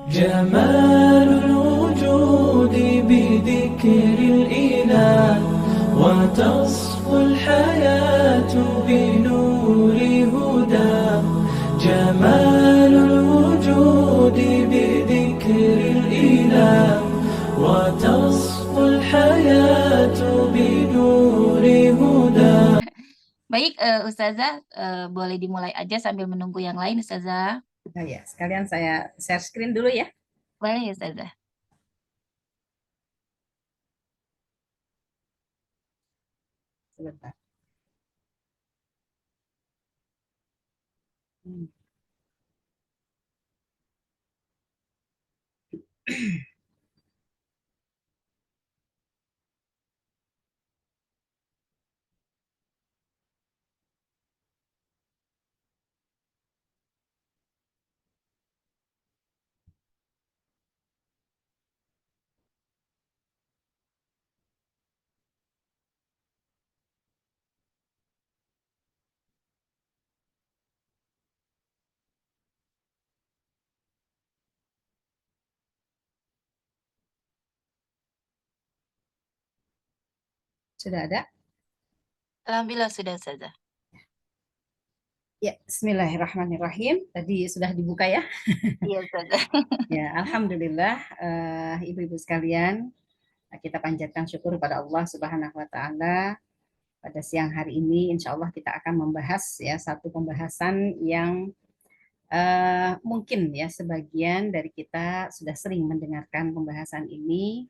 جمال الوجود بذكر الإله وتصفو الحياة بنور هداه. جمال الوجود بذكر الإله وتصفو الحياة بنور هداه. Baik, Ustazah, boleh dimulai aja sambil menunggu yang lain, Ustazah. Nah, ya, sekalian saya share screen dulu ya. Boleh ya, Ustazah. Sebentar. Sudah ada? Alhamdulillah sudah, Ustazah. Ya, bismillahirrahmanirrahim. Tadi sudah dibuka ya? Iya, Ustazah. Ya, alhamdulillah, ibu-ibu sekalian, kita panjatkan syukur pada Allah Subhanahu wa taala. Pada siang hari ini insya Allah kita akan membahas ya satu pembahasan yang mungkin ya sebagian dari kita sudah sering mendengarkan pembahasan ini,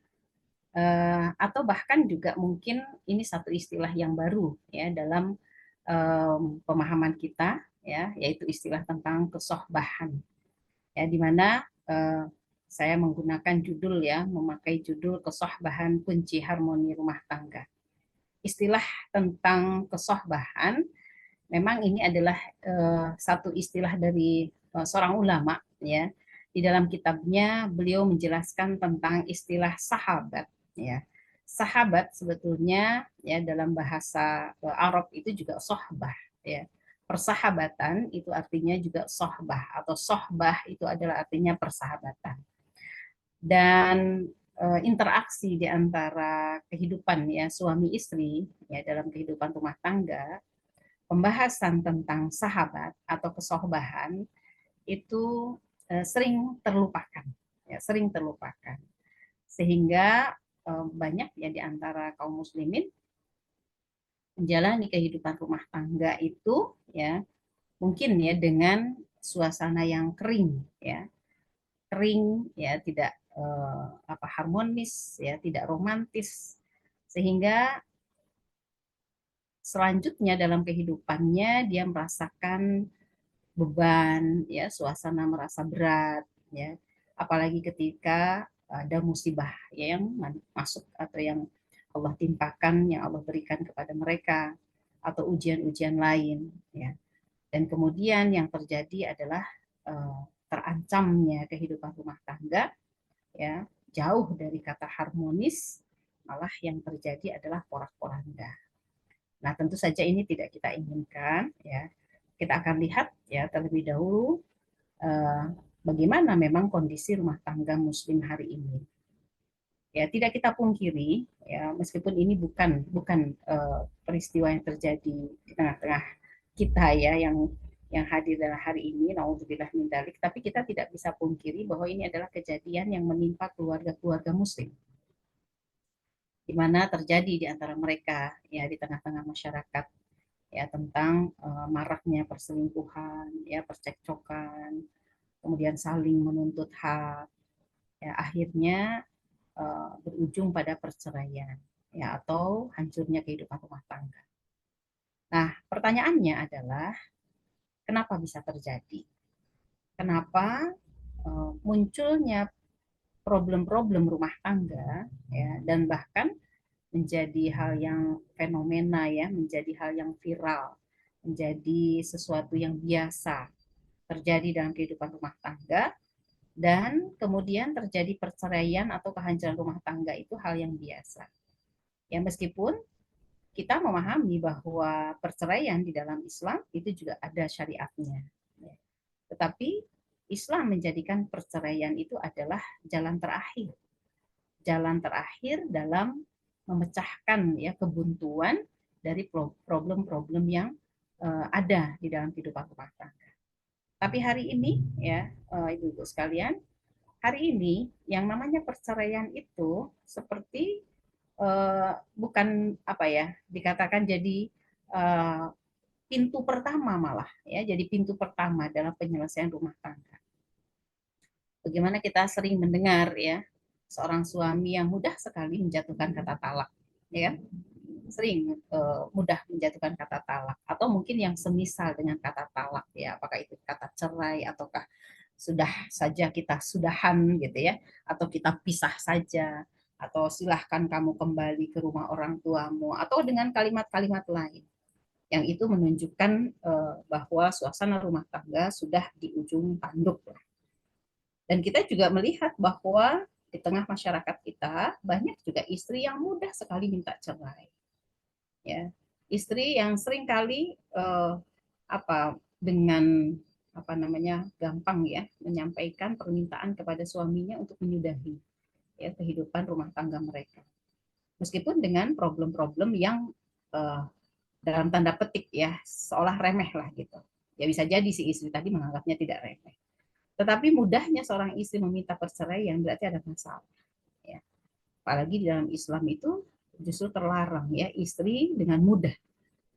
atau bahkan juga mungkin ini satu istilah yang baru ya dalam pemahaman kita ya, yaitu istilah tentang kesohbahan ya, di mana saya menggunakan judul ya, memakai judul kesohbahan kunci harmoni rumah tangga. Istilah tentang kesohbahan memang ini adalah satu istilah dari seorang ulama ya. Di dalam kitabnya beliau menjelaskan tentang istilah sahabat ya. Sahabat sebetulnya ya dalam bahasa Arab itu juga sohbah ya. Persahabatan itu artinya juga sohbah, atau sohbah itu adalah artinya persahabatan. Dan interaksi di antara kehidupan ya suami istri ya dalam kehidupan rumah tangga, pembahasan tentang sahabat atau kesohbahan itu sering terlupakan ya, sering terlupakan, sehingga banyak ya di antara kaum muslimin menjalani kehidupan rumah tangga itu ya mungkin ya dengan suasana yang kering ya, kering ya, tidak harmonis ya, tidak romantis, sehingga selanjutnya dalam kehidupannya dia merasakan beban ya, suasana merasa berat ya, apalagi ketika ada musibah ya, yang masuk atau yang Allah timpakan, yang Allah berikan kepada mereka, atau ujian-ujian lain ya. Dan kemudian yang terjadi adalah terancamnya kehidupan rumah tangga ya, jauh dari kata harmonis, malah yang terjadi adalah porak-poranda. Nah, tentu saja ini tidak kita inginkan ya. Kita akan lihat ya terlebih dahulu bagaimana memang kondisi rumah tangga muslim hari ini. Ya, tidak kita pungkiri ya, meskipun ini bukan peristiwa yang terjadi di tengah-tengah kita ya, yang hadir dalam hari ini, naudzubillah min dzalik, tapi kita tidak bisa pungkiri bahwa ini adalah kejadian yang menimpa keluarga-keluarga muslim, di mana terjadi di antara mereka ya, di tengah-tengah masyarakat ya, tentang maraknya perselingkuhan ya, percekcokan, kemudian saling menuntut hak ya, akhirnya berujung pada perceraian ya, atau hancurnya kehidupan rumah tangga. Nah, pertanyaannya adalah kenapa bisa terjadi? Kenapa munculnya problem-problem rumah tangga ya, dan bahkan menjadi hal yang fenomena ya, menjadi hal yang viral, menjadi sesuatu yang biasa terjadi dalam kehidupan rumah tangga, dan kemudian terjadi perceraian atau kehancuran rumah tangga itu hal yang biasa. Ya, meskipun kita memahami bahwa perceraian di dalam Islam itu juga ada syariatnya. Tetapi Islam menjadikan perceraian itu adalah jalan terakhir dalam memecahkan ya kebuntuan dari problem-problem yang ada di dalam kehidupan rumah tangga. Tapi hari ini ya ibu-ibu sekalian, hari ini yang namanya perceraian itu seperti bukan apa ya dikatakan jadi pintu pertama malah ya, jadi pintu pertama dalam penyelesaian rumah tangga. Bagaimana kita sering mendengar ya seorang suami yang mudah sekali menjatuhkan kata talak, ya kan? Sering mudah menjatuhkan kata talak, atau mungkin yang semisal dengan kata talak ya, apakah itu kata cerai ataukah sudah saja kita sudahan gitu ya, atau kita pisah saja, atau silahkan kamu kembali ke rumah orang tuamu, atau dengan kalimat-kalimat lain yang itu menunjukkan bahwa suasana rumah tangga sudah di ujung tanduk. Dan kita juga melihat bahwa di tengah masyarakat kita banyak juga istri yang mudah sekali minta cerai. Ya, istri yang sering kali dengan gampang ya menyampaikan permintaan kepada suaminya untuk menyudahi ya kehidupan rumah tangga mereka. Meskipun dengan problem-problem yang dalam tanda petik ya seolah remeh lah gitu. Ya bisa jadi si istri tadi menganggapnya tidak remeh. Tetapi mudahnya seorang istri meminta perceraian berarti ada masalah. Ya. Apalagi di dalam Islam itu justru terlarang ya istri dengan mudah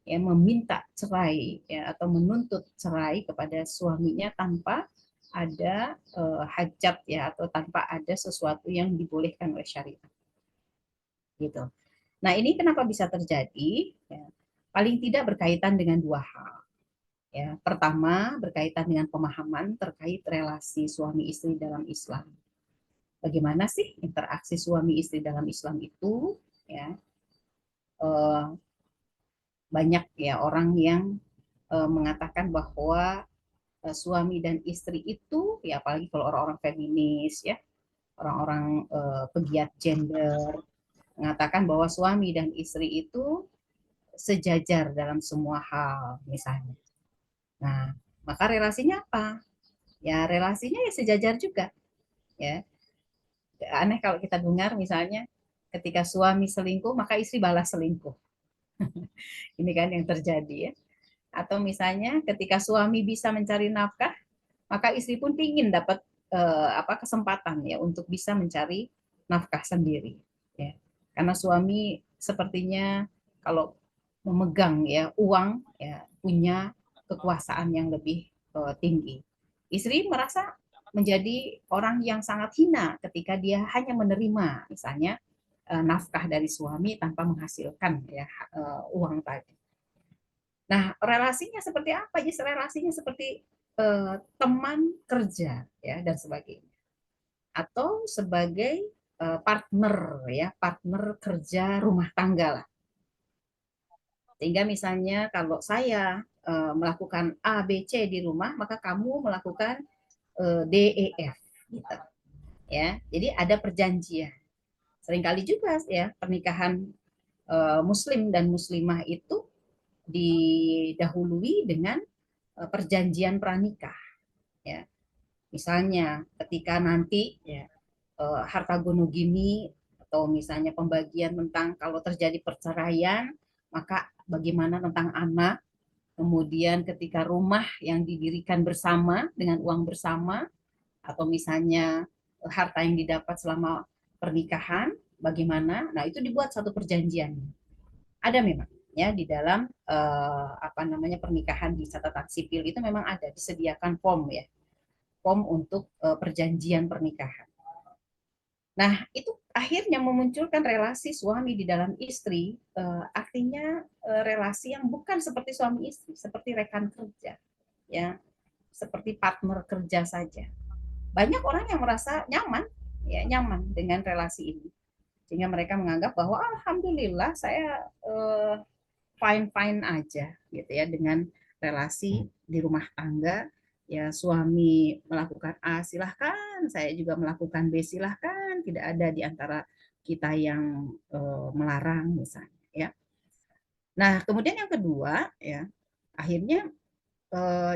ya meminta cerai ya atau menuntut cerai kepada suaminya tanpa ada hajat ya atau tanpa ada sesuatu yang dibolehkan oleh syariat. Gitu. Nah, ini kenapa bisa terjadi? Ya, paling tidak berkaitan dengan dua hal. Ya, pertama berkaitan dengan pemahaman terkait relasi suami istri dalam Islam. Bagaimana sih interaksi suami istri dalam Islam itu? Ya, banyak ya orang yang mengatakan bahwa suami dan istri itu, ya apalagi kalau orang-orang feminis ya, orang-orang pegiat gender mengatakan bahwa suami dan istri itu sejajar dalam semua hal misalnya. Nah, maka relasinya apa? Ya relasinya ya sejajar juga. Ya, aneh kalau kita dengar misalnya ketika suami selingkuh maka istri balas selingkuh. Ini kan yang terjadi ya. Atau misalnya ketika suami bisa mencari nafkah, maka istri pun ingin dapat kesempatan ya untuk bisa mencari nafkah sendiri. Ya. Karena suami sepertinya kalau memegang ya uang ya punya kekuasaan yang lebih tinggi. Istri merasa menjadi orang yang sangat hina ketika dia hanya menerima misalnya nafkah dari suami tanpa menghasilkan ya uang tadi. Nah, relasinya seperti apa? Jadi relasinya seperti teman kerja ya dan sebagainya. Atau sebagai partner ya, partner kerja rumah tangga lah. Sehingga misalnya kalau saya melakukan A, B, C di rumah, maka kamu melakukan D, E, F gitu. Ya. Jadi ada perjanjian. Seringkali juga ya pernikahan muslim dan muslimah itu didahului dengan perjanjian pranikah. Ya. Misalnya ketika nanti ya, harta gonogini atau misalnya pembagian tentang kalau terjadi perceraian, maka bagaimana tentang anak, kemudian ketika rumah yang didirikan bersama dengan uang bersama, atau misalnya harta yang didapat selama pernikahan, bagaimana? Nah itu dibuat satu perjanjian. Ada memang ya di dalam pernikahan di catatan sipil itu memang ada disediakan form ya, form untuk perjanjian pernikahan. Nah, itu akhirnya memunculkan relasi suami di dalam istri, artinya relasi yang bukan seperti suami istri, seperti rekan kerja, ya, seperti partner kerja saja. Banyak orang yang merasa nyaman, ya, nyaman dengan relasi ini, sehingga mereka menganggap bahwa alhamdulillah saya fine-fine aja, gitu ya, dengan relasi di rumah tangga. Ya suami melakukan A silahkan, saya juga melakukan B silahkan, tidak ada di antara kita yang melarang misalnya ya. Nah kemudian yang kedua ya akhirnya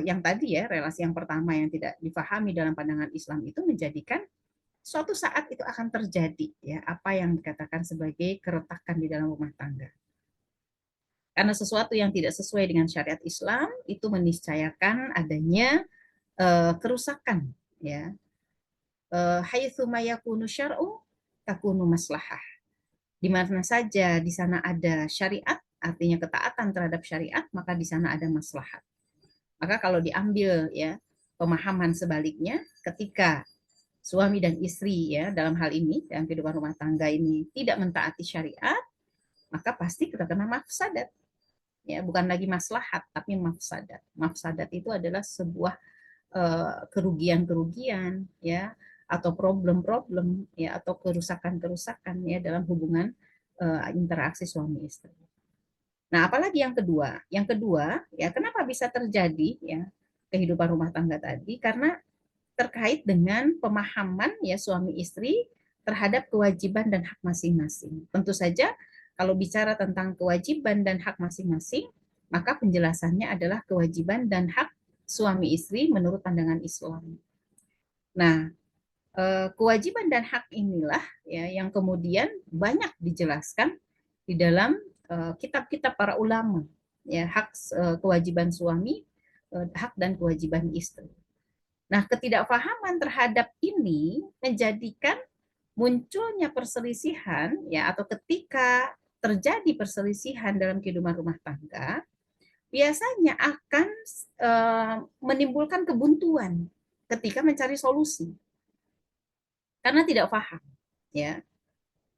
yang tadi ya, relasi yang pertama yang tidak difahami dalam pandangan Islam itu menjadikan suatu saat itu akan terjadi ya apa yang dikatakan sebagai keretakan di dalam rumah tangga. Karena sesuatu yang tidak sesuai dengan syariat Islam itu meniscayakan adanya kerusakan ya. Haitsu ma yakunu syar'u takunu maslahah. Di mana saja di sana ada syariat, artinya ketaatan terhadap syariat, maka di sana ada maslahat. Maka kalau diambil ya pemahaman sebaliknya, ketika suami dan istri ya dalam hal ini dalam kehidupan rumah tangga ini tidak mentaati syariat, maka pasti kita kena mafsadat. Ya, bukan lagi maslahat tapi mafsadat. Mafsadat itu adalah sebuah kerugian-kerugian ya atau problem-problem ya atau kerusakan-kerusakan ya dalam hubungan interaksi suami istri. Nah, apalagi yang kedua? Yang kedua, ya kenapa bisa terjadi ya kehidupan rumah tangga tadi? Karena terkait dengan pemahaman ya suami istri terhadap kewajiban dan hak masing-masing. Tentu saja kalau bicara tentang kewajiban dan hak masing-masing, maka penjelasannya adalah kewajiban dan hak suami istri menurut pandangan Islam. Nah, kewajiban dan hak inilah ya yang kemudian banyak dijelaskan di dalam kitab-kitab para ulama ya hak kewajiban suami, hak dan kewajiban istri. Nah, ketidakpahaman terhadap ini menjadikan munculnya perselisihan ya atau ketika terjadi perselisihan dalam kehidupan rumah tangga biasanya akan menimbulkan kebuntuan ketika mencari solusi karena tidak paham ya.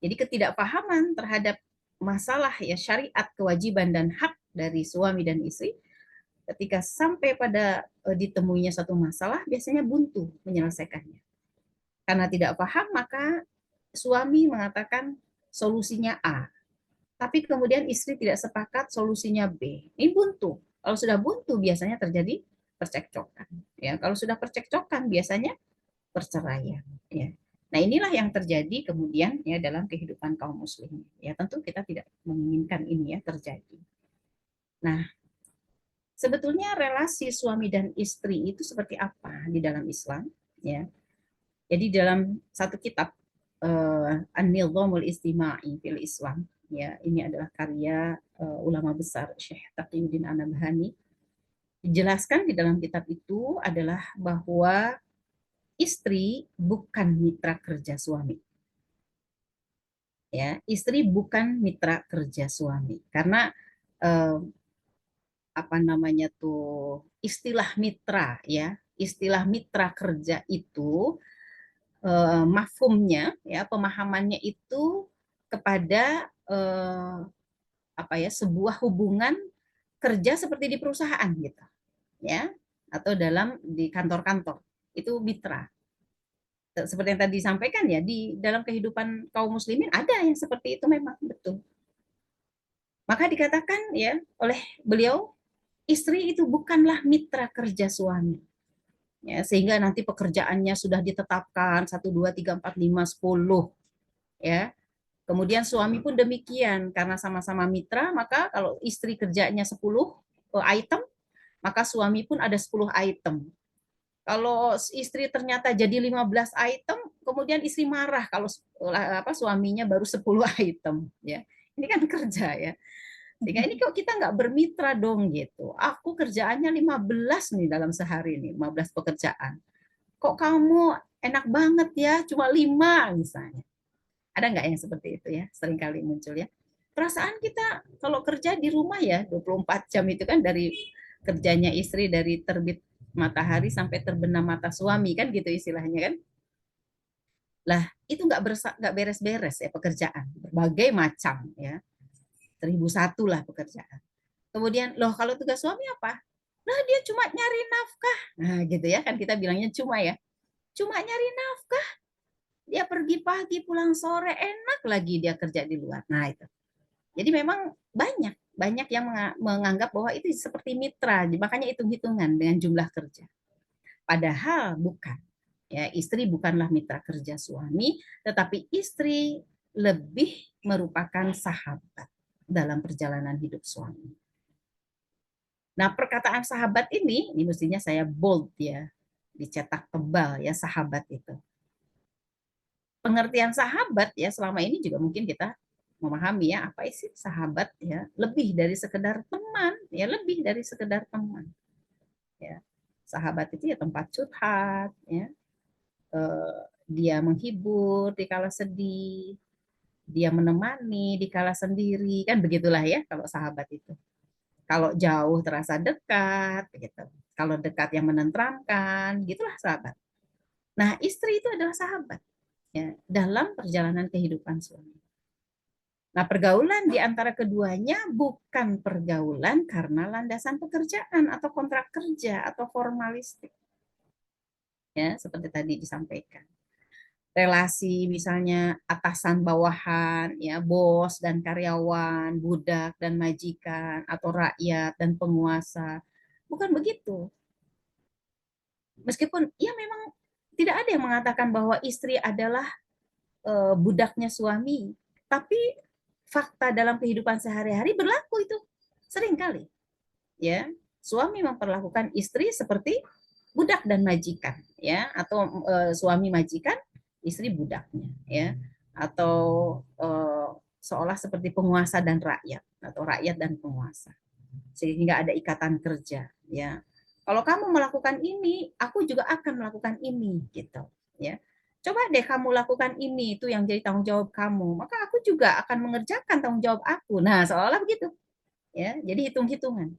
Jadi ketidakpahaman terhadap masalah ya syariat, kewajiban dan hak dari suami dan istri ketika sampai pada ditemuinya satu masalah biasanya buntu menyelesaikannya. Karena tidak paham maka suami mengatakan solusinya A, tapi kemudian istri tidak sepakat solusinya B. Ini buntu. Kalau sudah buntu biasanya terjadi percekcokan. Ya, kalau sudah percekcokan biasanya perceraian. Ya. Nah, inilah yang terjadi kemudian ya dalam kehidupan kaum muslimin. Ya, tentu kita tidak menginginkan ini ya terjadi. Nah, sebetulnya relasi suami dan istri itu seperti apa di dalam Islam? Ya, jadi dalam satu kitab An-Nizamul Istima'i fil Islam, ya ini adalah karya ulama besar Syekh Taqiyuddin An-Nabhani. Dijelaskan di dalam kitab itu adalah bahwa istri bukan mitra kerja suami. Ya, istri bukan mitra kerja suami karena apa namanya tuh istilah mitra ya, istilah mitra kerja itu mafhumnya ya pemahamannya itu kepada apa ya sebuah hubungan kerja seperti di perusahaan gitu ya atau dalam di kantor-kantor itu mitra seperti yang tadi disampaikan ya di dalam kehidupan kaum muslimin ada yang seperti itu memang betul maka dikatakan ya oleh beliau istri itu bukanlah mitra kerja suami ya sehingga nanti pekerjaannya sudah ditetapkan 1 2 3 4 5 10 ya. Kemudian suami pun demikian karena sama-sama mitra maka kalau istri kerjanya 10 item maka suami pun ada 10 item. Kalau istri ternyata jadi 15 item kemudian istri marah kalau suaminya baru 10 item ya. Ini kan kerja ya. Sehingga ini kok kita nggak bermitra dong gitu. Aku kerjaannya 15 nih dalam sehari nih, 15 pekerjaan. Kok kamu enak banget ya, cuma 5 misalnya. Ada nggak yang seperti itu ya? Seringkali muncul ya. Perasaan kita kalau kerja di rumah ya 24 jam itu kan dari kerjanya istri dari terbit matahari sampai terbenam mata suami kan gitu istilahnya kan. Lah itu nggak beres-beres ya pekerjaan berbagai macam ya 1001 lah pekerjaan. Kemudian, loh kalau tugas suami apa? Nah dia cuma nyari nafkah. Nah gitu ya, kan kita bilangnya cuma ya. Cuma nyari nafkah. Dia pergi pagi, pulang sore, enak lagi dia kerja di luar. Nah itu. Jadi memang banyak yang menganggap bahwa itu seperti mitra. Makanya hitung-hitungan dengan jumlah kerja. Padahal bukan. Ya, istri bukanlah mitra kerja suami, tetapi istri lebih merupakan sahabat dalam perjalanan hidup suami. Nah, perkataan sahabat ini mestinya saya bold ya, dicetak tebal ya sahabat itu. Pengertian sahabat ya selama ini juga mungkin kita memahami ya apa sih sahabat ya, lebih dari sekedar teman ya, lebih dari sekedar teman ya. Sahabat itu ya tempat curhat ya, dia menghibur di kala sedih, dia menemani di kala sendiri, kan begitulah ya kalau sahabat itu. Kalau jauh terasa dekat gitu. Kalau dekat yang menenteramkan, gitulah sahabat. Nah, istri itu adalah sahabat ya dalam perjalanan kehidupan suami. Nah, pergaulan di antara keduanya bukan pergaulan karena landasan pekerjaan atau kontrak kerja atau formalistik. Ya, seperti tadi disampaikan. Relasi misalnya atasan bawahan, ya, bos dan karyawan, budak dan majikan atau rakyat dan penguasa. Bukan begitu. Meskipun ya memang tidak ada yang mengatakan bahwa istri adalah budaknya suami, tapi fakta dalam kehidupan sehari-hari berlaku itu sering kali ya, suami memperlakukan istri seperti budak dan majikan ya, atau suami majikan, istri budaknya ya, atau seolah seperti penguasa dan rakyat atau rakyat dan penguasa, sehingga ada ikatan kerja ya. Kalau kamu melakukan ini, aku juga akan melakukan ini gitu ya. Coba deh kamu lakukan ini, itu yang jadi tanggung jawab kamu, maka aku juga akan mengerjakan tanggung jawab aku. Nah, seolah-olah begitu ya. Jadi hitung-hitungan.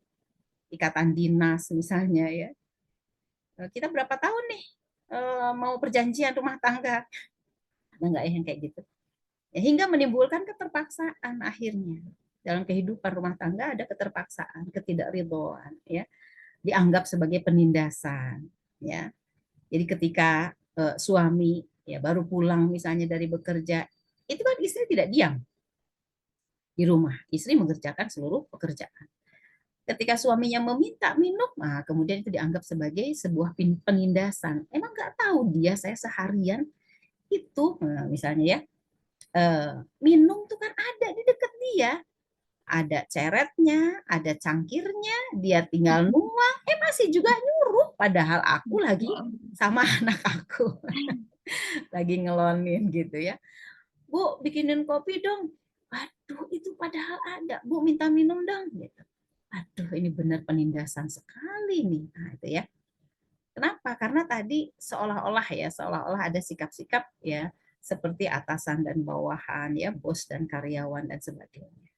Ikatan dinas misalnya ya. Kita berapa tahun nih mau perjanjian rumah tangga? Ada nggak ya yang kayak gitu? Ya, hingga menimbulkan keterpaksaan akhirnya. Dalam kehidupan rumah tangga ada keterpaksaan, ketidakridhoan ya. Dianggap sebagai penindasan ya. Jadi ketika suami ya baru pulang misalnya dari bekerja, itu kan istri tidak diam di rumah. Istri mengerjakan seluruh pekerjaan. Ketika suaminya meminta minum, nah kemudian itu dianggap sebagai sebuah penindasan. Emang nggak tahu dia saya seharian itu, nah, misalnya ya, minum tuh kan ada di dekat dia. Ada ceretnya, ada cangkirnya, dia tinggal nuang, masih juga nyuruh. Padahal aku lagi sama anak aku, lagi ngelonin gitu ya. Bu, bikinin kopi dong. Aduh, itu padahal ada. Bu, minta minum dong. Gitu. Aduh, ini benar penindasan sekali nih. Nah, itu ya. Kenapa? Karena tadi seolah-olah ada sikap-sikap ya, seperti atasan dan bawahan, ya, bos dan karyawan dan sebagainya.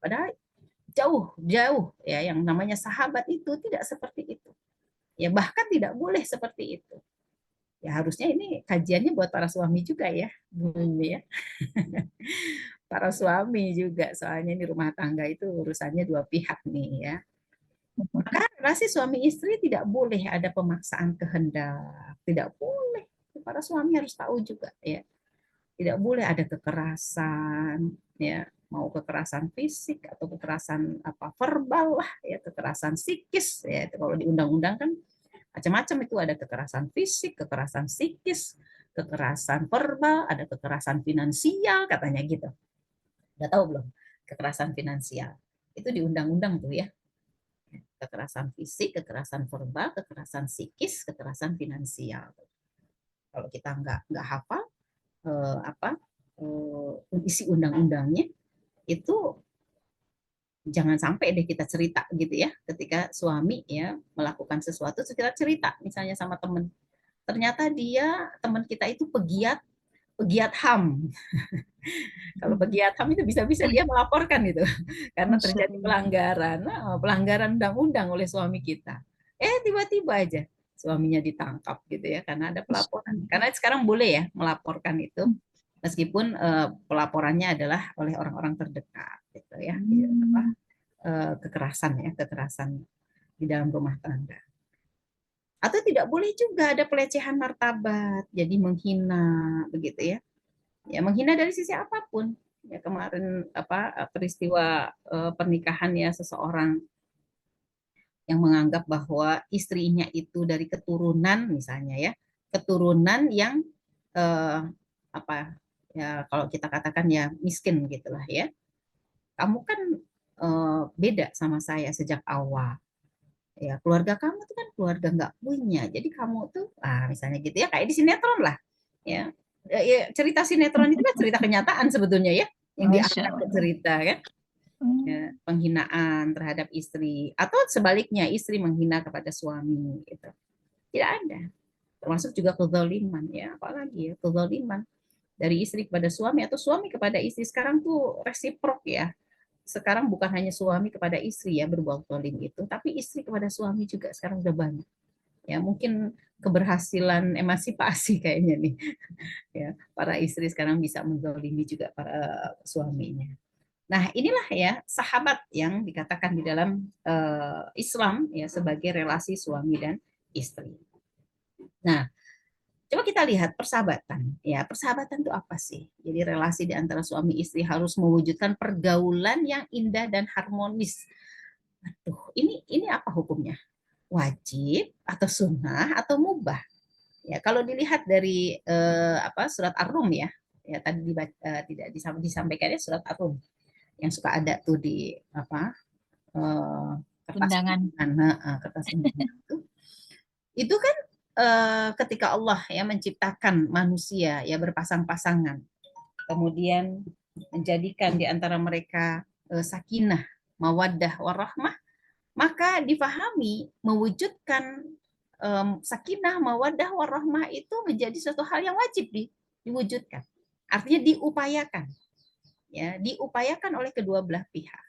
Padahal jauh ya, yang namanya sahabat itu tidak seperti itu. Ya, bahkan tidak boleh seperti itu. Ya, harusnya ini kajiannya buat para suami juga ya, ya. Para suami juga, soalnya ini rumah tangga itu urusannya dua pihak nih ya. Maka relasi suami istri tidak boleh ada pemaksaan kehendak, tidak boleh. Para suami harus tahu juga ya. Tidak boleh ada kekerasan ya, mau kekerasan fisik atau kekerasan apa verbal lah ya, kekerasan psikis ya. Itu kalau di undang-undang kan macam-macam, itu ada kekerasan fisik, kekerasan psikis, kekerasan verbal, ada kekerasan finansial katanya gitu. Udah tahu belum? Kekerasan finansial. Itu di undang-undang tuh ya. Kekerasan fisik, kekerasan verbal, kekerasan psikis, kekerasan finansial. Kalau kita nggak hafal isi undang-undangnya, itu jangan sampai deh kita cerita gitu ya, ketika suami ya melakukan sesuatu, kita cerita misalnya sama teman, ternyata teman kita itu pegiat HAM. Kalau pegiat HAM itu bisa-bisa dia melaporkan itu karena terjadi pelanggaran undang-undang oleh suami kita. Tiba-tiba aja suaminya ditangkap gitu ya, karena ada pelaporan. Karena sekarang boleh ya melaporkan itu, meskipun pelaporannya adalah oleh orang-orang terdekat gitu ya. Kekerasan di dalam rumah tangga. Atau tidak boleh juga ada pelecehan martabat, jadi menghina begitu ya. Ya, menghina dari sisi apapun. Ya, kemarin peristiwa pernikahan ya, seseorang yang menganggap bahwa istrinya itu dari keturunan misalnya ya, keturunan yang apa ya, kalau kita katakan ya miskin gitulah ya. Kamu kan beda sama saya sejak awal. Ya, keluarga kamu tuh kan keluarga nggak punya. Jadi kamu tuh, misalnya gitu ya, kayak di sinetron lah. Ya, ya cerita sinetron itu kan cerita kenyataan sebetulnya ya, yang Masya diangkat ke Allah. cerita kan. Ya, penghinaan terhadap istri atau sebaliknya istri menghina kepada suami gitu. Tidak ada. Termasuk juga kezaliman ya, apalagi ya kezaliman dari istri kepada suami atau suami kepada istri. Sekarang tuh resiprok ya. Sekarang bukan hanya suami kepada istri ya berbuat zalim itu, tapi istri kepada suami juga sekarang udah banyak. Ya, mungkin keberhasilan emansipasi kayaknya nih. Ya, para istri sekarang bisa menzalimi juga para suaminya. Nah, inilah ya sahabat yang dikatakan di dalam Islam ya sebagai relasi suami dan istri. Nah, coba kita lihat persahabatan. Ya, persahabatan itu apa sih? Jadi relasi di antara suami istri harus mewujudkan pergaulan yang indah dan harmonis. Aduh, ini apa hukumnya? Wajib atau sunnah atau mubah? Ya, kalau dilihat dari surat Ar-Rum ya, ya tadi tidak disampaikannya surat Ar-Rum yang suka ada tuh di kertas Undangan. undangan, kertas undangan itu kan ketika Allah ya menciptakan manusia ya berpasang-pasangan, kemudian menjadikan di antara mereka sakinah, mawaddah, warahmah, maka difahami mewujudkan sakinah, mawaddah, warahmah itu menjadi suatu hal yang wajib diwujudkan. Artinya diupayakan, ya diupayakan oleh kedua belah pihak.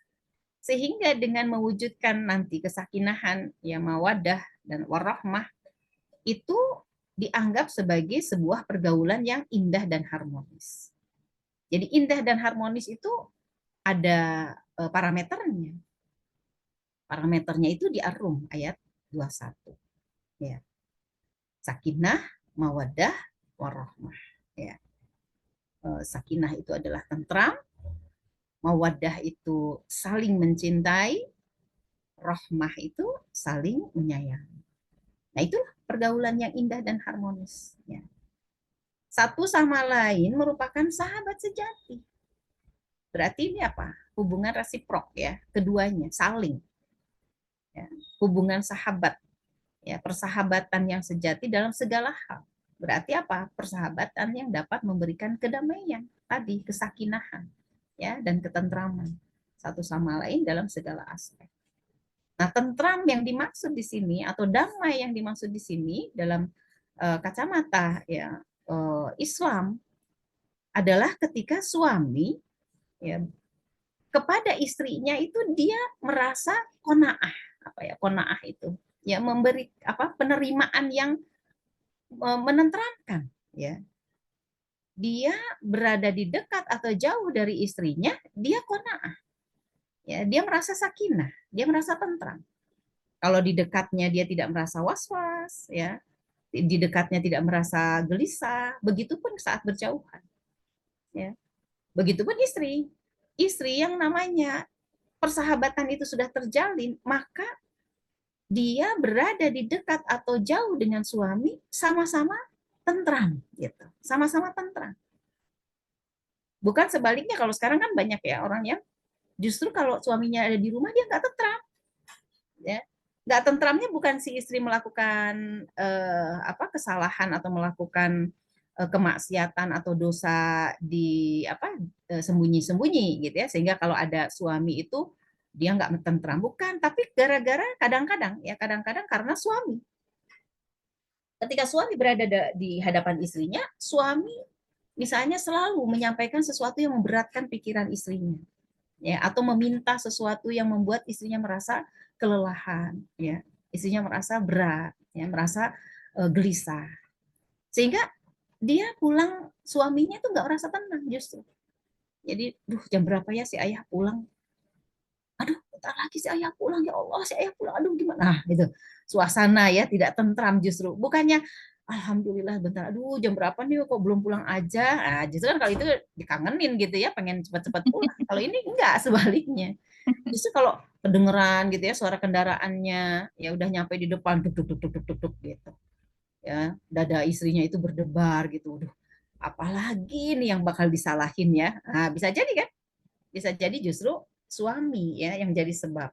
Sehingga dengan mewujudkan nanti kesakinahan, ya mawaddah dan warahmah itu dianggap sebagai sebuah pergaulan yang indah dan harmonis. Jadi indah dan harmonis itu ada parameternya. Parameternya itu di Ar-Rum ayat 21. Ya. Sakinah, mawaddah, warahmah. Ya. Sakinah itu adalah tentram, mawaddah itu saling mencintai, rahmah itu saling menyayangi. Nah, itulah pergaulan yang indah dan harmonis. Ya. Satu sama lain merupakan sahabat sejati. Berarti ini apa? Hubungan resiprok ya, keduanya saling. Ya. Hubungan sahabat, ya persahabatan yang sejati dalam segala hal. Berarti apa? Persahabatan yang dapat memberikan kedamaian, tadi kesakinahan, ya dan ketentraman satu sama lain dalam segala aspek. Nah, tentram yang dimaksud di sini atau damai yang dimaksud di sini dalam kacamata ya Islam adalah ketika suami ya kepada istrinya itu dia merasa qanaah, qanaah itu ya memberi penerimaan yang menenteramkan ya. Dia berada di dekat atau jauh dari istrinya, dia qanaah. Ya, dia merasa sakinah, dia merasa tentram. Kalau di dekatnya dia tidak merasa was-was, ya, di dekatnya tidak merasa gelisah, begitupun saat berjauhan. Ya. Begitupun istri yang namanya persahabatan itu sudah terjalin, maka dia berada di dekat atau jauh dengan suami sama-sama tentram, gitu, sama-sama tentram. Bukan sebaliknya, kalau sekarang kan banyak ya orang yang justru kalau suaminya ada di rumah dia nggak tentram, ya. Nggak tentramnya bukan si istri melakukan kesalahan atau melakukan kemaksiatan atau dosa di sembunyi-sembunyi gitu ya, sehingga kalau ada suami itu dia nggak tentram, bukan, tapi gara-gara kadang-kadang karena suami. Ketika suami berada di hadapan istrinya, suami misalnya selalu menyampaikan sesuatu yang memberatkan pikiran istrinya, ya, atau meminta sesuatu yang membuat istrinya merasa kelelahan, ya, istrinya merasa berat, ya, merasa gelisah, sehingga dia pulang suaminya tuh nggak merasa tenang justru. Jadi, jam berapa ya si ayah pulang? Aduh, bentar lagi si ayah pulang, ya Allah si ayah pulang, aduh gimana? Nah, itu suasana ya tidak tentram justru. Bukannya alhamdulillah bentar, aduh jam berapa nih kok belum pulang aja. Nah, justru kan kalau itu dikangenin gitu ya, pengen cepat-cepat pulang. Kalau ini enggak, sebaliknya. Justru kalau kedengeran gitu ya suara kendaraannya, ya udah nyampe di depan duk duk duk duk duk duk gitu. Ya, dada istrinya itu berdebar gitu. Aduh, apalagi nih yang bakal disalahin ya. Nah, bisa jadi kan? Bisa jadi justru suami ya yang jadi sebab.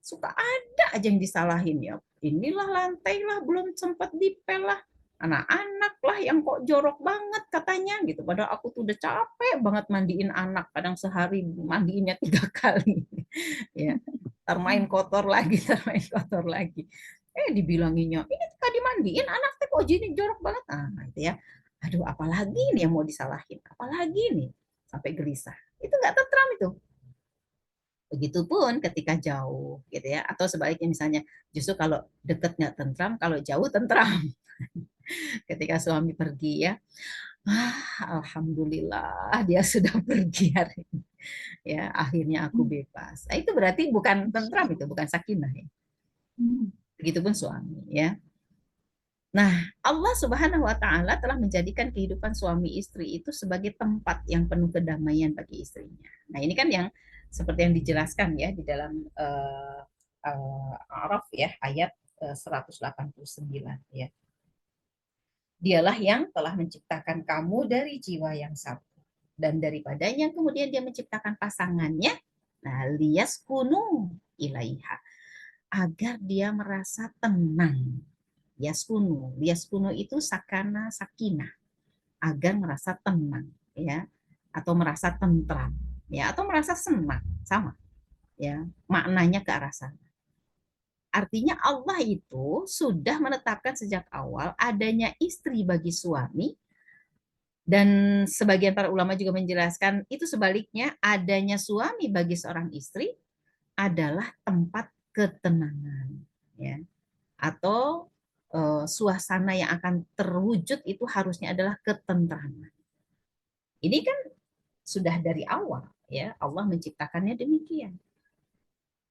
Suka ada aja yang disalahin ya. Inilah lantai lah, belum sempat dipel lah. Anak-anak lah yang kok jorok banget katanya gitu. Padahal aku tuh udah capek banget mandiin anak. Kadang sehari mandiinnya 3 kali. Ya, main kotor lagi, main kotor lagi. Dibilanginnya, ini tadi dimandiin anak teh kok jadi jorok banget. Itu ya. Aduh, apalagi nih yang mau disalahin? Apalagi nih? Sampai gelisah. Itu nggak tentram itu. Begitupun ketika jauh, gitu ya. Atau sebaliknya misalnya, justru kalau deket nggak tentram, kalau jauh tentram. Ketika suami pergi ya, alhamdulillah dia sudah pergi hari ini. Ya, akhirnya aku bebas. Nah, itu berarti bukan tentram itu, bukan sakinah ya. Begitupun suami ya. Nah, Allah Subhanahu wa taala telah menjadikan kehidupan suami istri itu sebagai tempat yang penuh kedamaian bagi istrinya. Nah, ini kan yang seperti yang dijelaskan ya di dalam Araf ya ayat 189 ya. Dialah yang telah menciptakan kamu dari jiwa yang satu dan daripadanya kemudian dia menciptakan pasangannya, nah liyaskunu ilaiha, agar dia merasa tenang. Liyaskunu itu sakana sakinah, agar merasa tenang ya, atau merasa tentram ya, atau merasa senang, sama ya, maknanya ke arah sana. Artinya Allah itu sudah menetapkan sejak awal adanya istri bagi suami, dan sebagian para ulama juga menjelaskan itu sebaliknya, adanya suami bagi seorang istri adalah tempat ketenangan ya, atau suasana yang akan terwujud itu harusnya adalah ketentraman. Ini kan sudah dari awal ya, Allah menciptakannya demikian.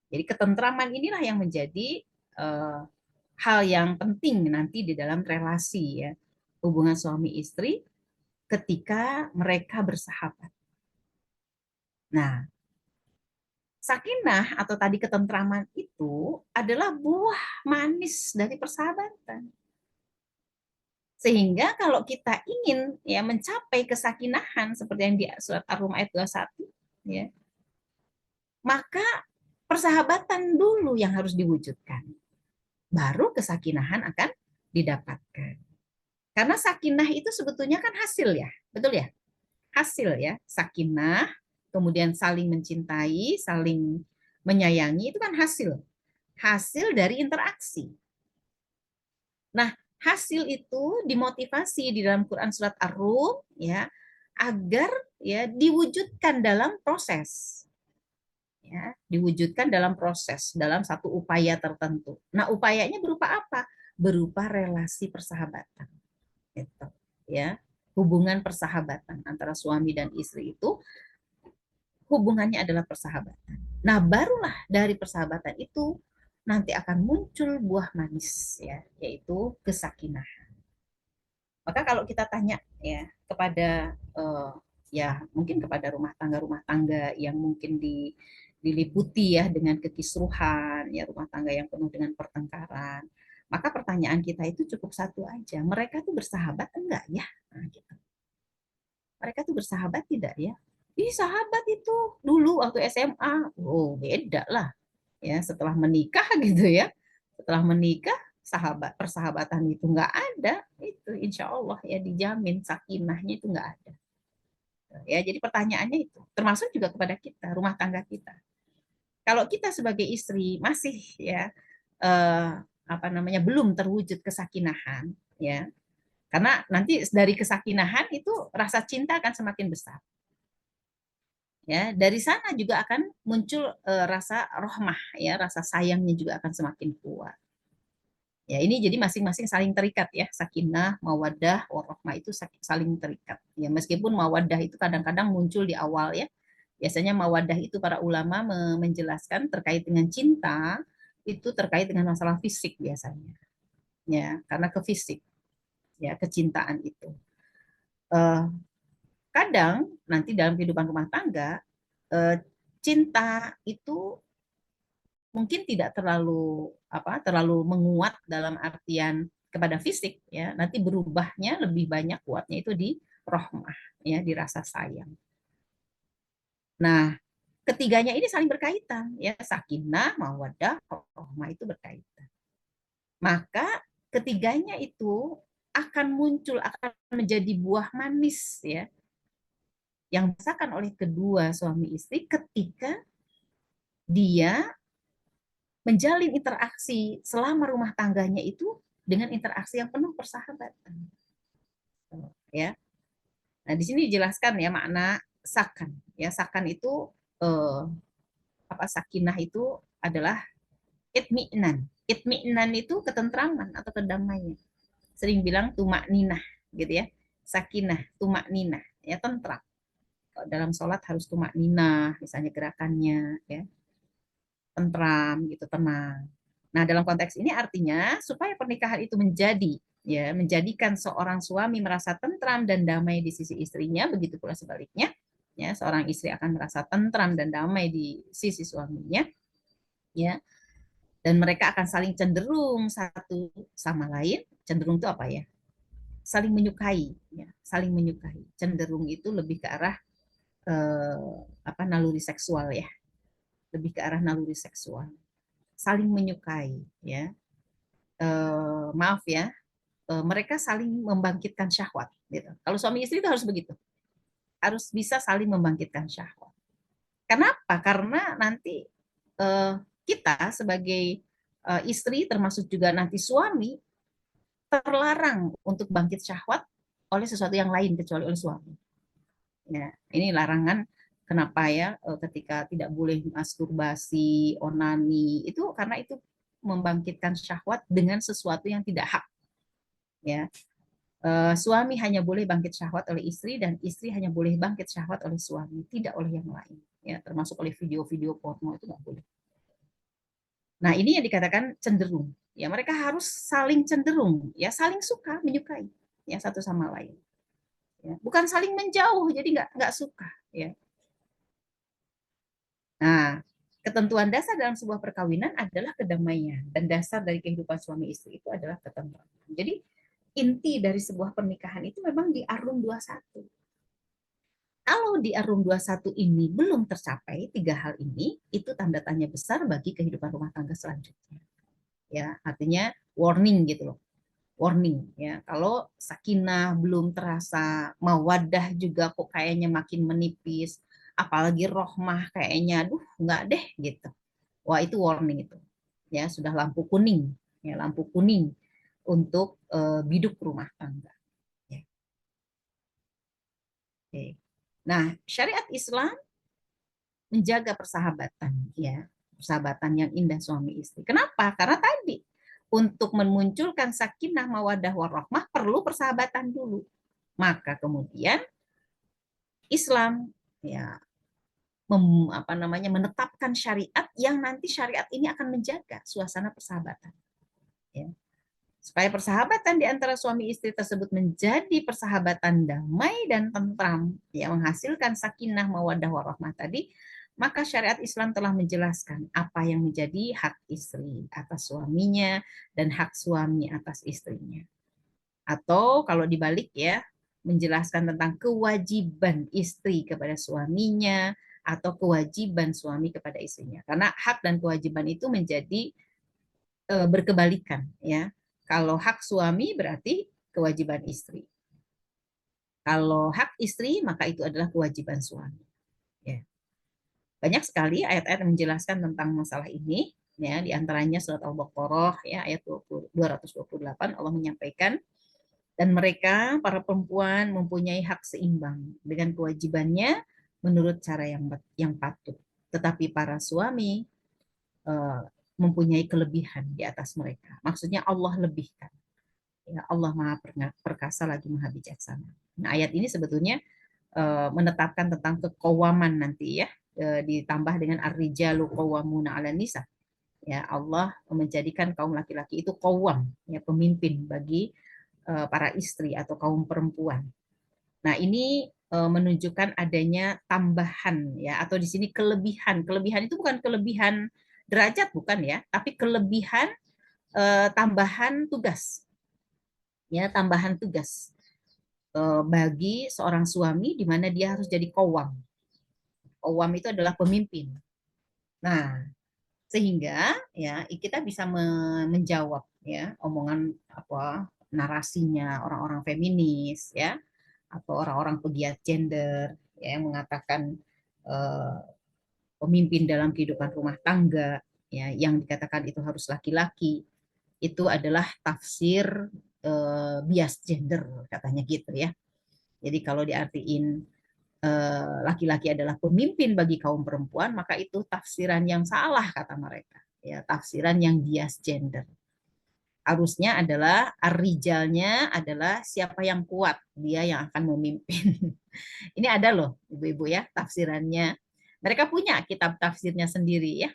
Jadi ketentraman inilah yang menjadi hal yang penting nanti di dalam relasi ya, hubungan suami istri ketika mereka bersahabat. Nah, sakinah atau tadi ketentraman itu adalah buah manis dari persahabatan. Sehingga kalau kita ingin ya mencapai kesakinahan seperti yang di surat Ar-Rum ayat 21 ya, maka persahabatan dulu yang harus diwujudkan. Baru kesakinahan akan didapatkan. Karena sakinah itu sebetulnya kan hasil ya, betul ya? Hasil ya, sakinah, kemudian saling mencintai, saling menyayangi itu kan hasil. Hasil dari interaksi. Nah, hasil itu dimotivasi di dalam Quran surat Ar-Rum ya, agar ya diwujudkan dalam proses. Ya, diwujudkan dalam proses, dalam satu upaya tertentu. Nah, upayanya berupa apa? Berupa relasi persahabatan. Gitu, ya. Hubungan persahabatan antara suami dan istri itu hubungannya adalah persahabatan. Nah, barulah dari persahabatan itu nanti akan muncul buah manis ya, yaitu kesakinahan. Maka kalau kita tanya ya kepada ya mungkin kepada rumah tangga yang mungkin diliputi ya dengan kekisruhan, ya rumah tangga yang penuh dengan pertengkaran, maka pertanyaan kita itu cukup satu aja, mereka tuh bersahabat enggak ya? Nah, gitu. Mereka tuh bersahabat tidak ya? Ih, sahabat itu dulu waktu SMA, oh beda lah ya setelah menikah gitu ya. Setelah menikah persahabatan itu nggak ada, itu insya Allah ya dijamin sakinahnya itu nggak ada. Ya, jadi pertanyaannya itu termasuk juga kepada kita, rumah tangga kita. Kalau kita sebagai istri masih ya belum terwujud kesakinahan ya, karena nanti dari kesakinahan itu rasa cinta akan semakin besar. Ya, dari sana juga akan muncul rasa rahmah ya, rasa sayangnya juga akan semakin kuat. Ya, ini jadi masing-masing saling terikat ya, sakinah, mawaddah, warahmah itu saling terikat. Ya, meskipun mawaddah itu kadang-kadang muncul di awal ya. Biasanya mawaddah itu para ulama menjelaskan terkait dengan cinta itu terkait dengan masalah fisik biasanya. Ya, karena ke fisik. Ya, kecintaan itu. Kadang nanti dalam kehidupan rumah tangga cinta itu mungkin tidak terlalu menguat dalam artian kepada fisik ya, nanti berubahnya lebih banyak kuatnya itu di rahmah ya, di rasa sayang. Nah, ketiganya ini saling berkaitan, ya, sakinah, mawaddah, rahmah itu berkaitan. Maka ketiganya itu akan muncul, akan menjadi buah manis, ya, yang dirasakan oleh kedua suami istri ketika dia menjalin interaksi selama rumah tangganya itu dengan interaksi yang penuh persahabatan, ya. Nah, di sini dijelaskan ya makna sakan. Ya, sakan itu eh, sakinah itu adalah itmi'nan. Itmi'nan itu ketentraman atau kedamaian. Sering bilang tumak ninah gitu ya. Sakinah, tumak ninah, ya, tentram. Dalam sholat harus tumak ninah, misalnya gerakannya, ya, tentram gitu, tenang. Nah, dalam konteks ini artinya supaya pernikahan itu menjadikan seorang suami merasa tentram dan damai di sisi istrinya, begitu pula sebaliknya, ya, seorang istri akan merasa tentram dan damai di sisi suaminya, ya, dan mereka akan saling cenderung satu sama lain. Cenderung itu apa ya? Saling menyukai, ya, saling menyukai. Cenderung itu lebih ke arah naluri seksual, ya, lebih ke arah naluri seksual. Saling menyukai, ya. Maaf ya, mereka saling membangkitkan syahwat, gitu. Kalau suami istri itu harus begitu, harus bisa saling membangkitkan syahwat. Kenapa? Karena nanti kita sebagai istri, termasuk juga nanti suami, terlarang untuk bangkit syahwat oleh sesuatu yang lain kecuali oleh suami. Ya, ini larangan. Kenapa ya? Ketika tidak boleh masturbasi, onani, itu karena itu membangkitkan syahwat dengan sesuatu yang tidak hak. Ya, suami hanya boleh bangkit syahwat oleh istri dan istri hanya boleh bangkit syahwat oleh suami, tidak oleh yang lain. Ya, termasuk oleh video-video porno itu nggak boleh. Nah, ini yang dikatakan cenderung. Ya, mereka harus saling cenderung, ya, saling suka, menyukai, ya, satu sama lain. Ya, bukan saling menjauh, jadi nggak suka. Ya. Nah, ketentuan dasar dalam sebuah perkawinan adalah kedamaian, dan dasar dari kehidupan suami istri itu adalah ketentraman. Jadi inti dari sebuah pernikahan itu memang di Ar-Rum 21. Kalau di Ar-Rum 21 ini belum tercapai tiga hal ini, itu tanda tanya besar bagi kehidupan rumah tangga selanjutnya. Ya, artinya warning gitu loh. Warning, ya. Kalau sakinah belum terasa, mawaddah juga kok kayaknya makin menipis, apalagi rohmah kayaknya aduh enggak deh gitu. Wah, itu warning itu. Ya, sudah lampu kuning, ya, lampu kuning untuk biduk rumah tangga. Ya. Oke. Nah, syariat Islam menjaga persahabatan, ya, persahabatan yang indah suami istri. Kenapa? Karena tadi untuk memunculkan sakinah mawadah warahmah perlu persahabatan dulu. Maka kemudian Islam, ya, menetapkan syariat yang nanti syariat ini akan menjaga suasana persahabatan. Ya. Supaya persahabatan di antara suami istri tersebut menjadi persahabatan damai dan tentram, yang menghasilkan sakinah mawaddah warahmah tadi, maka syariat Islam telah menjelaskan apa yang menjadi hak istri atas suaminya dan hak suami atas istrinya. Atau kalau dibalik, ya, menjelaskan tentang kewajiban istri kepada suaminya atau kewajiban suami kepada istrinya. Karena hak dan kewajiban itu menjadi berkebalikan, ya. Kalau hak suami berarti kewajiban istri. Kalau hak istri maka itu adalah kewajiban suami. Ya. Banyak sekali ayat-ayat yang menjelaskan tentang masalah ini. Ya, di antaranya surat Al-Baqarah, ya, ayat 228 Allah menyampaikan, dan mereka para perempuan mempunyai hak seimbang dengan kewajibannya menurut cara yang patut. Tetapi para suami mempunyai kelebihan di atas mereka. Maksudnya Allah lebihkan. Ya, Allah Maha Perkasa lagi Maha Bijaksana. Nah, ayat ini sebetulnya menetapkan tentang keqawaman nanti, ya, ditambah dengan ar-rijalu qawwamuna 'alan nisa. Ya, Allah menjadikan kaum laki-laki itu qawwam, ya, pemimpin bagi para istri atau kaum perempuan. Nah, ini menunjukkan adanya tambahan, ya, atau di sini kelebihan. Kelebihan itu bukan kelebihan derajat, bukan, ya, tapi kelebihan tambahan tugas. Ya, tambahan tugas bagi seorang suami di mana dia harus jadi qawwam. qawwam itu adalah pemimpin. Nah, sehingga ya kita bisa menjawab ya omongan apa narasinya orang-orang feminis ya atau orang-orang pegiat gender ya, yang mengatakan eh, pemimpin dalam kehidupan rumah tangga ya yang dikatakan itu harus laki-laki, itu adalah tafsir bias gender katanya gitu ya. Jadi kalau diartiin laki-laki adalah pemimpin bagi kaum perempuan, maka itu tafsiran yang salah kata mereka. Ya, tafsiran yang bias gender. Harusnya adalah arrijalnya adalah siapa yang kuat, dia yang akan memimpin. Ini ada loh, ibu-ibu ya, tafsirannya. Mereka punya kitab tafsirnya sendiri ya.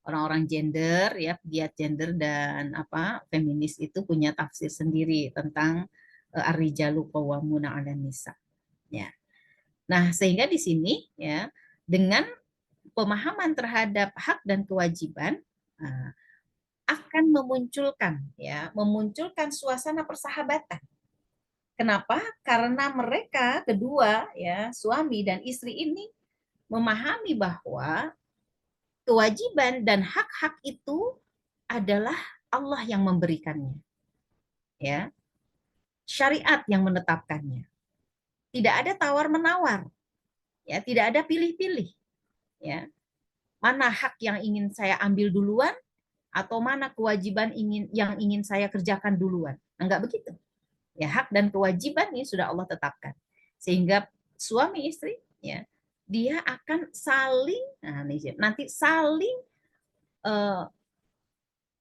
Orang-orang gender ya, pegiat gender dan apa feminis itu punya tafsir sendiri tentang ar-rijalu qawwamuna 'alan nisa. Ya. Nah, sehingga di sini ya dengan pemahaman terhadap hak dan kewajiban akan memunculkan suasana persahabatan. Kenapa? Karena mereka kedua ya, suami dan istri ini memahami bahwa kewajiban dan hak-hak itu adalah Allah yang memberikannya. Ya. Syariat yang menetapkannya. Tidak ada tawar-menawar. Ya, tidak ada pilih-pilih. Ya. Mana hak yang ingin saya ambil duluan atau mana kewajiban yang ingin saya kerjakan duluan. Enggak begitu. Ya, hak dan kewajiban ini sudah Allah tetapkan. Sehingga suami istri ya, dia akan saling nanti saling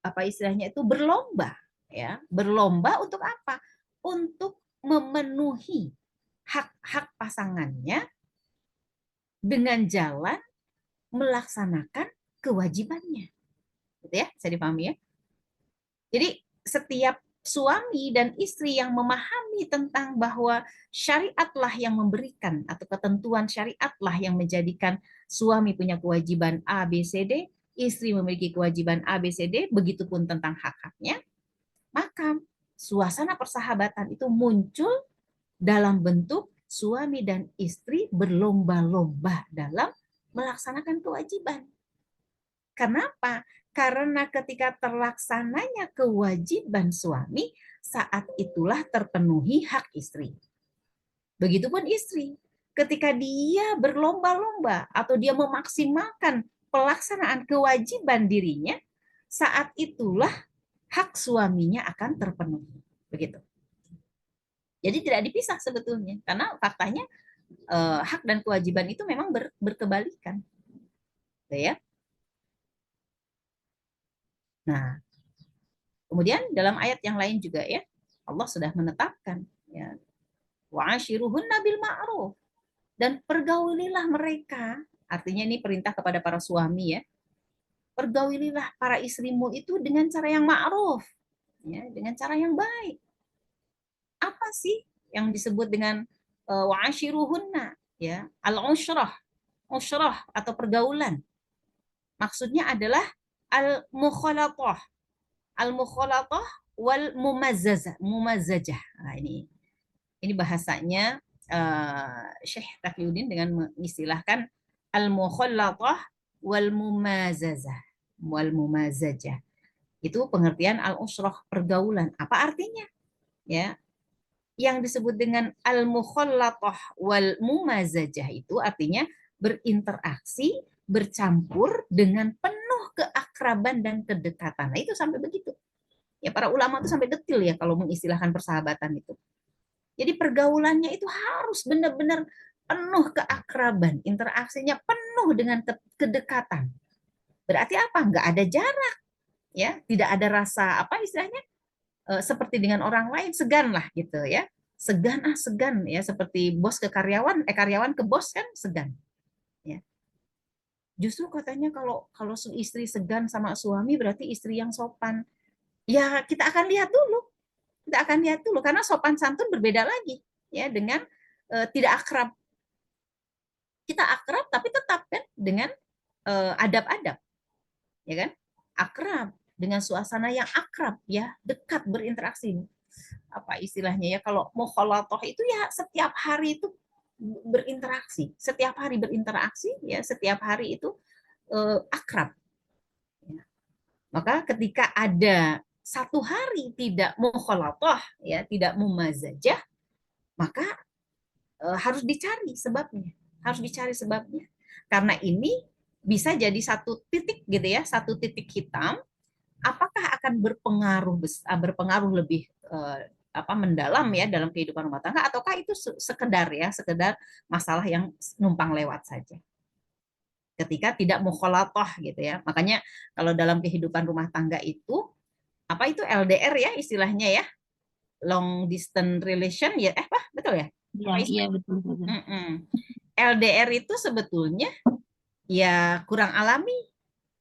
apa istilahnya itu berlomba ya. Berlomba untuk apa? Untuk memenuhi hak-hak pasangannya dengan jalan melaksanakan kewajibannya. Gitu ya, bisa dipahami ya. Jadi setiap suami dan istri yang memahami tentang bahwa syariatlah yang memberikan atau ketentuan syariatlah yang menjadikan suami punya kewajiban A, B, C, D, istri memiliki kewajiban A, B, C, D, begitupun tentang hak-haknya, maka suasana persahabatan itu muncul dalam bentuk suami dan istri berlomba-lomba dalam melaksanakan kewajiban. Kenapa? Karena ketika terlaksananya kewajiban suami, saat itulah terpenuhi hak istri. Begitupun istri, ketika dia berlomba-lomba atau dia memaksimalkan pelaksanaan kewajiban dirinya, saat itulah hak suaminya akan terpenuhi. Begitu. Jadi tidak dipisah sebetulnya, karena faktanya hak dan kewajiban itu memang berkebalikan. Ya. Nah, kemudian dalam ayat yang lain juga ya, Allah sudah menetapkan ya, wa'ashiruhunna bil ma'ruf, dan pergaulilah mereka, artinya ini perintah kepada para suami ya. Pergaulilah para istrimu itu dengan cara yang ma'ruf, ya, dengan cara yang baik. Apa sih yang disebut dengan wa'ashiruhunna ya? Al-ushrah, ushrah atau pergaulan. Maksudnya adalah al-mukhalatah. Al-mukhalatah wal mumazajah. Nah, ini bahasanya Syekh Taqiyuddin dengan mengistilahkan al-mukhalatah wal mumazajah. Itu pengertian al-ushrah, pergaulan. Apa artinya? Ya. Yang disebut dengan al-mukhalatah wal mumazajah itu artinya berinteraksi, bercampur dengan penuh keakraban dan kedekatan. Nah, itu sampai begitu. Ya, para ulama itu sampai detil ya kalau mengistilahkan persahabatan itu. Jadi pergaulannya itu harus benar-benar penuh keakraban, interaksinya penuh dengan kedekatan. Berarti apa? Nggak ada jarak, ya, tidak ada rasa apa istilahnya seperti dengan orang lain, segan lah gitu ya, segan ya, seperti bos ke karyawan, karyawan ke bos kan segan. Ya. Justru katanya kalau istri segan sama suami berarti istri yang sopan. Ya kita akan lihat dulu karena sopan santun berbeda lagi ya dengan tidak akrab. Kita akrab tapi tetap kan dengan adab-adab, ya kan? Akrab dengan suasana yang akrab ya, dekat berinteraksi. Apa istilahnya ya, kalau mukhalatah itu ya setiap hari itu berinteraksi, setiap hari berinteraksi, ya setiap hari itu akrab. Ya. Maka ketika ada satu hari tidak mukhalatah, ya tidak mumazajah, maka harus dicari sebabnya, harus dicari sebabnya. Karena ini bisa jadi satu titik gitu ya, satu titik hitam. Apakah akan berpengaruh lebih mendalam ya dalam kehidupan rumah tangga, ataukah itu sekedar masalah yang numpang lewat saja ketika tidak mukhalatah gitu ya. Makanya kalau dalam kehidupan rumah tangga itu apa itu LDR ya istilahnya ya, long distance relation ya, betul ya? Iya, iya betul betul. LDR itu sebetulnya ya kurang alami,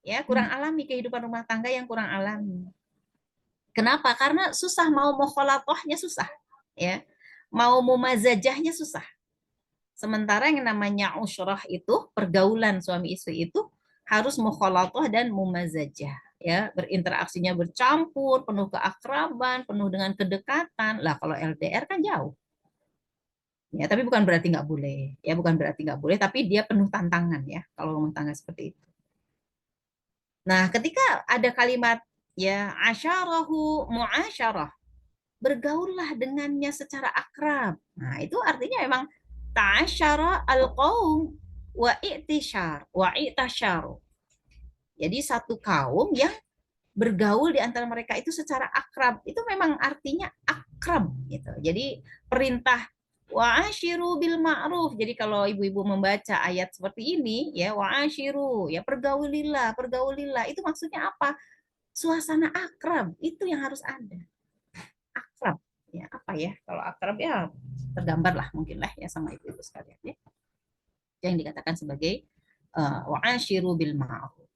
ya kurang alami, kehidupan rumah tangga yang kurang alami. Kenapa? Karena susah, mau mukhalatohnya susah, ya mau mumazajahnya susah. Sementara yang namanya usyrah itu pergaulan suami istri itu harus mukhalatoh dan mumazajah, ya berinteraksinya bercampur, penuh keakraban, penuh dengan kedekatan. Lah kalau LDR kan jauh. Ya, tapi bukan berarti nggak boleh, ya bukan berarti nggak boleh, tapi dia penuh tantangan ya kalau rumah tangga seperti itu. Nah, ketika ada kalimat ya asyarahu muasyarah, bergaullah dengannya secara akrab. Nah, itu artinya memang ta'asyara al-qaum wa i'tasyaru. Jadi satu kaum yang bergaul di antara mereka itu secara akrab. Itu memang artinya akrab gitu. Jadi perintah wa'asyiru bil ma'ruf. Jadi kalau ibu-ibu membaca ayat seperti ini ya wa'asyiru, ya pergaulilah, pergaulilah. Itu maksudnya apa? Suasana akrab itu yang harus ada. Akrab ya apa ya? Kalau akrab ya tergambar lah mungkin lah ya sama ibu-ibu sekalian ya. Yang dikatakan sebagai wa'asyiru bil ma'ruf.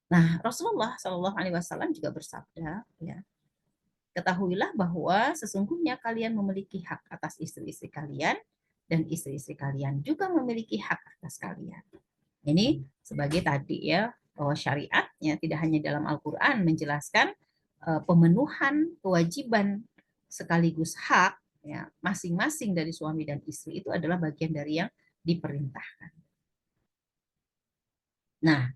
Nah, Rasulullah Shallallahu Alaihi Wasallam juga bersabda, ya, ketahuilah bahwa sesungguhnya kalian memiliki hak atas istri-istri kalian dan istri-istri kalian juga memiliki hak atas kalian. Ini sebagai tadi ya bahwa syariatnya tidak hanya dalam Al-Quran menjelaskan pemenuhan kewajiban sekaligus hak ya masing-masing dari suami dan istri itu adalah bagian dari yang diperintahkan. Nah,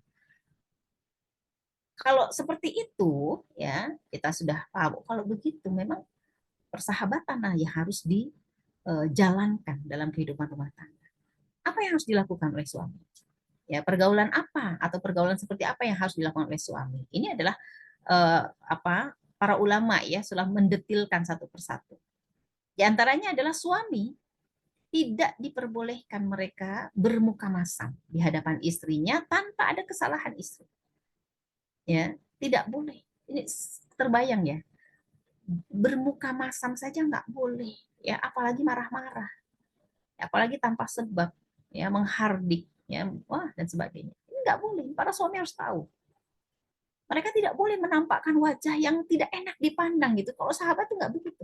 kalau seperti itu ya kita sudah paham kalau begitu memang persahabatan yang harus dijalankan dalam kehidupan rumah tangga. Apa yang harus dilakukan oleh suami? Ya, pergaulan apa atau pergaulan seperti apa yang harus dilakukan oleh suami? Ini adalah para ulama ya sudah mendetilkan satu persatu. Di antaranya adalah suami tidak diperbolehkan mereka bermuka masam di hadapan istrinya tanpa ada kesalahan istri. Ya, tidak boleh. Ini terbayang ya. Bermuka masam saja nggak boleh, ya apalagi marah-marah, apalagi tanpa sebab, ya menghardik, ya wah dan sebagainya. Ini nggak boleh. Para suami harus tahu. Mereka tidak boleh menampakkan wajah yang tidak enak dipandang gitu. Kalau sahabat tuh nggak begitu.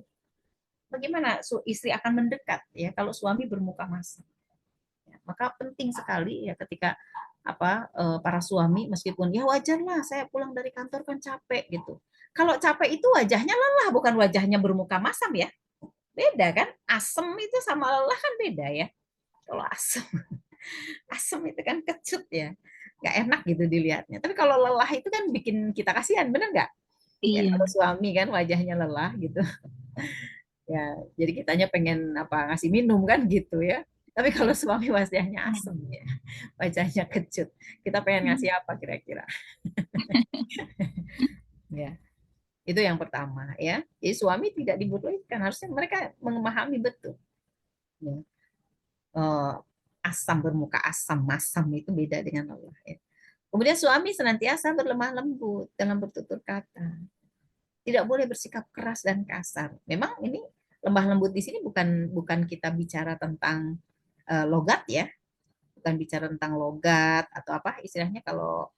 Bagaimana istri akan mendekat ya kalau suami bermuka masam? Ya, maka penting sekali ya ketika para suami meskipun ya wajarlah saya pulang dari kantor kan capek gitu. Kalau capek itu wajahnya lelah bukan wajahnya bermuka masam ya. Beda kan? Asem itu sama lelah kan beda ya. Kalau asem asem itu kan kecut ya. Nggak enak gitu dilihatnya. Tapi kalau lelah itu kan bikin kita kasihan, bener nggak? Ya Iya. kalau suami kan wajahnya lelah gitu. Ya, jadi kitanya pengen ngasih minum kan gitu ya. Tapi kalau suami wajahnya asem ya, wajahnya kecut. Kita pengen ngasih apa kira-kira? Ya, itu yang pertama ya. Jadi suami tidak dibolehkan, harusnya mereka memahami betul. Ya. Asam bermuka asam, masam itu beda dengan Allah. Ya. Kemudian suami senantiasa berlemah lembut dalam bertutur kata. Tidak boleh bersikap keras dan kasar. Memang ini lemah lembut di sini bukan kita bicara tentang logat ya, bukan bicara tentang logat atau apa istilahnya kalau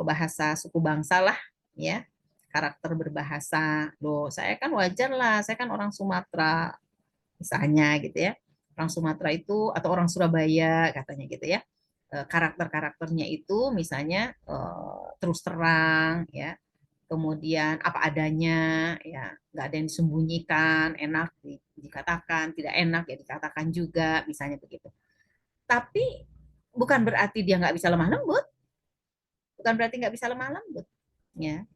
bahasa suku bangsa lah ya, karakter berbahasa. Loh, saya kan wajar lah, saya kan orang Sumatera misalnya gitu ya. Orang Sumatera itu atau orang Surabaya katanya gitu ya. Karakter-karakternya itu misalnya terus terang ya, kemudian apa adanya, ya nggak ada yang disembunyikan, enak dikatakan, tidak enak ya dikatakan juga, misalnya begitu. Tapi bukan berarti dia nggak bisa lemah lembut, bukan berarti nggak bisa lemah lembut, ya.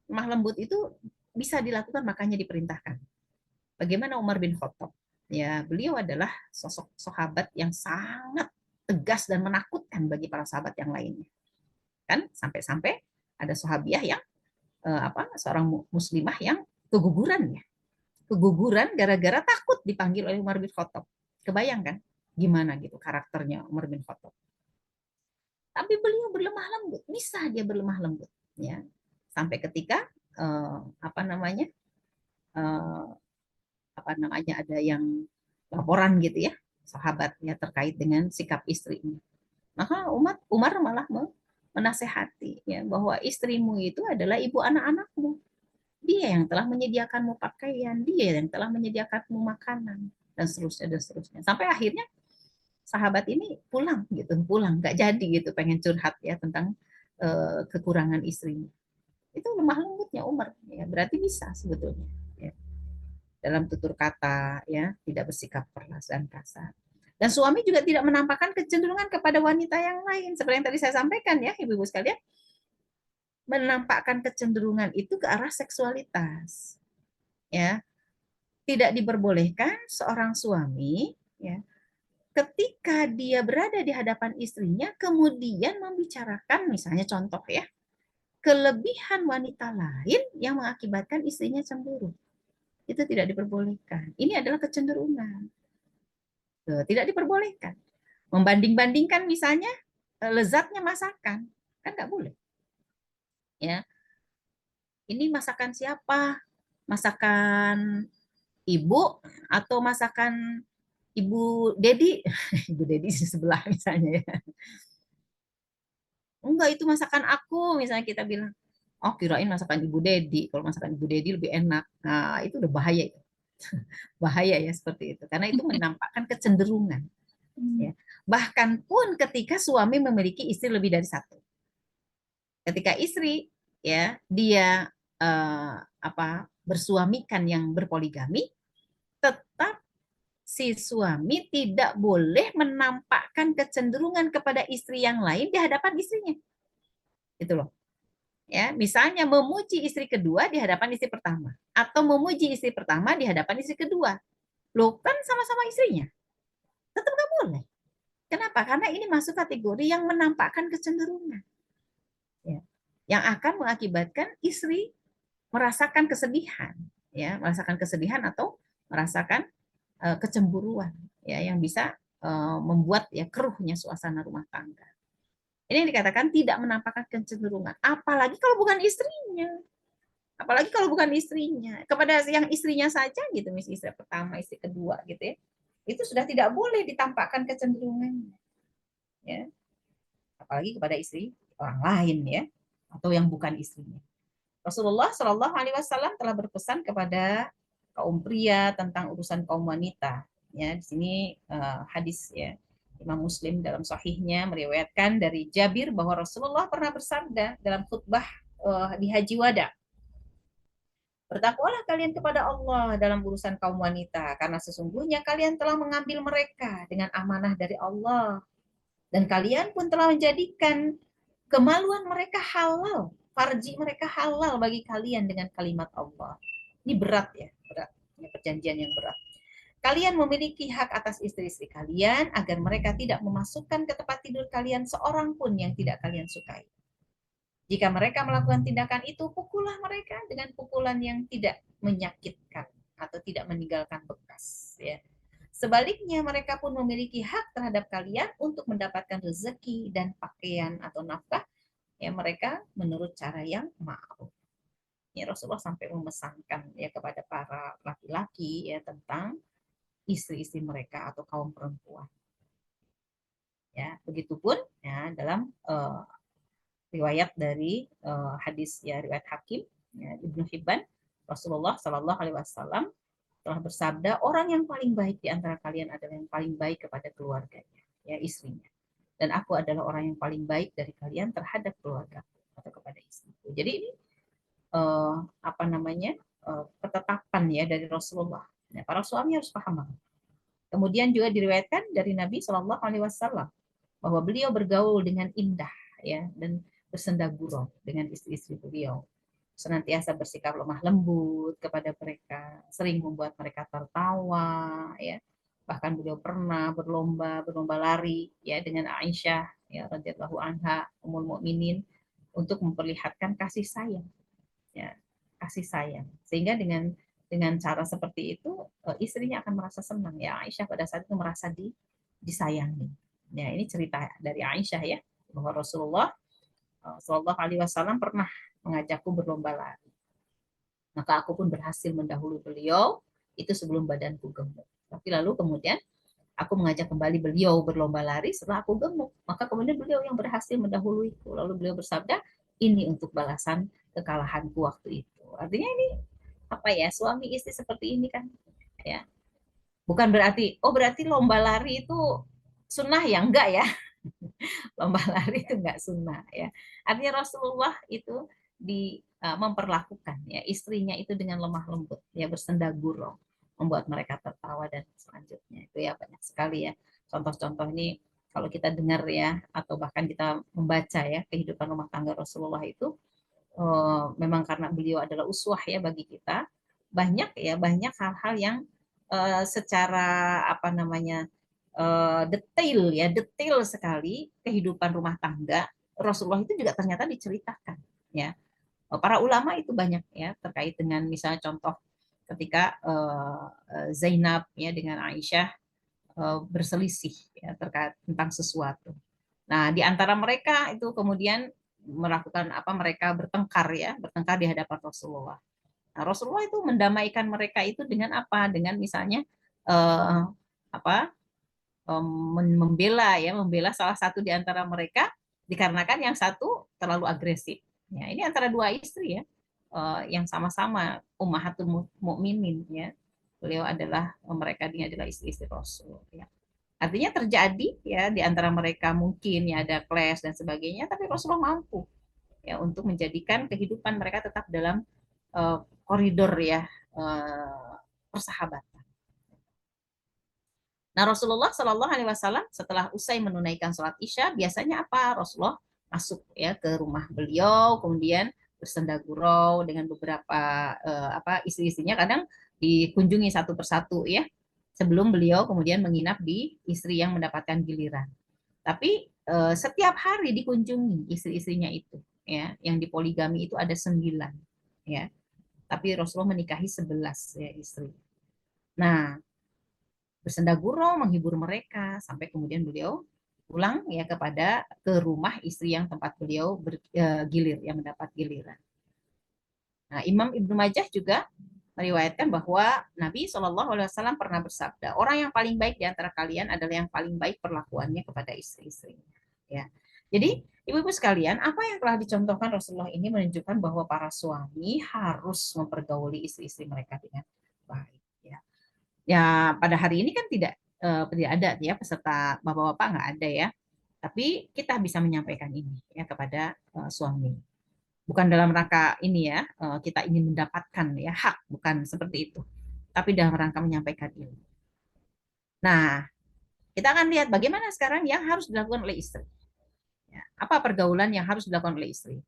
Lemah lembut itu bisa dilakukan, makanya diperintahkan. Bagaimana Umar bin Khattab? Ya, beliau adalah sosok sahabat yang sangat tegas dan menakutkan bagi para sahabat yang lainnya. Kan sampai-sampai ada sahabiah yang seorang muslimah yang keguguran ya. Keguguran gara-gara takut dipanggil oleh Umar bin Khattab. Kebayangkan gimana gitu karakternya Umar bin Khattab. Tapi beliau berlemah lembut, bisa dia berlemah lembut ya. Sampai ketika apa namanya? Ada yang laporan gitu ya, sahabat ya terkait dengan sikap istrinya. Maka Umar malah menasehati ya bahwa istrimu itu adalah ibu anak-anakmu. Dia yang telah menyediakanmu pakaian, dia yang telah menyediakanmu makanan, dan seterusnya dan seterusnya. Sampai akhirnya sahabat ini pulang gitu, nggak jadi gitu, pengen curhat ya tentang kekurangan istrinya. Itu lemah lembutnya Umar, ya berarti bisa sebetulnya. Ya. Dalam tutur kata, ya tidak bersikap keras dan kasar. Dan suami juga tidak menampakkan kecenderungan kepada wanita yang lain, seperti yang tadi saya sampaikan ya, ibu-ibu sekalian. Menampakkan kecenderungan itu ke arah seksualitas. Ya, tidak diperbolehkan seorang suami ya ketika dia berada di hadapan istrinya kemudian membicarakan misalnya contoh ya kelebihan wanita lain yang mengakibatkan istrinya cemburu. Itu tidak diperbolehkan. Ini adalah kecenderungan. Tidak diperbolehkan. Membanding-bandingkan misalnya lezatnya masakan, kan nggak boleh. Ya, ini masakan siapa? Masakan ibu atau masakan ibu Dedi? Ibu Dedi di sebelah misalnya ya. Enggak, itu masakan aku, misalnya kita bilang. Oh, kirain masakan Ibu Dedi. Kalau masakan Ibu Dedi lebih enak. Nah, itu udah bahaya itu. Bahaya ya seperti itu. Karena itu menampakkan kecenderungan. Ya. Bahkan pun ketika suami memiliki istri lebih dari satu. Ketika istri ya dia bersuamikan yang berpoligami, tetap si suami tidak boleh menampakkan kecenderungan kepada istri yang lain di hadapan istrinya. Itu loh. Ya, misalnya memuji istri kedua di hadapan istri pertama atau memuji istri pertama di hadapan istri kedua. Loh, kan sama-sama istrinya. Tetap nggak boleh. Kenapa? Karena ini masuk kategori yang menampakkan kecenderungan. Ya. Yang akan mengakibatkan istri merasakan kesedihan, ya, merasakan kesedihan atau merasakan kecemburuan, ya, yang bisa membuat ya keruhnya suasana rumah tangga. Ini yang dikatakan tidak menampakkan kecenderungan, apalagi kalau bukan istrinya. Apalagi kalau bukan istrinya. Kepada yang istrinya saja gitu, istri pertama, istri kedua gitu ya. Itu sudah tidak boleh ditampakkan kecenderungannya. Ya. Apalagi kepada istri orang lain ya, atau yang bukan istrinya. Rasulullah Shallallahu alaihi wasallam telah berpesan kepada kaum pria tentang urusan kaum wanita. Ya, di sini hadis ya. Imam Muslim dalam sahihnya meriwayatkan dari Jabir bahwa Rasulullah pernah bersabda dalam khutbah di Haji Wada. Bertakwalah kalian kepada Allah dalam urusan kaum wanita, karena sesungguhnya kalian telah mengambil mereka dengan amanah dari Allah. Dan kalian pun telah menjadikan kemaluan mereka halal, farji mereka halal bagi kalian dengan kalimat Allah. Ini berat ya, berat. Ini perjanjian yang berat. Kalian memiliki hak atas istri-istri kalian agar mereka tidak memasukkan ke tempat tidur kalian seorang pun yang tidak kalian sukai. Jika mereka melakukan tindakan itu, pukullah mereka dengan pukulan yang tidak menyakitkan atau tidak meninggalkan bekas. Ya. Sebaliknya, mereka pun memiliki hak terhadap kalian untuk mendapatkan rezeki dan pakaian atau nafkah yang mereka menurut cara yang ma'ruf. Ya, Rasulullah sampai memesankan ya kepada para laki-laki ya tentang istri-istri mereka atau kaum perempuan. Ya, begitupun ya dalam riwayat dari hadis ya riwayat Hakim ya, Ibnu Hibban, Rasulullah Shallallahu alaihi wasallam telah bersabda, orang yang paling baik di antara kalian adalah yang paling baik kepada keluarganya, ya istrinya. Dan aku adalah orang yang paling baik dari kalian terhadap keluarga atau kepada istriku. Jadi ini apa namanya ketetapan ya dari Rasulullah. Nah, para suami harus paham. Kemudian juga diriwayatkan dari Nabi Shallallahu Alaihi Wasallam bahwa beliau bergaul dengan indah ya dan bersenda gurau dengan istri-istri beliau, senantiasa bersikap lemah lembut kepada mereka, sering membuat mereka tertawa ya. Bahkan beliau pernah berlomba lari ya dengan Aisyah ya radhiyallahu anha ummul mukminin untuk memperlihatkan kasih sayang ya, kasih sayang. Sehingga dengan cara seperti itu istrinya akan merasa senang ya. Aisyah pada saat itu merasa disayangi. Ya, ini cerita dari Aisyah ya, bahwa Rasulullah Shallallahu Alaihi Wasallam pernah mengajakku berlomba lari. Maka aku pun berhasil mendahului beliau itu sebelum badanku gemuk. Tapi lalu kemudian aku mengajak kembali beliau berlomba lari setelah aku gemuk. Maka kemudian beliau yang berhasil mendahuluiku. Lalu beliau bersabda, ini untuk balasan kekalahanku waktu itu. Artinya ini apa ya, suami istri seperti ini kan ya. Bukan berarti berarti lomba lari itu sunnah ya, enggak ya. Lomba lari itu enggak sunnah ya. Artinya Rasulullah itu memperlakukan ya istrinya itu dengan lemah lembut ya, bersenda gurau, membuat mereka tertawa dan selanjutnya itu ya banyak sekali ya contoh-contoh ini kalau kita dengar ya atau bahkan kita membaca ya kehidupan rumah tangga Rasulullah itu memang karena beliau adalah uswah ya bagi kita, banyak hal-hal yang secara apa namanya detail sekali kehidupan rumah tangga Rasulullah itu juga ternyata diceritakan ya. Para ulama itu banyak ya terkait dengan misalnya contoh ketika Zainab ya dengan Aisyah berselisih ya terkait tentang sesuatu. Nah, di antara mereka itu kemudian melakukan apa, mereka bertengkar di hadapan Rasulullah. Nah, Rasulullah itu mendamaikan mereka itu dengan apa? Dengan misalnya eh, apa? Membela salah satu di antara mereka dikarenakan yang satu terlalu agresif. Ya, ini antara dua istri ya, yang sama-sama ummahatul mukminin ya. Beliau adalah mereka ini adalah istri-istri Rasul ya. Artinya terjadi ya di antara mereka mungkin ya ada clash dan sebagainya, tapi Rasulullah mampu ya untuk menjadikan kehidupan mereka tetap dalam koridor ya persahabatan. Nah, Rasulullah Shallallahu Alaihi Wasallam setelah usai menunaikan sholat Isya, biasanya apa? Rasulullah masuk ya ke rumah beliau, kemudian bersenda gurau dengan beberapa istri-istrinya, kadang dikunjungi satu persatu ya, sebelum beliau kemudian menginap di istri yang mendapatkan giliran. Tapi setiap hari dikunjungi istri-istrinya itu, ya, yang dipoligami itu ada 9, ya. Tapi Rasulullah menikahi 11 ya istri. Nah, bersenda gurau menghibur mereka sampai kemudian beliau pulang ya ke rumah istri yang tempat beliau bergilir yang mendapat giliran. Nah, Imam Ibnu Majah juga meriwayatkan bahwa Nabi Shallallahu Alaihi Wasallam pernah bersabda, orang yang paling baik di antara kalian adalah yang paling baik perlakuannya kepada istri-istrinya. Ya, jadi ibu-ibu sekalian, apa yang telah dicontohkan Rasulullah ini menunjukkan bahwa para suami harus mempergauli istri-istri mereka dengan baik. Ya, pada hari ini kan tidak ada ya peserta bapak-bapak, nggak ada ya. Tapi kita bisa menyampaikan ini ya kepada suami. Bukan dalam rangka ini ya, kita ingin mendapatkan ya hak, bukan seperti itu. Tapi dalam rangka menyampaikan ilmu. Nah, kita akan lihat bagaimana sekarang yang harus dilakukan oleh istri. Ya, apa pergaulan yang harus dilakukan oleh istri?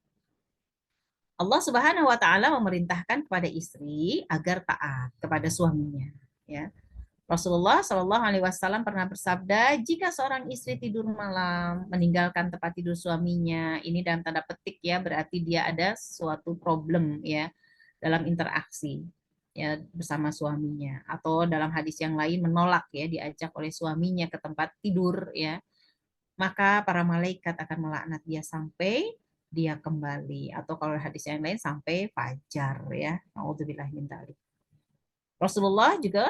Allah Subhanahu wa taala memerintahkan kepada istri agar taat kepada suaminya, ya. Rasulullah Shallallahu Alaihi Wasallam pernah bersabda, jika seorang istri tidur malam meninggalkan tempat tidur suaminya, ini dalam tanda petik ya, berarti dia ada suatu problem ya dalam interaksi ya bersama suaminya, atau dalam hadis yang lain menolak ya diajak oleh suaminya ke tempat tidur ya, maka para malaikat akan melaknat dia sampai dia kembali, atau kalau hadis yang lain sampai fajar ya. Nauzubillah min dzalik. Rasulullah juga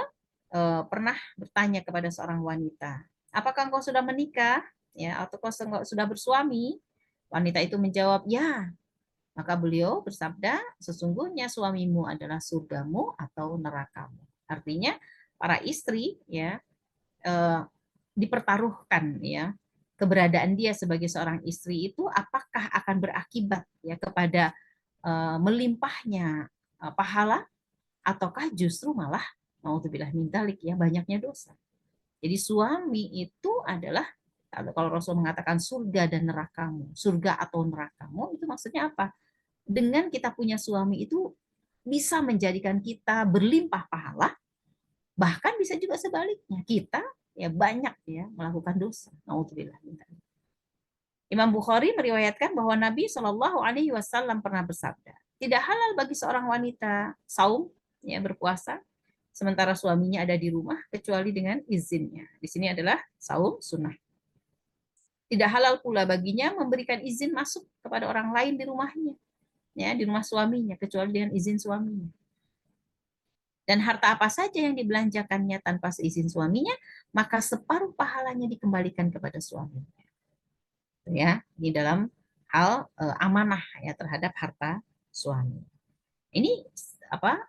pernah bertanya kepada seorang wanita, apakah engkau sudah menikah ya atau engkau sudah bersuami? Wanita itu menjawab, ya. Maka beliau bersabda, sesungguhnya suamimu adalah surgamu atau nerakamu. Artinya para istri ya dipertaruhkan ya keberadaan dia sebagai seorang istri itu apakah akan berakibat ya kepada melimpahnya pahala, ataukah justru malah naudzubillah min dzalik ya, banyaknya dosa. Jadi suami itu adalah, kalau Rasul mengatakan surga dan nerakamu, surga atau nerakamu, itu maksudnya apa? Dengan kita punya suami itu bisa menjadikan kita berlimpah pahala, bahkan bisa juga sebaliknya, kita ya banyak ya melakukan dosa. Naudzubillah min dzalik. Imam Bukhari meriwayatkan bahwa Nabi Shallallahu Alaihi Wasallam pernah bersabda, tidak halal bagi seorang wanita saum, ya berpuasa, sementara suaminya ada di rumah kecuali dengan izinnya. Di sini adalah saum sunnah. Tidak halal pula baginya memberikan izin masuk kepada orang lain di rumahnya, ya di rumah suaminya kecuali dengan izin suaminya. Dan harta apa saja yang dibelanjakannya tanpa seizin suaminya, maka separuh pahalanya dikembalikan kepada suaminya. Ya, di dalam hal amanah ya terhadap harta suami. Ini apa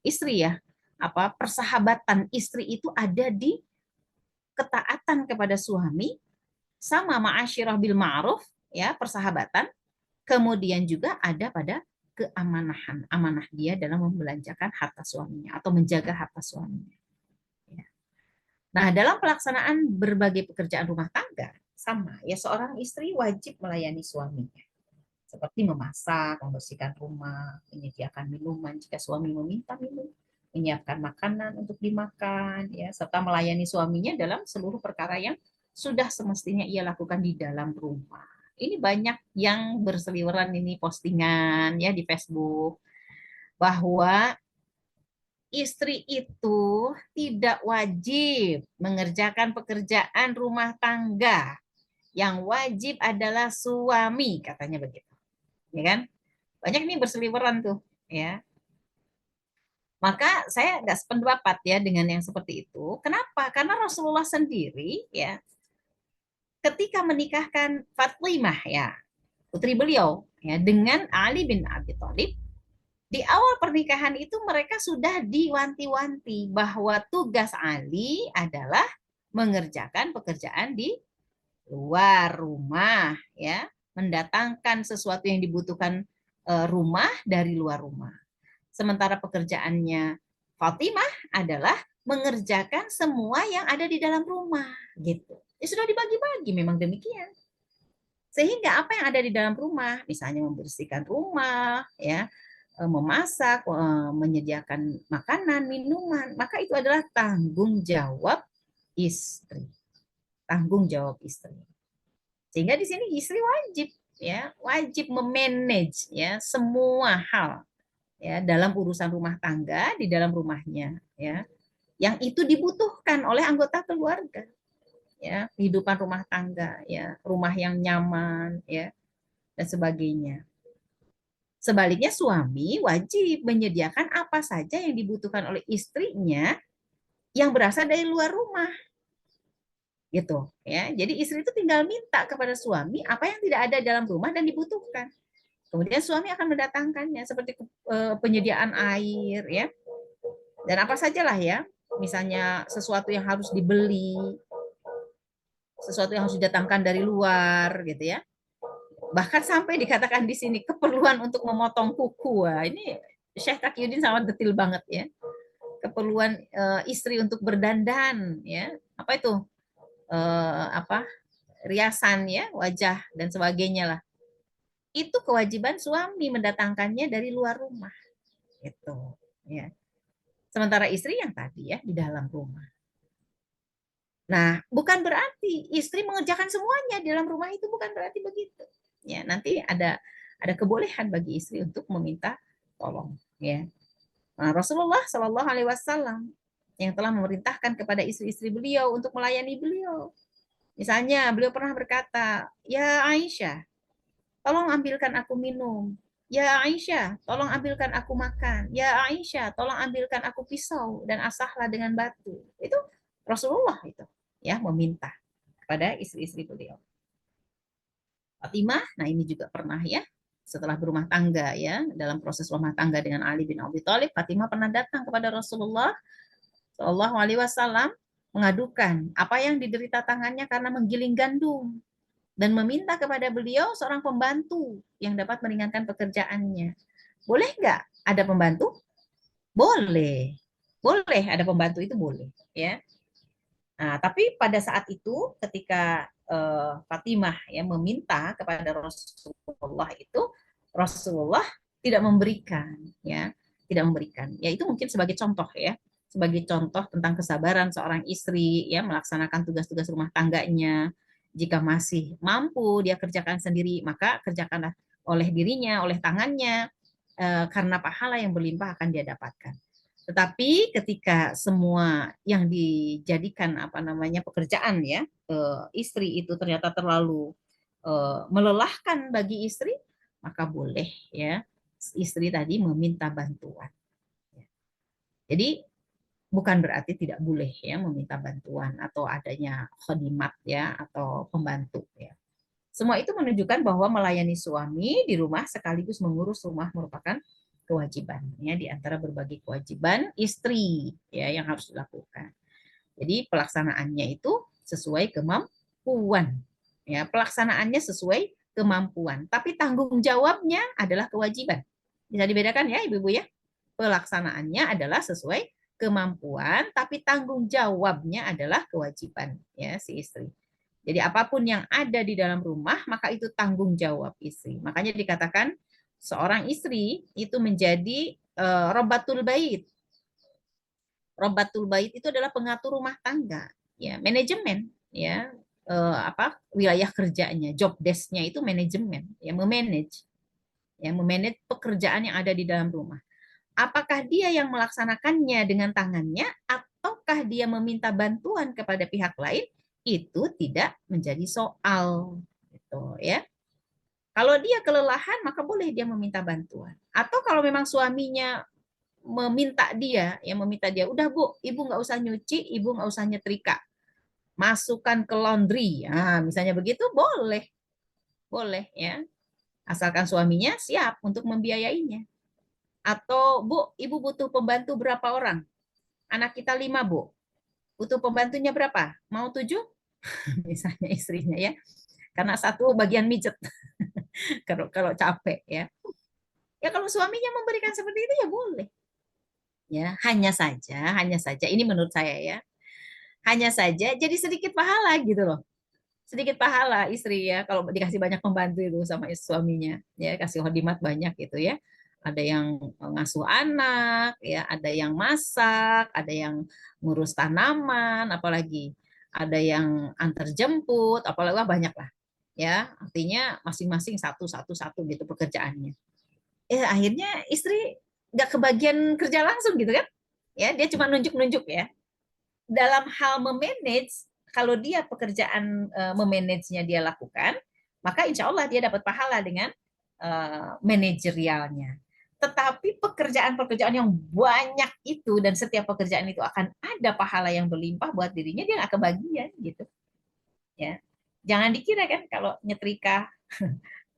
istri ya, apa persahabatan istri itu ada di ketaatan kepada suami, sama ma'asyirah bil ma'ruf ya, persahabatan, kemudian juga ada pada keamanahan, amanah dia dalam membelanjakan harta suaminya atau menjaga harta suaminya. Ya. Nah, dalam pelaksanaan berbagai pekerjaan rumah tangga sama ya, seorang istri wajib melayani suaminya seperti memasak, membersihkan rumah, menyediakan minuman jika suami meminta minum, menyiapkan makanan untuk dimakan ya, serta melayani suaminya dalam seluruh perkara yang sudah semestinya ia lakukan di dalam rumah. Ini banyak yang berseliweran ini postingan ya di Facebook bahwa istri itu tidak wajib mengerjakan pekerjaan rumah tangga. Yang wajib adalah suami, katanya begitu. Ya kan? Banyak nih berseliweran tuh, ya. Maka saya nggak sependapat ya dengan yang seperti itu. Kenapa? Karena Rasulullah sendiri ya ketika menikahkan Fatimah ya, putri beliau ya dengan Ali bin Abi Thalib, di awal pernikahan itu mereka sudah diwanti-wanti bahwa tugas Ali adalah mengerjakan pekerjaan di luar rumah ya, mendatangkan sesuatu yang dibutuhkan rumah dari luar rumah. Sementara pekerjaannya Fatimah adalah mengerjakan semua yang ada di dalam rumah gitu. Ya sudah dibagi-bagi memang demikian. Sehingga apa yang ada di dalam rumah, misalnya membersihkan rumah, ya, memasak, menyediakan makanan, minuman, maka itu adalah tanggung jawab istri. Tanggung jawab istri. Sehingga di sini istri wajib ya, wajib memanage ya semua hal ya dalam urusan rumah tangga di dalam rumahnya ya. Yang itu dibutuhkan oleh anggota keluarga. Ya, kehidupan rumah tangga ya, rumah yang nyaman ya dan sebagainya. Sebaliknya suami wajib menyediakan apa saja yang dibutuhkan oleh istrinya yang berasal dari luar rumah. Gitu ya. Jadi istri itu tinggal minta kepada suami apa yang tidak ada dalam rumah dan dibutuhkan. Kemudian suami akan mendatangkannya seperti penyediaan air ya. Dan apa sajalah ya. Misalnya sesuatu yang harus dibeli, sesuatu yang harus didatangkan dari luar gitu ya. Bahkan sampai dikatakan di sini keperluan untuk memotong kuku. Wah, ini Syekh Taqiyuddin sangat detail banget ya. Keperluan istri untuk berdandan ya. Apa itu? Riasan ya, wajah dan sebagainya lah. Itu kewajiban suami mendatangkannya dari luar rumah. Gitu, ya. Sementara istri yang tadi ya di dalam rumah. Nah, bukan berarti istri mengerjakan semuanya di dalam rumah, itu bukan berarti begitu. Ya, nanti ada kebolehan bagi istri untuk meminta tolong, ya. Nah, Rasulullah Shallallahu Alaihi Wasallam yang telah memerintahkan kepada istri-istri beliau untuk melayani beliau. Misalnya beliau pernah berkata, ya Aisyah, tolong ambilkan aku minum. Ya Aisyah, tolong ambilkan aku makan. Ya Aisyah, tolong ambilkan aku pisau dan asahlah dengan batu. Itu Rasulullah itu ya meminta kepada istri-istri beliau. Fatimah, nah ini juga pernah ya setelah berumah tangga ya, dalam proses rumah tangga dengan Ali bin Abi Thalib, Fatimah pernah datang kepada Rasulullah Shallallahu Alaihi Wasallam mengadukan apa yang diderita tangannya karena menggiling gandum. dan meminta kepada beliau seorang pembantu yang dapat meringankan pekerjaannya. Boleh nggak ada pembantu? Boleh. Boleh ada pembantu itu boleh, ya. Nah, tapi pada saat itu ketika Fatimah ya meminta kepada Rasulullah itu, Rasulullah tidak memberikan, ya, tidak memberikan. Ya itu mungkin sebagai contoh ya, sebagai contoh tentang kesabaran seorang istri ya melaksanakan tugas-tugas rumah tangganya. Jika masih mampu dia kerjakan sendiri, maka kerjakanlah oleh dirinya, oleh tangannya, karena pahala yang berlimpah akan dia dapatkan. Tetapi ketika semua yang dijadikan apa namanya pekerjaan ya istri itu ternyata terlalu melelahkan bagi istri, maka boleh ya istri tadi meminta bantuan. Jadi bukan berarti tidak boleh ya meminta bantuan atau adanya khadimat ya atau pembantu ya. Semua itu menunjukkan bahwa melayani suami di rumah sekaligus mengurus rumah merupakan kewajiban ya di antara berbagai kewajiban istri ya yang harus dilakukan. Jadi pelaksanaannya itu sesuai kemampuan. Ya, pelaksanaannya sesuai kemampuan, tapi tanggung jawabnya adalah kewajiban. Bisa dibedakan ya Ibu-ibu ya. Pelaksanaannya adalah sesuai kemampuan, tapi tanggung jawabnya adalah kewajiban ya si istri. Jadi apapun yang ada di dalam rumah, maka itu tanggung jawab istri. Makanya dikatakan seorang istri itu menjadi robatul bait. Robatul bait itu adalah pengatur rumah tangga, ya, manajemen, ya, wilayah kerjanya, job desk-nya itu manajemen, ya, memanage pekerjaan yang ada di dalam rumah. Apakah dia yang melaksanakannya dengan tangannya, ataukah dia meminta bantuan kepada pihak lain, itu tidak menjadi soal, gitu ya. Kalau dia kelelahan, maka boleh dia meminta bantuan. Atau kalau memang suaminya meminta dia, udah Bu, Ibu nggak usah nyuci, Ibu nggak usah nyetrika, masukkan ke laundry, nah, misalnya begitu boleh, boleh ya, asalkan suaminya siap untuk membiayainya. Atau Bu, Ibu butuh pembantu berapa orang? Anak kita 5 Bu, butuh pembantunya berapa? Mau 7? Misalnya istrinya ya, karena satu bagian mijet kalau capek ya. Ya kalau suaminya memberikan seperti itu ya boleh. Ya, hanya saja ini menurut saya ya. Hanya saja jadi sedikit pahala gitu loh. Sedikit pahala istri ya kalau dikasih banyak pembantu itu sama suaminya ya, kasih khodimat banyak gitu ya. Ada yang ngasuh anak ya, ada yang masak, ada yang ngurus tanaman, apalagi ada yang antar jemput, apalagi banyak lah ya. Artinya masing-masing satu gitu pekerjaannya. Akhirnya istri nggak kebagian kerja langsung gitu kan ya, dia cuma nunjuk-nunjuk ya. Dalam hal memanage, kalau dia pekerjaan memanagenya dia lakukan, maka insya Allah dia dapat pahala dengan manajerialnya. Tetapi pekerjaan-pekerjaan yang banyak itu dan setiap pekerjaan itu akan ada pahala yang berlimpah buat dirinya, dia nggak kebagian gitu ya. Jangan dikira kan kalau nyetrika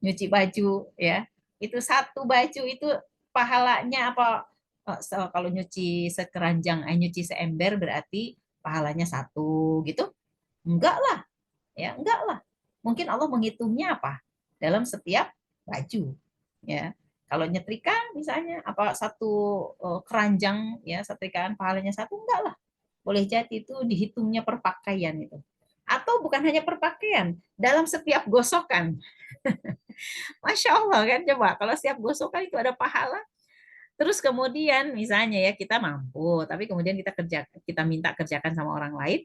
nyuci baju ya, itu satu baju itu pahalanya apa, kalau nyuci sekeranjang, nyuci seember berarti pahalanya satu gitu. Enggak lah, ya enggak lah. Mungkin Allah menghitungnya apa? Dalam setiap baju, ya. Kalau nyetrika misalnya apa satu keranjang ya setrikaan pahalanya satu, enggak lah. Boleh jadi itu dihitungnya per pakaian itu. Atau bukan hanya per pakaian, dalam setiap gosokan. Masya Allah kan, coba kalau setiap gosokan itu ada pahala. Terus kemudian misalnya ya kita mampu, tapi kemudian kita minta kerjakan sama orang lain,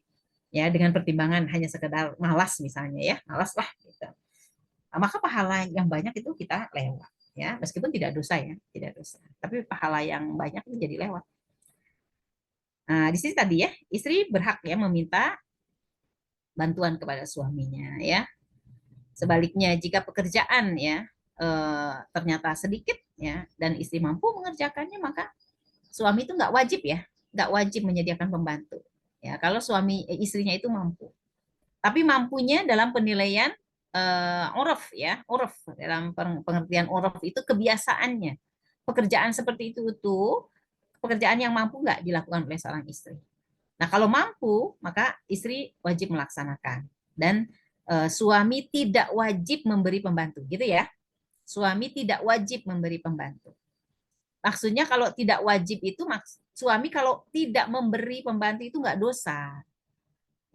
ya dengan pertimbangan hanya sekedar malas misalnya ya, malas lah gitu. Nah, maka pahala yang banyak itu kita lewat ya, meskipun tidak dosa ya, tidak dosa. Tapi pahala yang banyak itu jadi lewat. Nah, di sini tadi ya, istri berhak ya meminta bantuan kepada suaminya ya. Sebaliknya jika pekerjaan ya ternyata sedikit ya dan istri mampu mengerjakannya, maka suami itu nggak wajib ya, nggak wajib menyediakan pembantu ya kalau istrinya itu mampu. Tapi mampunya dalam penilaian uruf ya, uruf dalam pengertian uruf itu kebiasaannya. Pekerjaan seperti itu pekerjaan yang mampu nggak dilakukan oleh seorang istri. Nah kalau mampu maka istri wajib melaksanakan dan suami tidak wajib memberi pembantu, gitu ya. Suami tidak wajib memberi pembantu. Maksudnya kalau tidak wajib itu suami kalau tidak memberi pembantu itu nggak dosa.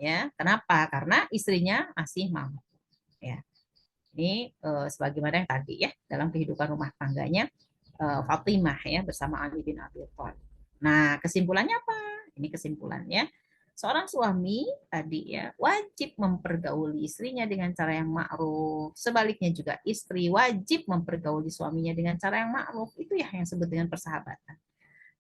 Ya, kenapa? Karena istrinya masih mampu. Ya, ini sebagaimana yang tadi ya dalam kehidupan rumah tangganya Fatimah ya bersama Ali bin Abi Thalib. Nah, kesimpulannya apa? Ini kesimpulannya. Seorang suami tadi ya wajib mempergauli istrinya dengan cara yang ma'ruf. Sebaliknya juga istri wajib mempergauli suaminya dengan cara yang ma'ruf. Itu ya yang disebut dengan persahabatan.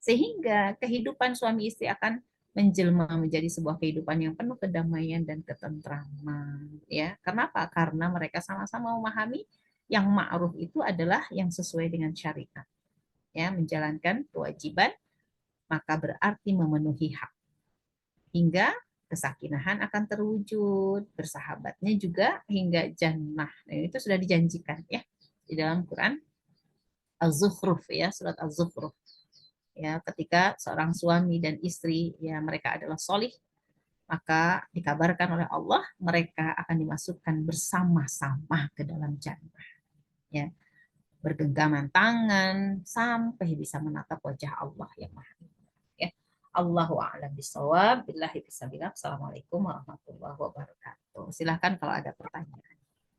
Sehingga kehidupan suami istri akan menjelma menjadi sebuah kehidupan yang penuh kedamaian dan ketentraman. Ya, kenapa? Karena mereka sama-sama memahami yang ma'ruf itu adalah yang sesuai dengan syariat. Ya, menjalankan kewajiban maka berarti memenuhi hak. Hingga kesakinahan akan terwujud, bersahabatnya juga hingga jannah. Nah, itu sudah dijanjikan ya di dalam Quran Az-Zukhruf ya, surat Az-Zukhruf. Ya, ketika seorang suami dan istri ya mereka adalah solih, maka dikabarkan oleh Allah mereka akan dimasukkan bersama-sama ke dalam jannah. Ya, bergenggaman tangan sampai bisa menatap wajah Allah yang Maha Tinggi. Ya. Allahu a'lam bishawab. Billahi fisabilillah. Assalamualaikum warahmatullahi wabarakatuh. Silahkan kalau ada pertanyaan.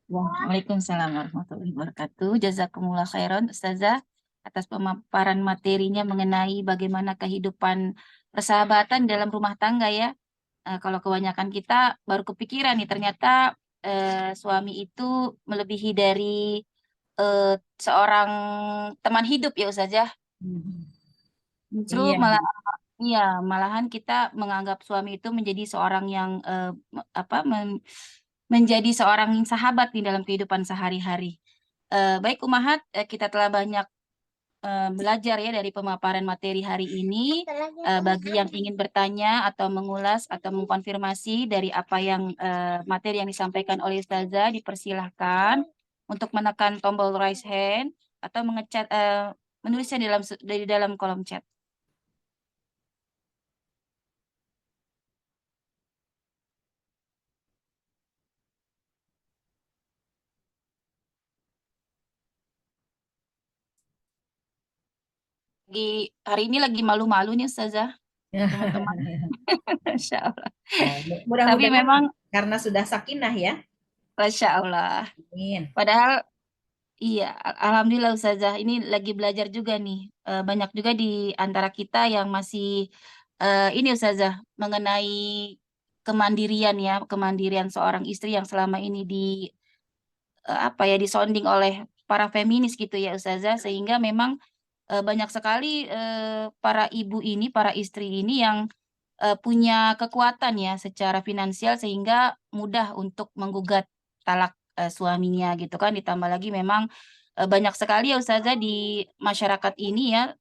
Waalaikumsalam warahmatullahi wabarakatuh. Jazakumullah khairan Ustazah atas pemaparan materinya mengenai bagaimana kehidupan persahabatan dalam rumah tangga ya. Kalau kebanyakan kita baru kepikiran nih ternyata suami itu melebihi dari seorang teman hidup ya Ustazah. Justru Iya. malah iya, malahan kita menganggap suami itu menjadi seorang yang menjadi seorang sahabat di dalam kehidupan sehari-hari. Baik Umahat, kita telah banyak belajar ya dari pemaparan materi hari ini. Bagi yang ingin bertanya atau mengulas atau mengkonfirmasi dari apa yang materi yang disampaikan oleh Ustazah, dipersilahkan untuk menekan tombol raise hand atau menulisnya di dalam kolom chat. Hari ini lagi malu-malu nih Ustazah, teman-teman. Masya Allah. Tapi Mudah-mudahan memang, karena sudah sakinah ya. Masya Allah. Amin. Padahal, iya, Alhamdulillah Ustazah, ini lagi belajar juga nih. Banyak juga di antara kita yang masih, ini Ustazah, mengenai kemandirian ya, kemandirian seorang istri yang selama ini disonding oleh para feminis gitu ya Ustazah, sehingga memang banyak sekali para ibu ini, para istri ini yang punya kekuatan ya secara finansial sehingga mudah untuk menggugat talak suaminya gitu kan. Ditambah lagi memang banyak sekali ya Ustazah di masyarakat ini ya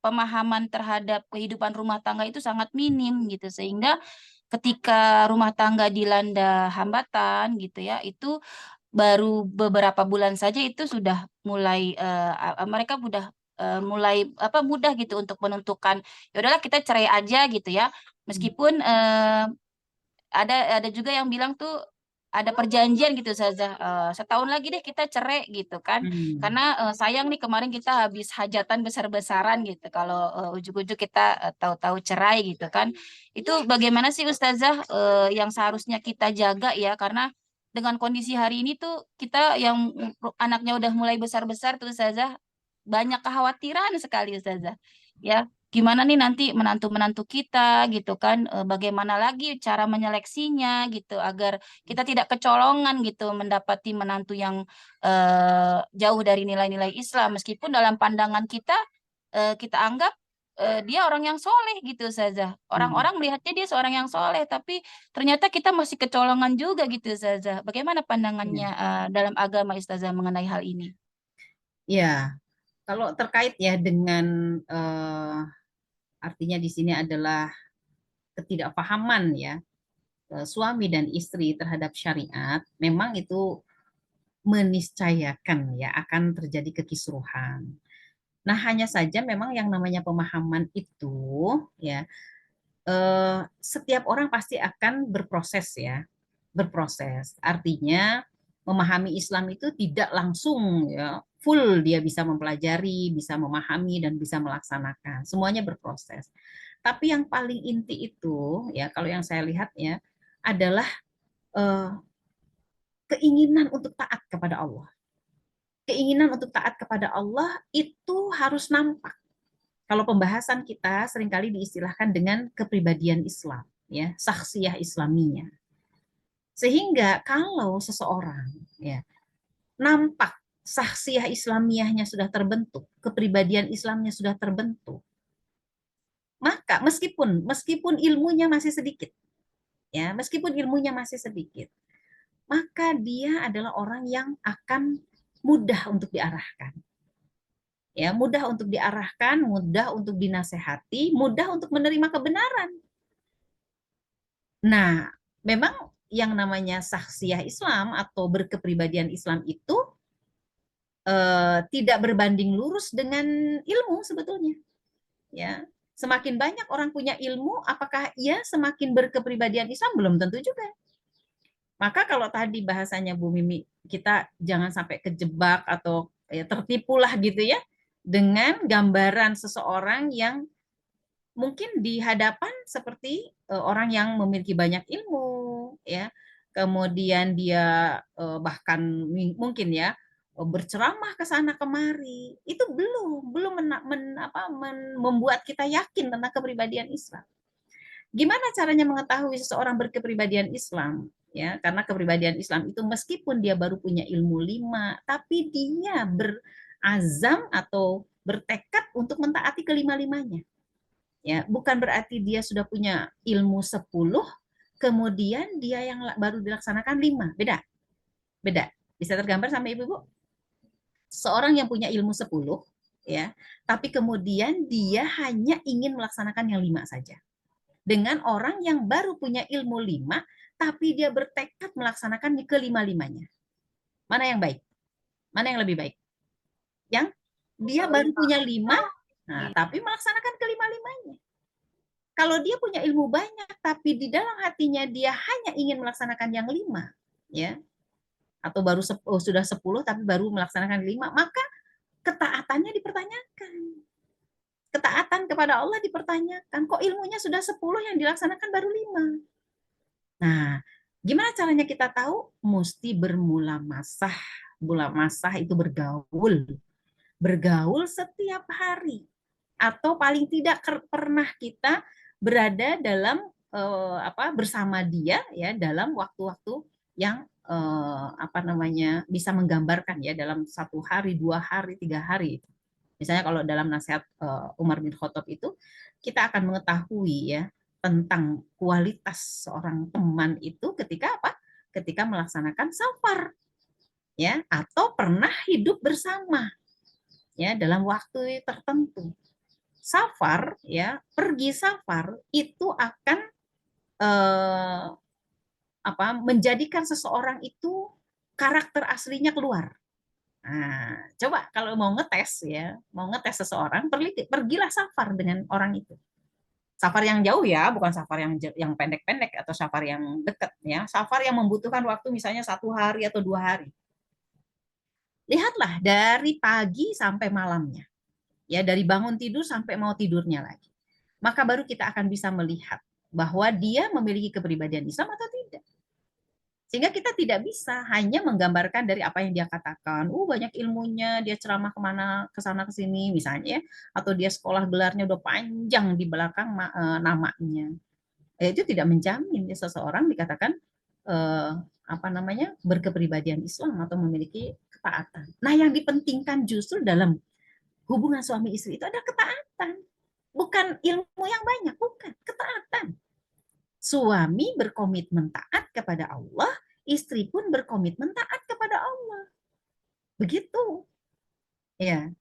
pemahaman terhadap kehidupan rumah tangga itu sangat minim gitu sehingga ketika rumah tangga dilanda hambatan gitu ya itu baru beberapa bulan saja itu sudah mulai mereka mulai mudah gitu untuk menentukan, "Ya udahlah kita cerai aja," gitu ya. Meskipun, ada juga yang bilang tuh ada perjanjian gitu Ustazah, "Setahun lagi deh kita cerai," gitu kan. Karena, sayang nih kemarin kita habis hajatan besar-besaran gitu kalau, ujug-ujug kita, tahu-tahu cerai gitu kan. Itu bagaimana sih Ustazah, yang seharusnya kita jaga ya karena dengan kondisi hari ini tuh kita yang anaknya udah mulai besar-besar tuh Ustazah, banyak kekhawatiran sekali Ustazah, ya. Gimana nih nanti menantu-menantu kita gitu kan, bagaimana lagi cara menyeleksinya gitu agar kita tidak kecolongan gitu mendapati menantu yang, jauh dari nilai-nilai Islam meskipun dalam pandangan kita, kita anggap, dia orang yang soleh gitu Ustazah. Orang-orang melihatnya dia seorang yang soleh tapi ternyata kita masih kecolongan juga gitu Ustazah. Bagaimana pandangannya, dalam agama Ustazah mengenai hal ini? Ya, kalau terkait ya dengan artinya di sini adalah ketidakpahaman ya suami dan istri terhadap syariat, memang itu meniscayakan ya akan terjadi kekisruhan. Nah, hanya saja memang yang namanya pemahaman itu ya setiap orang pasti akan berproses ya. berproses. Artinya memahami Islam itu tidak langsung ya full dia bisa mempelajari, bisa memahami dan bisa melaksanakan. Semuanya berproses. Tapi yang paling inti itu ya kalau yang saya lihat ya adalah eh, keinginan untuk taat kepada Allah. Keinginan untuk taat kepada Allah itu harus nampak. Kalau pembahasan kita seringkali diistilahkan dengan kepribadian Islam, ya, saksiyah Islamiyah. Sehingga kalau seseorang ya nampak saksiyah Islamiyahnya sudah terbentuk, kepribadian Islamnya sudah terbentuk, maka meskipun ilmunya masih sedikit, ya, meskipun ilmunya masih sedikit, maka dia adalah orang yang akan mudah untuk diarahkan. Ya, mudah untuk diarahkan, mudah untuk dinasehati, mudah untuk menerima kebenaran. Nah, memang yang namanya saksiyah Islam atau berkepribadian Islam itu tidak berbanding lurus dengan ilmu sebetulnya. Ya, semakin banyak orang punya ilmu, apakah ia semakin berkepribadian Islam? Belum tentu juga. Maka kalau tadi bahasanya Bu Mimi, kita jangan sampai kejebak atau ya, tertipulah gitu ya dengan gambaran seseorang yang mungkin di hadapan seperti orang yang memiliki banyak ilmu, ya, kemudian dia bahkan mungkin ya berceramah ke sana kemari, itu belum membuat kita yakin tentang kepribadian Islam. Gimana caranya mengetahui seseorang berkepribadian Islam? Ya, karena kepribadian Islam itu meskipun dia baru punya ilmu 5, tapi dia berazam atau bertekad untuk mentaati kelima-limanya. Ya, bukan berarti dia sudah punya ilmu 10, kemudian dia yang baru dilaksanakan 5. Beda. Beda. Bisa tergambar sama Ibu-ibu? Seorang yang punya ilmu 10, ya, tapi kemudian dia hanya ingin melaksanakan yang 5 saja. Dengan orang yang baru punya ilmu 5, tapi dia bertekad melaksanakan kelima-limanya. Mana yang baik? Mana yang lebih baik? Yang dia baru punya 5, nah, tapi melaksanakan kelima-limanya. Kalau dia punya ilmu banyak, tapi di dalam hatinya dia hanya ingin melaksanakan yang 5, ya, atau baru sudah 10 tapi baru melaksanakan 5, maka ketaatannya dipertanyakan. Ketaatan kepada Allah dipertanyakan. Kok ilmunya sudah 10 yang dilaksanakan baru 5? Nah, gimana caranya kita tahu? Mesti bermula masah. Mula masah itu bergaul. Bergaul setiap hari. Atau paling tidak pernah kita berada dalam bersama dia ya dalam waktu-waktu yang bisa menggambarkan ya dalam 1 hari, 2 hari, 3 hari. Misalnya kalau dalam nasihat Umar bin Khattab itu kita akan mengetahui ya tentang kualitas seorang teman itu ketika apa? Ketika melaksanakan safar ya atau pernah hidup bersama ya dalam waktu tertentu. Safar ya, pergi safar itu akan menjadikan seseorang itu karakter aslinya keluar. Nah, coba kalau mau ngetes ya, mau ngetes seseorang, pergilah safar dengan orang itu. Safar yang jauh ya, bukan safar yang pendek-pendek atau safar yang dekat ya. Safar yang membutuhkan waktu misalnya 1 hari atau 2 hari. Lihatlah dari pagi sampai malamnya. Ya, dari bangun tidur sampai mau tidurnya lagi. Maka baru kita akan bisa melihat bahwa dia memiliki kepribadian Islam atau tidak. Sehingga kita tidak bisa hanya menggambarkan dari apa yang dia katakan. Banyak ilmunya, dia ceramah kemana, kesana kesini misalnya, atau dia sekolah gelarnya udah panjang di belakang namanya. Itu tidak menjamin ya, seseorang dikatakan berkepribadian Islam atau memiliki ketaatan. Nah, yang dipentingkan justru dalam hubungan suami istri itu ada ketaatan. Bukan ilmu yang banyak, bukan. Ketaatan. Suami berkomitmen taat kepada Allah, istri pun berkomitmen taat kepada Allah. Begitu. Ya.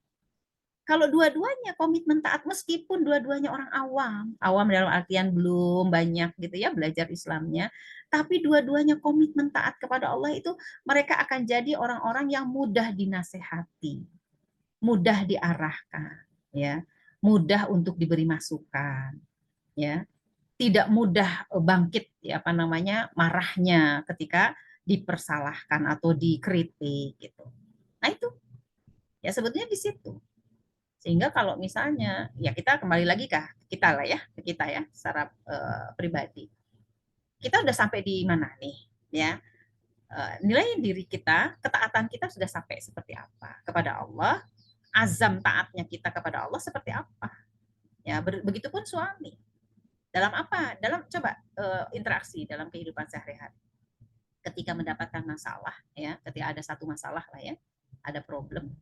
Kalau dua-duanya komitmen taat, meskipun dua-duanya orang awam dalam artian belum banyak gitu ya belajar Islamnya, tapi dua-duanya komitmen taat kepada Allah itu mereka akan jadi orang-orang yang mudah dinasehati, mudah diarahkan, ya, mudah untuk diberi masukan, ya. tidak mudah bangkit ya apa namanya marahnya ketika dipersalahkan atau dikritik gitu. Nah itu ya sebetulnya di situ. Sehingga kalau misalnya ya kita kembali lagi kita lah ya ke kita ya secara pribadi. Kita udah sampai di mana nih ya? Nilai diri kita, ketaatan kita sudah sampai seperti apa kepada Allah, azam taatnya kita kepada Allah seperti apa. Ya, begitupun suami. Dalam apa? Dalam coba interaksi dalam kehidupan sehari-hari. Ketika mendapatkan masalah, ya, ketika ada satu masalah lah ya, ada problem.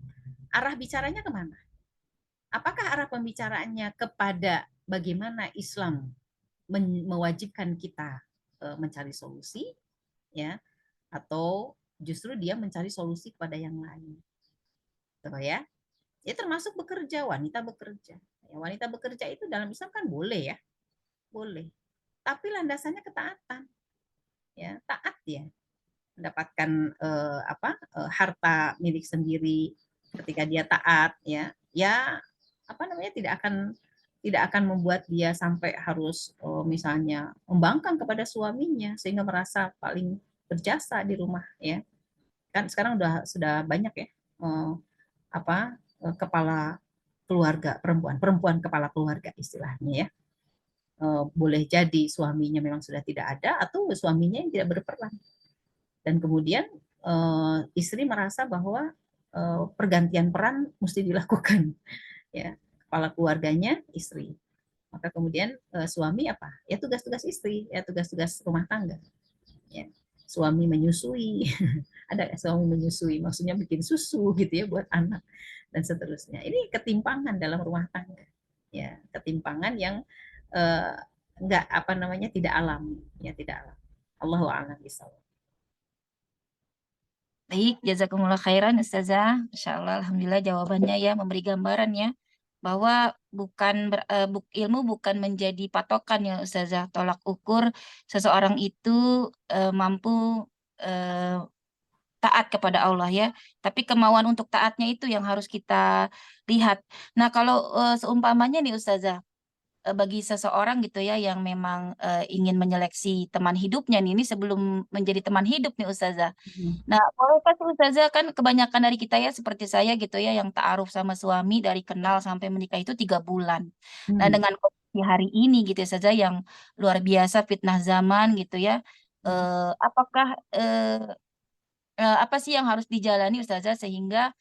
Arah bicaranya kemana? Apakah arah pembicaraannya kepada bagaimana Islam mewajibkan kita mencari solusi, ya, atau justru dia mencari solusi kepada yang lain, gitu ya? Ya termasuk bekerja, wanita bekerja. Ya, wanita bekerja itu dalam Islam kan boleh ya, boleh. Tapi landasannya ketaatan, ya taat ya, mendapatkan harta milik sendiri ketika dia taat ya, ya apa namanya tidak akan membuat dia sampai harus misalnya membangkang kepada suaminya sehingga merasa paling berjasa di rumah ya. Kan sekarang sudah banyak ya kepala keluarga perempuan kepala keluarga istilahnya ya. Boleh jadi suaminya memang sudah tidak ada atau suaminya yang tidak berperan. Dan kemudian istri merasa bahwa pergantian peran mesti dilakukan ya, kepala keluarganya istri. Maka kemudian suami apa? Ya tugas-tugas istri, ya tugas-tugas rumah tangga. Ya. Suami menyusui, ada suami menyusui, maksudnya bikin susu gitu ya buat anak dan seterusnya. Ini ketimpangan dalam rumah tangga. Ya, ketimpangan yang enggak apa namanya tidak alami, ya tidak alami. Allahu a'lam bishawab. Baik, jazakumullah khairan Ustazah. Masya Allah, Alhamdulillah jawabannya ya memberi gambaran ya bahwa ilmu bukan menjadi patokan ya Ustazah, tolak ukur seseorang itu mampu taat kepada Allah ya, tapi kemauan untuk taatnya itu yang harus kita lihat. Nah kalau seumpamanya nih Ustazah, bagi seseorang gitu ya yang memang ingin menyeleksi teman hidupnya nih, ini sebelum menjadi teman hidup nih Ustazah. Nah, bolehkah sih Ustazah, kan kebanyakan dari kita ya seperti saya gitu ya yang ta'aruf sama suami dari kenal sampai menikah itu 3 bulan. Nah, dengan kondisi hari ini gitu ya Ustazah yang luar biasa fitnah zaman gitu ya. Apakah apa sih yang harus dijalani Ustazah sehingga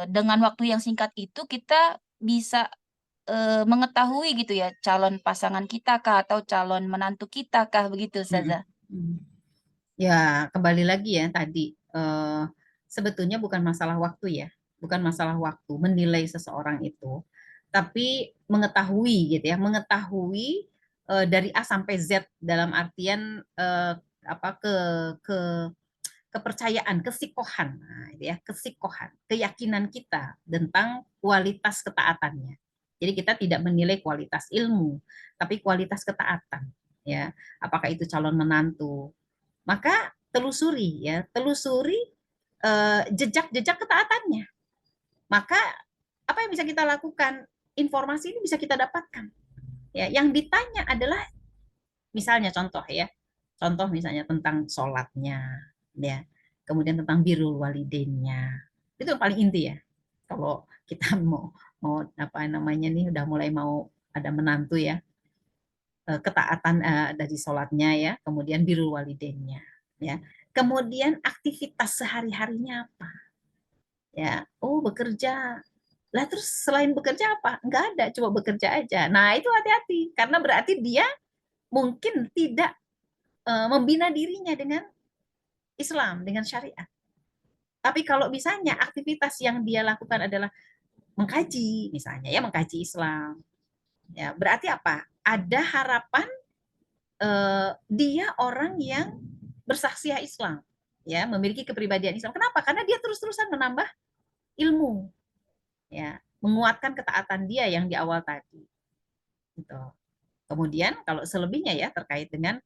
dengan waktu yang singkat itu kita bisa mengetahui gitu ya calon pasangan kita kah atau calon menantu kita kah begitu Ustazah? Ya, kembali lagi ya tadi, sebetulnya bukan masalah waktu ya, bukan masalah waktu menilai seseorang itu, tapi mengetahui gitu ya, mengetahui dari A sampai Z dalam artian apa ke kepercayaan, kesikohan, nah, ya, kesikohan, keyakinan kita tentang kualitas ketaatannya. Jadi kita tidak menilai kualitas ilmu, tapi kualitas ketaatan, ya. Apakah itu calon menantu? Maka telusuri, ya, telusuri jejak-jejak ketaatannya. Maka apa yang bisa kita lakukan? Informasi ini bisa kita dapatkan. Ya, yang ditanya adalah misalnya contoh ya, contoh misalnya tentang sholatnya, ya, kemudian tentang birrul walidainnya, itu yang paling inti ya. Kalau kita mau apa namanya nih udah mulai mau ada menantu ya, ketaatan dari sholatnya ya, kemudian birrul walidainnya, ya, kemudian aktivitas sehari-harinya apa, ya, oh bekerja, lah terus selain bekerja apa? Nggak ada, cuma bekerja aja. Nah itu hati-hati karena berarti dia mungkin tidak membina dirinya dengan Islam, dengan syariat. Tapi kalau misalnya aktivitas yang dia lakukan adalah mengkaji, misalnya ya mengkaji Islam, ya berarti apa? Ada harapan dia orang yang bersaksiah Islam, ya memiliki kepribadian Islam. Kenapa? Karena dia terus-terusan menambah ilmu, ya menguatkan ketaatan dia yang di awal tadi. Gitu. Kemudian kalau selebihnya ya terkait dengan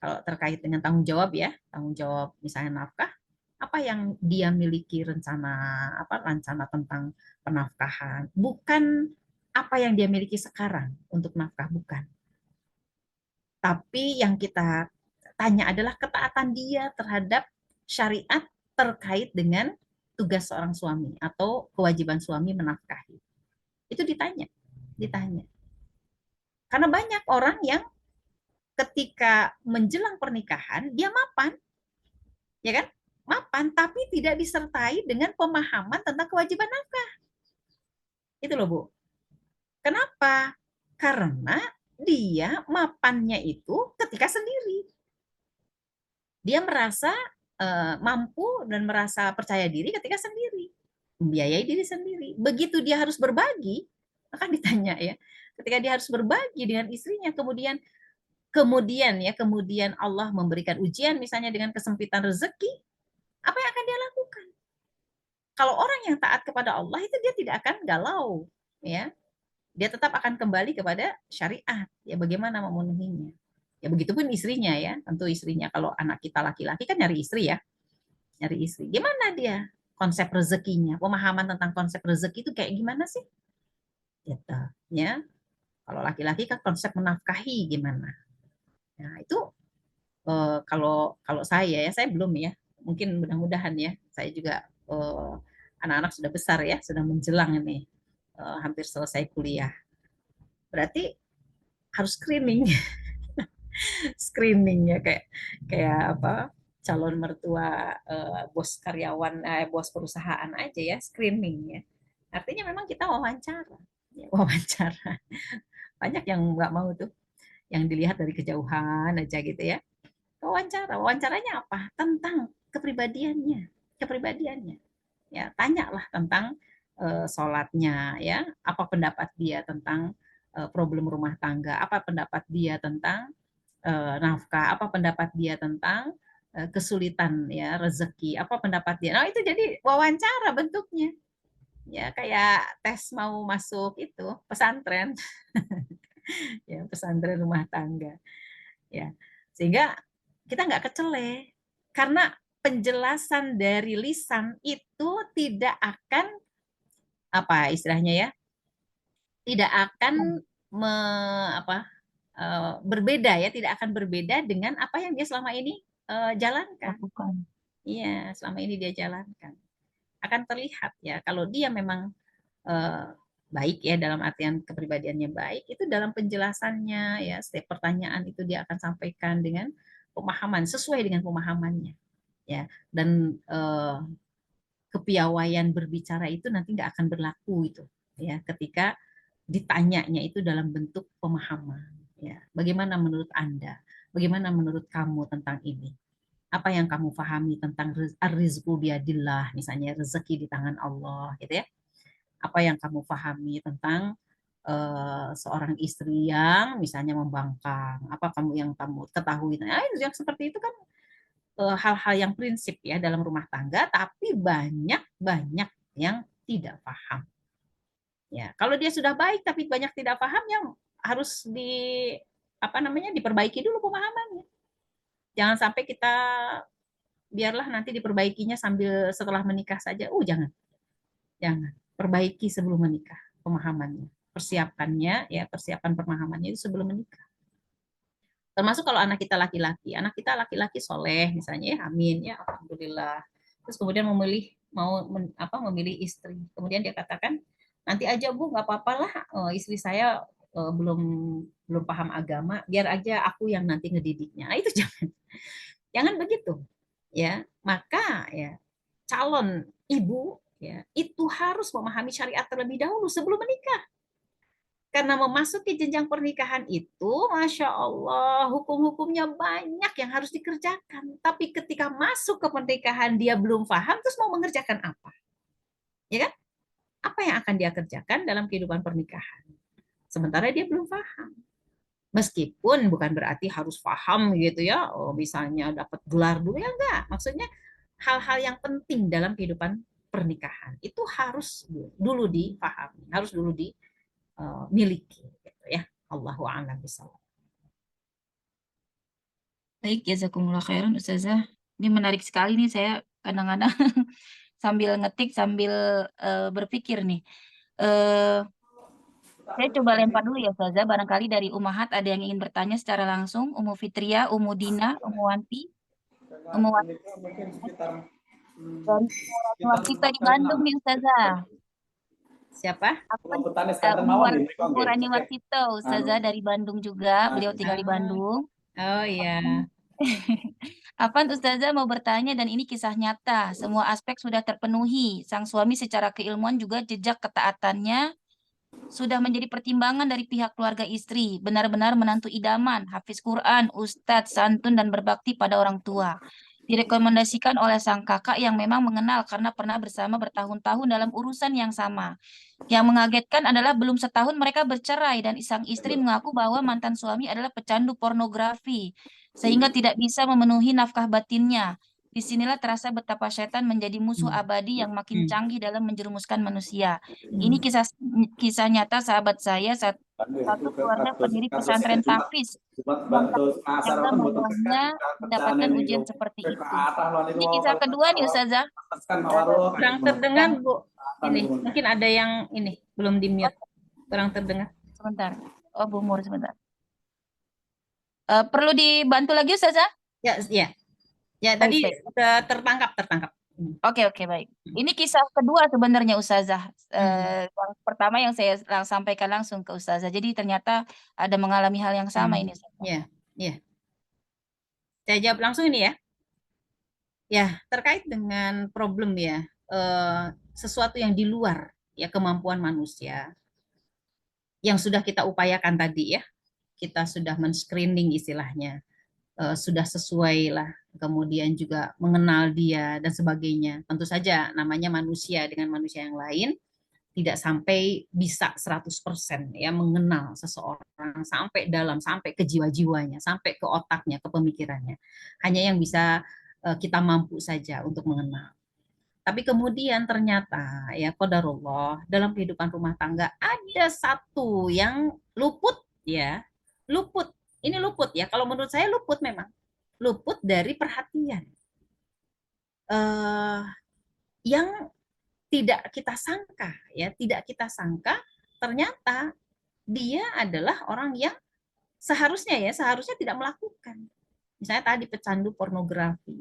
kalau terkait dengan tanggung jawab ya, tanggung jawab misalnya nafkah, apa yang dia miliki rencana tentang penafkahan, bukan apa yang dia miliki sekarang untuk nafkah, bukan. Tapi yang kita tanya adalah ketaatan dia terhadap syariat terkait dengan tugas seorang suami atau kewajiban suami menafkahi. Itu ditanya, ditanya. Karena banyak orang yang ketika menjelang pernikahan dia mapan, ya kan? Mapan tapi tidak disertai dengan pemahaman tentang kewajiban nafkah. Itu loh, Bu. Kenapa? Karena dia mapannya itu ketika sendiri. Dia merasa mampu dan merasa percaya diri ketika sendiri, membiayai diri sendiri. Begitu dia harus berbagi, akan ditanya ya. Ketika dia harus berbagi dengan istrinya, kemudian Allah memberikan ujian misalnya dengan kesempitan rezeki, apa yang akan dia lakukan? Kalau orang yang taat kepada Allah itu dia tidak akan galau, ya. Dia tetap akan kembali kepada syariat, ya bagaimana memenuhinya. Ya begitupun istrinya ya, tentu istrinya. Kalau anak kita laki-laki kan nyari istri ya, nyari istri. Gimana dia konsep rezekinya, pemahaman tentang konsep rezeki itu kayak gimana sih? Gitu, ya. Kalau laki-laki kan konsep menafkahi gimana. Nah, itu kalau saya belum ya. Mungkin mudah-mudahan ya. Saya juga anak-anak sudah besar ya, sudah menjelang ini hampir selesai kuliah. Berarti harus screening. Screening ya kayak kayak apa? Calon mertua bos karyawan bos perusahaan aja ya, screening ya. Artinya memang kita wawancara. Ya, wawancara. Banyak yang nggak mau tuh, yang dilihat dari kejauhan aja gitu ya. Wawancaranya apa? Tentang kepribadiannya, kepribadiannya. Ya, tanyalah tentang sholatnya, ya, apa pendapat dia tentang problem rumah tangga, apa pendapat dia tentang nafkah, apa pendapat dia tentang kesulitan ya rezeki, apa pendapat dia. Nah itu jadi wawancara bentuknya, ya kayak tes mau masuk itu pesantren, ya pesantren rumah tangga, ya sehingga kita nggak kecele karena penjelasan dari lisan itu tidak akan apa istilahnya ya, tidak akan me, apa berbeda ya, tidak akan berbeda dengan apa yang dia selama ini jalankan. Lakukan. Iya, selama ini dia jalankan. Akan terlihat ya kalau dia memang baik ya dalam artian kepribadiannya baik, itu dalam penjelasannya ya setiap pertanyaan itu dia akan sampaikan dengan pemahaman sesuai dengan pemahamannya ya dan kepiawaian berbicara itu nanti nggak akan berlaku itu ya ketika ditanyanya itu dalam bentuk pemahaman ya. Bagaimana menurut Anda? Bagaimana menurut kamu tentang ini? Apa yang kamu pahami tentang rizqu biadillah, misalnya rezeki di tangan Allah gitu ya. Apa yang kamu pahami tentang seorang istri yang misalnya membangkang, apa yang kamu ketahui? Nah, yang seperti itu kan hal-hal yang prinsip ya dalam rumah tangga, tapi banyak yang tidak paham. Ya, kalau dia sudah baik tapi banyak tidak paham, yang harus diperbaiki dulu pemahamannya. Jangan sampai kita biarlah nanti diperbaikinya sambil setelah menikah saja. Jangan. Jangan. Perbaiki sebelum menikah pemahamannya. Persiapannya ya, persiapan pemahamannya itu sebelum menikah. Termasuk kalau anak kita laki-laki soleh misalnya ya, amin ya, alhamdulillah. Terus kemudian memilih istri. Kemudian dia katakan, nanti aja Bu, nggak apa-apa lah, istri saya belum paham agama, biar aja aku yang nanti ngedidiknya. Nah, itu jangan begitu ya. Maka ya calon ibu ya itu harus memahami syariat terlebih dahulu sebelum menikah. Karena memasuki jenjang pernikahan itu, Masya Allah, hukum-hukumnya banyak yang harus dikerjakan. Tapi ketika masuk ke pernikahan, dia belum paham, terus mau mengerjakan apa? Ya kan? Apa yang akan dia kerjakan dalam kehidupan pernikahan? Sementara dia belum paham. Meskipun bukan berarti harus paham gitu ya, misalnya dapat gelar dulu, ya enggak. Maksudnya hal-hal yang penting dalam kehidupan pernikahan itu harus dulu dipahami, harus dulu miliki gitu ya. Allahu a'lam bishawab. Baik, jazakumullah khairan Ustazah. Ini menarik sekali nih, saya kadang-kadang sambil ngetik sambil berpikir nih. Saya coba lempar dulu ya Ustazah, barangkali dari Umahat ada yang ingin bertanya secara langsung. Umu Fitria, Umu Dina, Umu Wanti, Umu Wanti Mungkin sekitar dari Umu Raniwarsita di Bandung nih Ustazah. Siapa? Apa Pulau Petani sekarang Umu, mawon nih mereka Umu nggih. Oke. Raniwarsita Anu, Ustazah dari Bandung juga, beliau tinggal di Ah, Bandung. oh iya. Afan Ustazah mau bertanya dan ini kisah nyata. Semua aspek sudah terpenuhi. Sang suami secara keilmuan juga jejak ketaatannya sudah menjadi pertimbangan dari pihak keluarga istri. Benar-benar menantu idaman, hafiz Quran, ustadz, santun, dan berbakti pada orang tua. Direkomendasikan oleh sang kakak yang memang mengenal karena pernah bersama bertahun-tahun dalam urusan yang sama. Yang mengagetkan adalah belum setahun mereka bercerai dan sang istri mengaku bahwa mantan suami adalah pecandu pornografi sehingga tidak bisa memenuhi nafkah batinnya. Disinilah terasa betapa setan menjadi musuh Hmm. abadi yang makin Hmm. canggih dalam menjerumuskan manusia. Ini Hmm. kisah nyata sahabat saya, satu keluarga pendiri pesantren Tafiz yang tak bantu pasar sangka kan buatan bahwanya kerjaan mendapatkan ini ujian yo. seperti Ke itu. atas lawan itu Ini mau kisah kedua nih Ustazah. kan Eh, mawar Kurang terdengar, Bu. Ini mungkin ada yang ini belum di mute. Kurang terdengar. sebentar. Oh, Bu Mur, sebentar. Perlu dibantu lagi Ustazah? Ya, ya. Ya, Baik, tadi baik. sudah tertangkap. Oke, baik. Ini kisah kedua sebenarnya Ustazah. Hmm. Yang pertama yang saya sampaikan langsung ke Ustazah. Jadi ternyata ada mengalami hal yang sama ini. Ustazah. Ya, ya. Saya jawab langsung ini ya. Ya, terkait dengan problem ya, sesuatu yang di luar ya kemampuan manusia yang sudah kita upayakan tadi ya, kita sudah men-screening istilahnya, sudah sesuai lah, kemudian juga mengenal dia dan sebagainya. Tentu saja namanya manusia dengan manusia yang lain tidak sampai bisa 100% ya mengenal seseorang sampai dalam, sampai ke jiwa-jiwanya, sampai ke otaknya, ke pemikirannya. Hanya yang bisa kita mampu saja untuk mengenal. Tapi kemudian ternyata ya qadarullah dalam kehidupan rumah tangga ada satu yang luput ya, luput. Ini luput ya. Kalau menurut saya luput memang luput dari perhatian eh, yang tidak kita sangka ya, tidak kita sangka ternyata dia adalah orang yang seharusnya tidak melakukan. Misalnya tadi pecandu pornografi.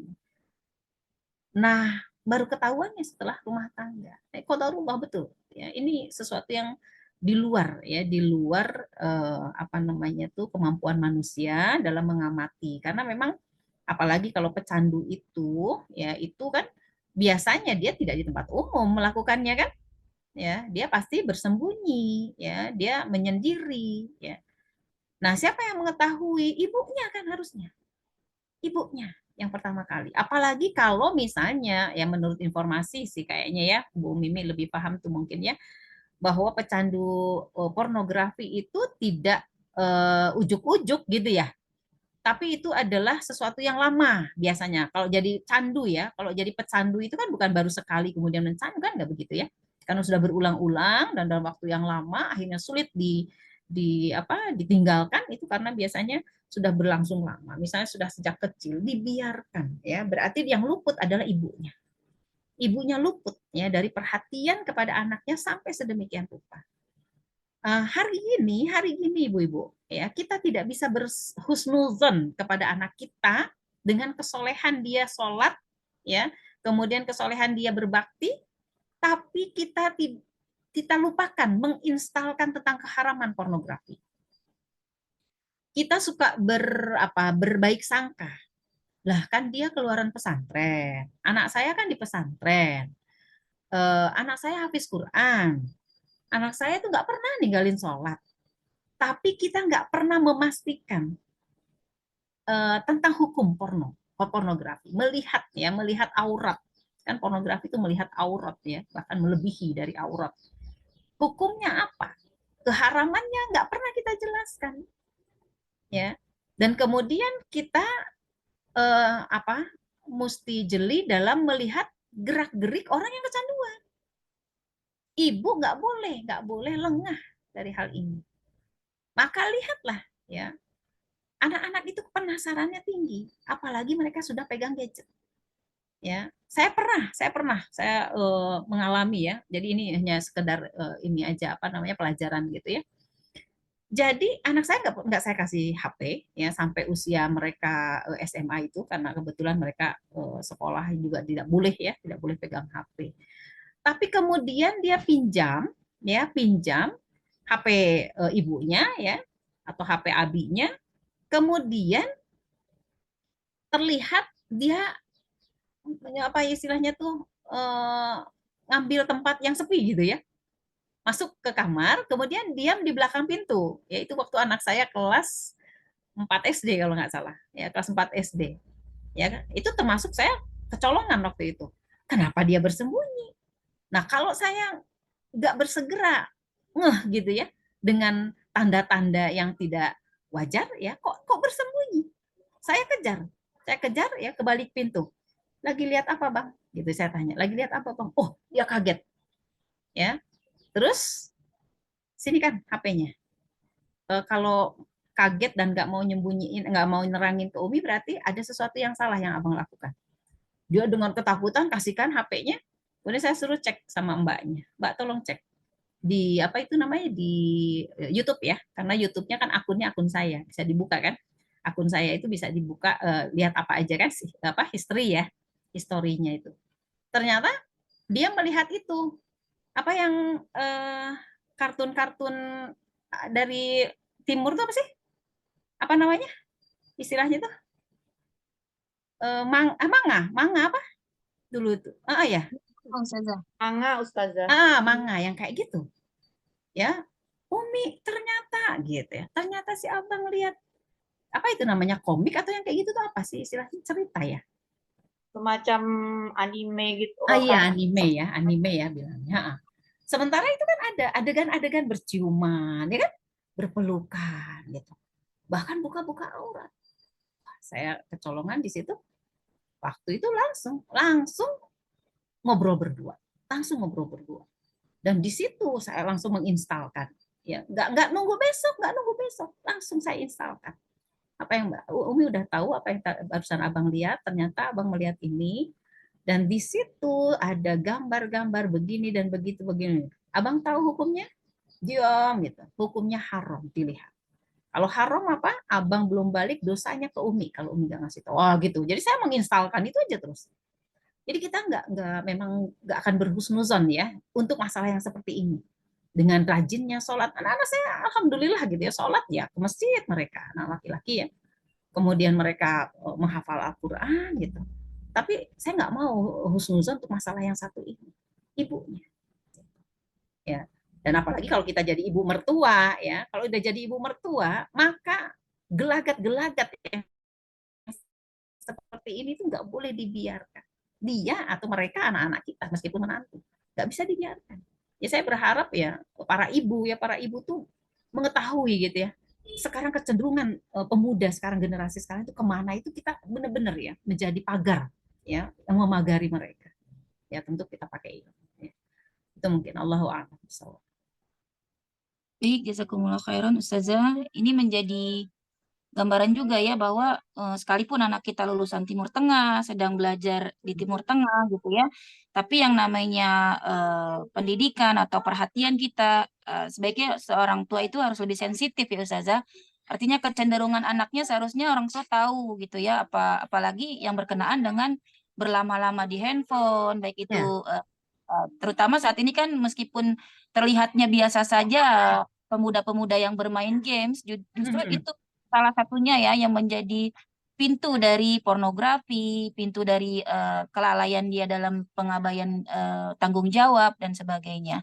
Nah, baru ketahuannya setelah rumah tangga. Qadarullah betul. Ya, ini sesuatu yang di luar ya, di luar apa namanya tuh kemampuan manusia dalam mengamati. Karena memang apalagi kalau pecandu itu ya itu kan biasanya dia tidak di tempat umum melakukannya kan ya dia pasti bersembunyi ya dia menyendiri ya. Nah siapa yang mengetahui? Ibunya kan harusnya, ibunya yang pertama kali. Apalagi kalau misalnya ya menurut informasi sih kayaknya ya Bu Mimi lebih paham tuh mungkin ya bahwa pecandu pornografi itu tidak ujuk-ujuk gitu ya. Tapi itu adalah sesuatu yang lama biasanya. Kalau jadi candu ya, kalau jadi pecandu itu kan bukan baru sekali kemudian mencandu kan nggak begitu ya. Karena sudah berulang-ulang dan dalam waktu yang lama akhirnya sulit ditinggalkan itu karena biasanya sudah berlangsung lama. Misalnya sudah sejak kecil dibiarkan ya, berarti yang luput adalah ibunya. Ibunya luput ya dari perhatian kepada anaknya sampai sedemikian rupa. Hari ini ibu-ibu ya kita tidak bisa berhusnuzon kepada anak kita dengan kesolehan dia sholat ya kemudian kesolehan dia berbakti tapi kita lupakan menginstalkan tentang keharaman pornografi. Kita suka berbaik sangka lah kan dia keluaran pesantren, anak saya kan di pesantren, anak saya hafiz Quran, anak saya tuh nggak pernah ninggalin sholat. Tapi kita nggak pernah memastikan tentang hukum pornografi, melihat aurat, kan pornografi itu melihat aurat ya, bahkan melebihi dari aurat. Hukumnya apa? Keharamannya nggak pernah kita jelaskan, ya. Dan kemudian kita mesti jeli dalam melihat gerak-gerik orang yang kecanduan. Ibu nggak boleh lengah dari hal ini. Maka lihatlah, ya, anak-anak itu penasarannya tinggi, apalagi mereka sudah pegang gadget. ya. Saya mengalami ya. Jadi ini hanya sekedar ini aja apa namanya pelajaran gitu ya. Jadi anak saya nggak saya kasih HP ya sampai usia mereka SMA itu karena kebetulan mereka sekolah juga tidak boleh ya, tidak boleh pegang HP. Tapi kemudian dia pinjam HP ibunya ya atau HP abinya, kemudian terlihat dia apa istilahnya tuh ngambil tempat yang sepi gitu ya, masuk ke kamar, kemudian diam di belakang pintu. Yaitu waktu anak saya kelas 4 SD kalau nggak salah, ya kelas 4 SD. Ya, itu termasuk saya kecolongan waktu itu. Kenapa dia bersembunyi? Nah, kalau saya nggak bersegera ngeh gitu ya dengan tanda-tanda yang tidak wajar ya, kok bersembunyi? Saya kejar ya ke balik pintu. Lagi lihat apa bang? Gitu saya tanya. Lagi lihat apa bang? Oh, dia kaget ya. Terus sini kan HP-nya. Kalau kaget dan nggak mau nyembunyiin, nggak mau nerangin ke Umi, berarti ada sesuatu yang salah yang abang lakukan. Dia dengan ketakutan kasihkan HP-nya, kemudian saya suruh cek sama mbaknya, mbak tolong cek di apa itu namanya di YouTube ya, karena YouTube-nya kan akunnya akun saya, bisa dibuka kan, akun saya itu bisa dibuka, lihat apa aja kan sih, apa history ya, historinya itu. Ternyata dia melihat itu apa yang kartun-kartun dari timur tuh apa sih? Apa namanya? Istilahnya tuh manga apa dulu tuh? Ya. Ustazah. Ustazah. Manga yang kayak gitu. Ya. Umi ternyata gitu ya. Ternyata si Abang lihat apa itu namanya komik atau yang kayak gitu tuh apa sih istilahnya cerita ya? Semacam anime gitu. Iya, anime ya bilangnya. Sementara itu kan ada adegan-adegan berciuman, ya kan? Berpelukan gitu. Bahkan buka-buka aurat. Saya kecolongan di situ. Waktu itu langsung ngobrol berdua. Dan di situ saya langsung menginstalkan. Ya, nggak nunggu besok, langsung saya instalkan. Apa yang Mbak Umi udah tahu apa yang barusan Abang lihat, ternyata Abang melihat ini dan di situ ada gambar-gambar begini dan begitu begini. Abang tahu hukumnya? Diam gitu. Hukumnya haram dilihat. Kalau haram apa? Abang belum balik dosanya ke Umi kalau Umi nggak ngasih tahu. Oh gitu. Jadi saya menginstalkan itu aja terus. Jadi kita memang nggak akan berhusnuzon ya untuk masalah yang seperti ini. Dengan rajinnya sholat, anak-anak saya alhamdulillah gitu ya sholat ya ke masjid mereka, anak laki-laki ya. Kemudian mereka menghafal Al-Quran gitu. Tapi saya nggak mau husnuzon untuk masalah yang satu ini, ibunya. Ya. Dan apalagi kalau kita jadi ibu mertua ya, kalau udah jadi ibu mertua, maka gelagat-gelagat yang seperti ini tuh nggak boleh dibiarkan. Dia atau mereka anak-anak kita meskipun menantu nggak bisa dibiarkan. Ya saya berharap ya para ibu tuh mengetahui gitu ya. Sekarang kecenderungan pemuda sekarang generasi sekarang itu kemana itu kita benar-benar ya menjadi pagar ya yang memagari mereka. Ya tentu kita pakai itu. Ya. Itu mungkin Allahu a'lam. Baik, jazakumullah khairan Ustazah. Ini menjadi gambaran juga ya bahwa sekalipun anak kita lulusan Timur Tengah, sedang belajar di Timur Tengah gitu ya, tapi yang namanya pendidikan atau perhatian kita sebaiknya seorang tua itu harus lebih sensitif ya Ustazah. Artinya kecenderungan anaknya seharusnya orang tua tahu gitu ya, apalagi yang berkenaan dengan berlama-lama di handphone, baik itu Ya. terutama saat ini kan meskipun terlihatnya biasa saja pemuda-pemuda yang bermain games justru itu salah satunya ya yang menjadi pintu dari pornografi, pintu dari kelalaian dia dalam pengabaian tanggung jawab dan sebagainya.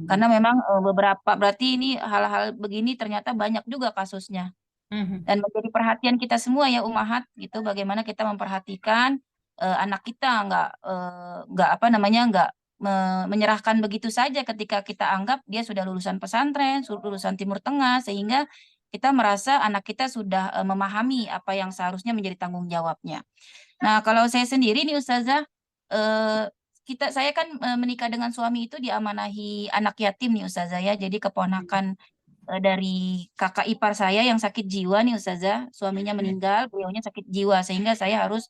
Karena memang beberapa berarti ini hal-hal begini ternyata banyak juga kasusnya. Dan menjadi perhatian kita semua ya umahat gitu bagaimana kita memperhatikan anak kita nggak apa namanya nggak menyerahkan begitu saja ketika kita anggap dia sudah lulusan pesantren, lulusan Timur Tengah sehingga kita merasa anak kita sudah memahami apa yang seharusnya menjadi tanggung jawabnya. Nah, kalau saya sendiri nih Ustazah, saya kan menikah dengan suami itu diamanahi anak yatim nih Ustazah ya. Jadi keponakan dari kakak ipar saya yang sakit jiwa nih Ustazah, suaminya meninggal, beliaunya sakit jiwa sehingga saya harus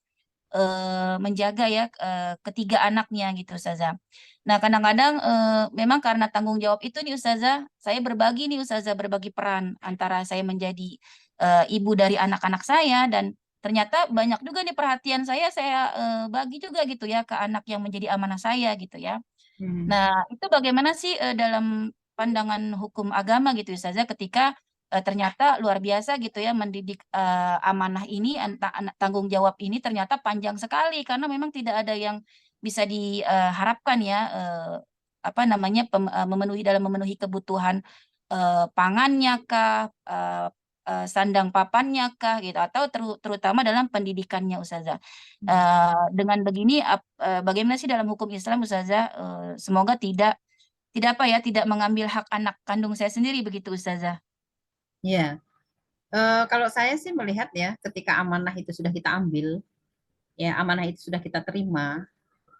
menjaga ya ketiga anaknya gitu Ustazah. Nah, kadang-kadang memang karena tanggung jawab itu nih Ustazah, saya berbagi nih Ustazah, berbagi peran antara saya menjadi ibu dari anak-anak saya, dan ternyata banyak juga nih perhatian saya bagi juga gitu ya ke anak yang menjadi amanah saya gitu ya. Nah, itu bagaimana sih dalam pandangan hukum agama gitu Ustazah, ketika ternyata luar biasa gitu ya mendidik amanah ini, tanggung jawab ini ternyata panjang sekali, karena memang tidak ada yang bisa diharapkan ya apa namanya memenuhi kebutuhan pangannya kah, sandang papannya kah gitu, atau terutama dalam pendidikannya Ustazah. Dengan begini bagaimana sih dalam hukum Islam Ustazah, semoga tidak apa ya, tidak mengambil hak anak kandung saya sendiri begitu Ustazah. Ya, kalau saya sih melihat ya, ketika amanah itu sudah kita ambil, ya amanah itu sudah kita terima,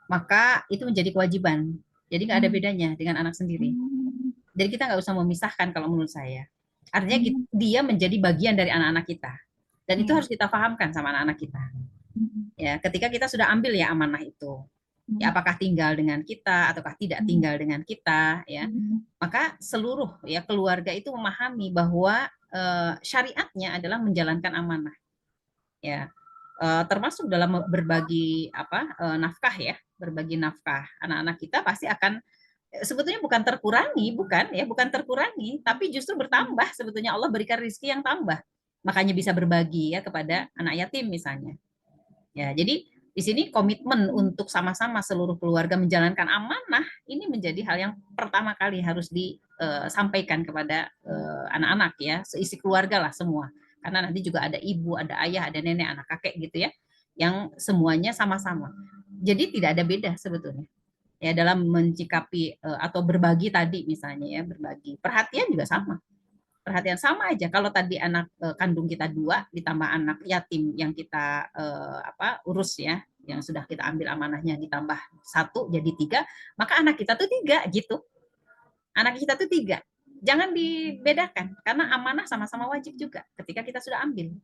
maka itu menjadi kewajiban. Jadi nggak ada bedanya dengan anak sendiri. Jadi kita nggak usah memisahkan kalau menurut saya. Artinya dia menjadi bagian dari anak-anak kita. Dan itu harus kita pahamkan sama anak-anak kita. Ya, ketika kita sudah ambil ya amanah itu, ya apakah tinggal dengan kita ataukah tidak tinggal dengan kita, ya maka seluruh ya keluarga itu memahami bahwa syariatnya adalah menjalankan amanah, ya termasuk dalam berbagi nafkah ya, berbagi nafkah. Anak-anak kita pasti akan sebetulnya bukan terkurangi, bukan terkurangi, tapi justru bertambah. Sebetulnya Allah berikan rezeki yang tambah, makanya bisa berbagi ya kepada anak yatim misalnya. Ya, jadi di sini komitmen untuk sama-sama seluruh keluarga menjalankan amanah ini menjadi hal yang pertama kali harus disampaikan kepada anak-anak ya, seisi keluarga lah semua. Karena nanti juga ada ibu, ada ayah, ada nenek, anak kakek gitu ya, yang semuanya sama-sama. Jadi tidak ada beda sebetulnya ya dalam mencikapi atau berbagi tadi misalnya ya, berbagi. Perhatian juga sama. Perhatian sama aja. Kalau tadi anak kandung kita 2 ditambah anak yatim yang kita urus ya, yang sudah kita ambil amanahnya ditambah 1 jadi 3, maka anak kita tuh 3 gitu. Anak kita tuh 3. Jangan dibedakan karena amanah sama-sama wajib juga ketika kita sudah ambil.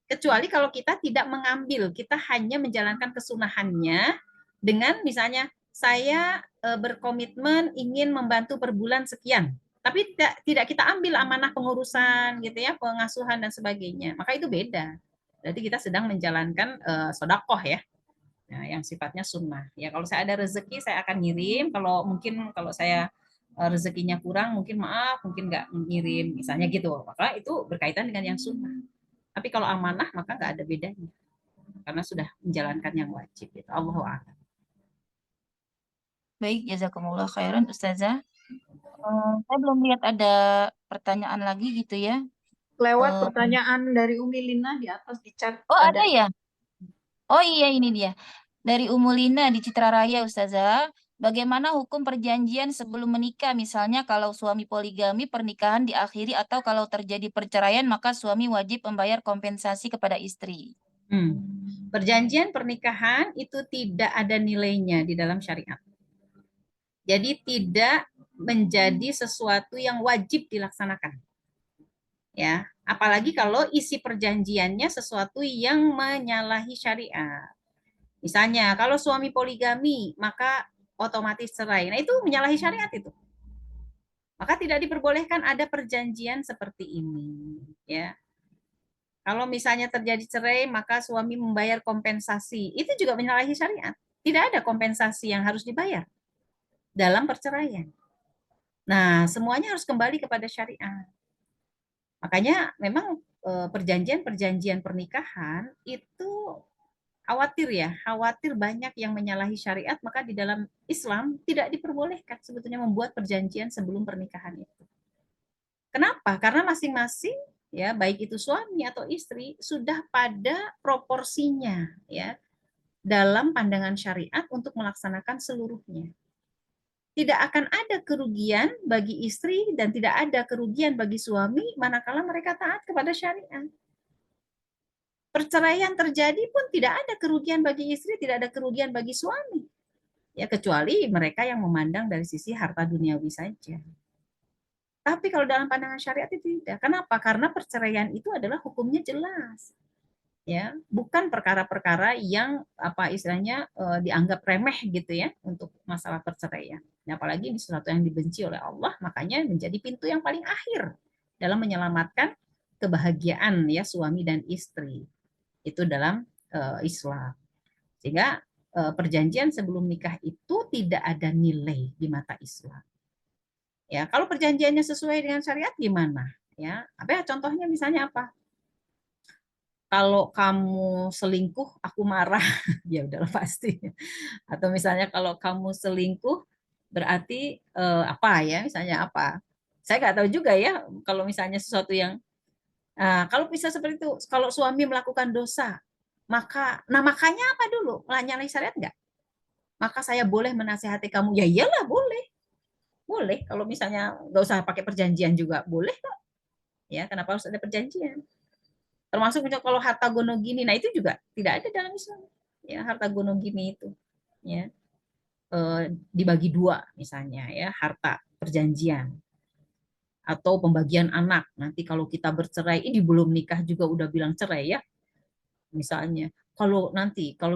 Kecuali kalau kita tidak mengambil, kita hanya menjalankan kesunahannya dengan misalnya saya berkomitmen ingin membantu per bulan sekian, tapi tidak kita ambil amanah pengurusan gitu ya, pengasuhan dan sebagainya, maka itu beda. Berarti kita sedang menjalankan sodakoh ya, nah, yang sifatnya sunnah. Ya kalau saya ada rezeki saya akan ngirim, kalau saya rezekinya kurang mungkin maaf, mungkin nggak ngirim misalnya gitu, maka itu berkaitan dengan yang sunnah. Tapi kalau amanah maka nggak ada bedanya karena sudah menjalankan yang wajib. Gitu. Allahu a'lam. Baik, jazakumullah khairan Ustazah. Saya belum lihat ada pertanyaan lagi gitu ya. Lewat pertanyaan dari Umi Lina di atas di chat. Oh, ada ya? Oh iya, ini dia. Dari Umu Lina di Citra Raya Ustazah. Bagaimana hukum perjanjian sebelum menikah? Misalnya kalau suami poligami, pernikahan diakhiri, atau kalau terjadi perceraian maka suami wajib membayar kompensasi kepada istri. Perjanjian pernikahan itu tidak ada nilainya di dalam syariat. Jadi tidak menjadi sesuatu yang wajib dilaksanakan. Ya, apalagi kalau isi perjanjiannya sesuatu yang menyalahi syariat. Misalnya, kalau suami poligami, maka otomatis cerai. Nah, itu menyalahi syariat itu. Maka tidak diperbolehkan ada perjanjian seperti ini, ya. Kalau misalnya terjadi cerai, maka suami membayar kompensasi. Itu juga menyalahi syariat. Tidak ada kompensasi yang harus dibayar dalam perceraian. Nah, semuanya harus kembali kepada syariat. Makanya memang perjanjian-perjanjian pernikahan itu khawatir banyak yang menyalahi syariat, maka di dalam Islam tidak diperbolehkan sebetulnya membuat perjanjian sebelum pernikahan itu. Kenapa? Karena masing-masing ya, baik itu suami atau istri sudah pada proporsinya ya dalam pandangan syariat untuk melaksanakan seluruhnya. Tidak akan ada kerugian bagi istri dan tidak ada kerugian bagi suami manakala mereka taat kepada syariat. Perceraian terjadi pun tidak ada kerugian bagi istri, tidak ada kerugian bagi suami. Ya, kecuali mereka yang memandang dari sisi harta duniawi saja. Tapi kalau dalam pandangan syariat itu tidak. Kenapa? Karena perceraian itu adalah hukumnya jelas. ya, bukan perkara-perkara yang apa istilahnya dianggap remeh gitu ya untuk masalah perceraian. Nah, apalagi ini sesuatu yang dibenci oleh Allah, makanya menjadi pintu yang paling akhir dalam menyelamatkan kebahagiaan ya suami dan istri. Itu dalam Islam. Sehingga perjanjian sebelum nikah itu tidak ada nilai di mata Islam. Ya, kalau perjanjiannya sesuai dengan syariat gimana? Ya, apa ya contohnya misalnya apa? Kalau kamu selingkuh, aku marah. Ya udahlah pasti. Atau misalnya kalau kamu selingkuh, berarti apa ya? Misalnya apa? Saya nggak tahu juga ya. Kalau misalnya sesuatu yang kalau bisa seperti itu, kalau suami melakukan dosa, makanya apa dulu? Nyalahi syariat nggak? Maka saya boleh menasihati kamu. Ya iyalah boleh, boleh. Kalau misalnya nggak usah pakai perjanjian juga boleh kok. Ya, kenapa harus ada perjanjian? Termasuk kalau harta gono gini, nah itu juga tidak ada dalam Islam. Ya, harta gono gini itu, ya dibagi dua misalnya, ya harta perjanjian atau pembagian anak. Nanti kalau kita bercerai, ini belum nikah juga udah bilang cerai ya, misalnya. Kalau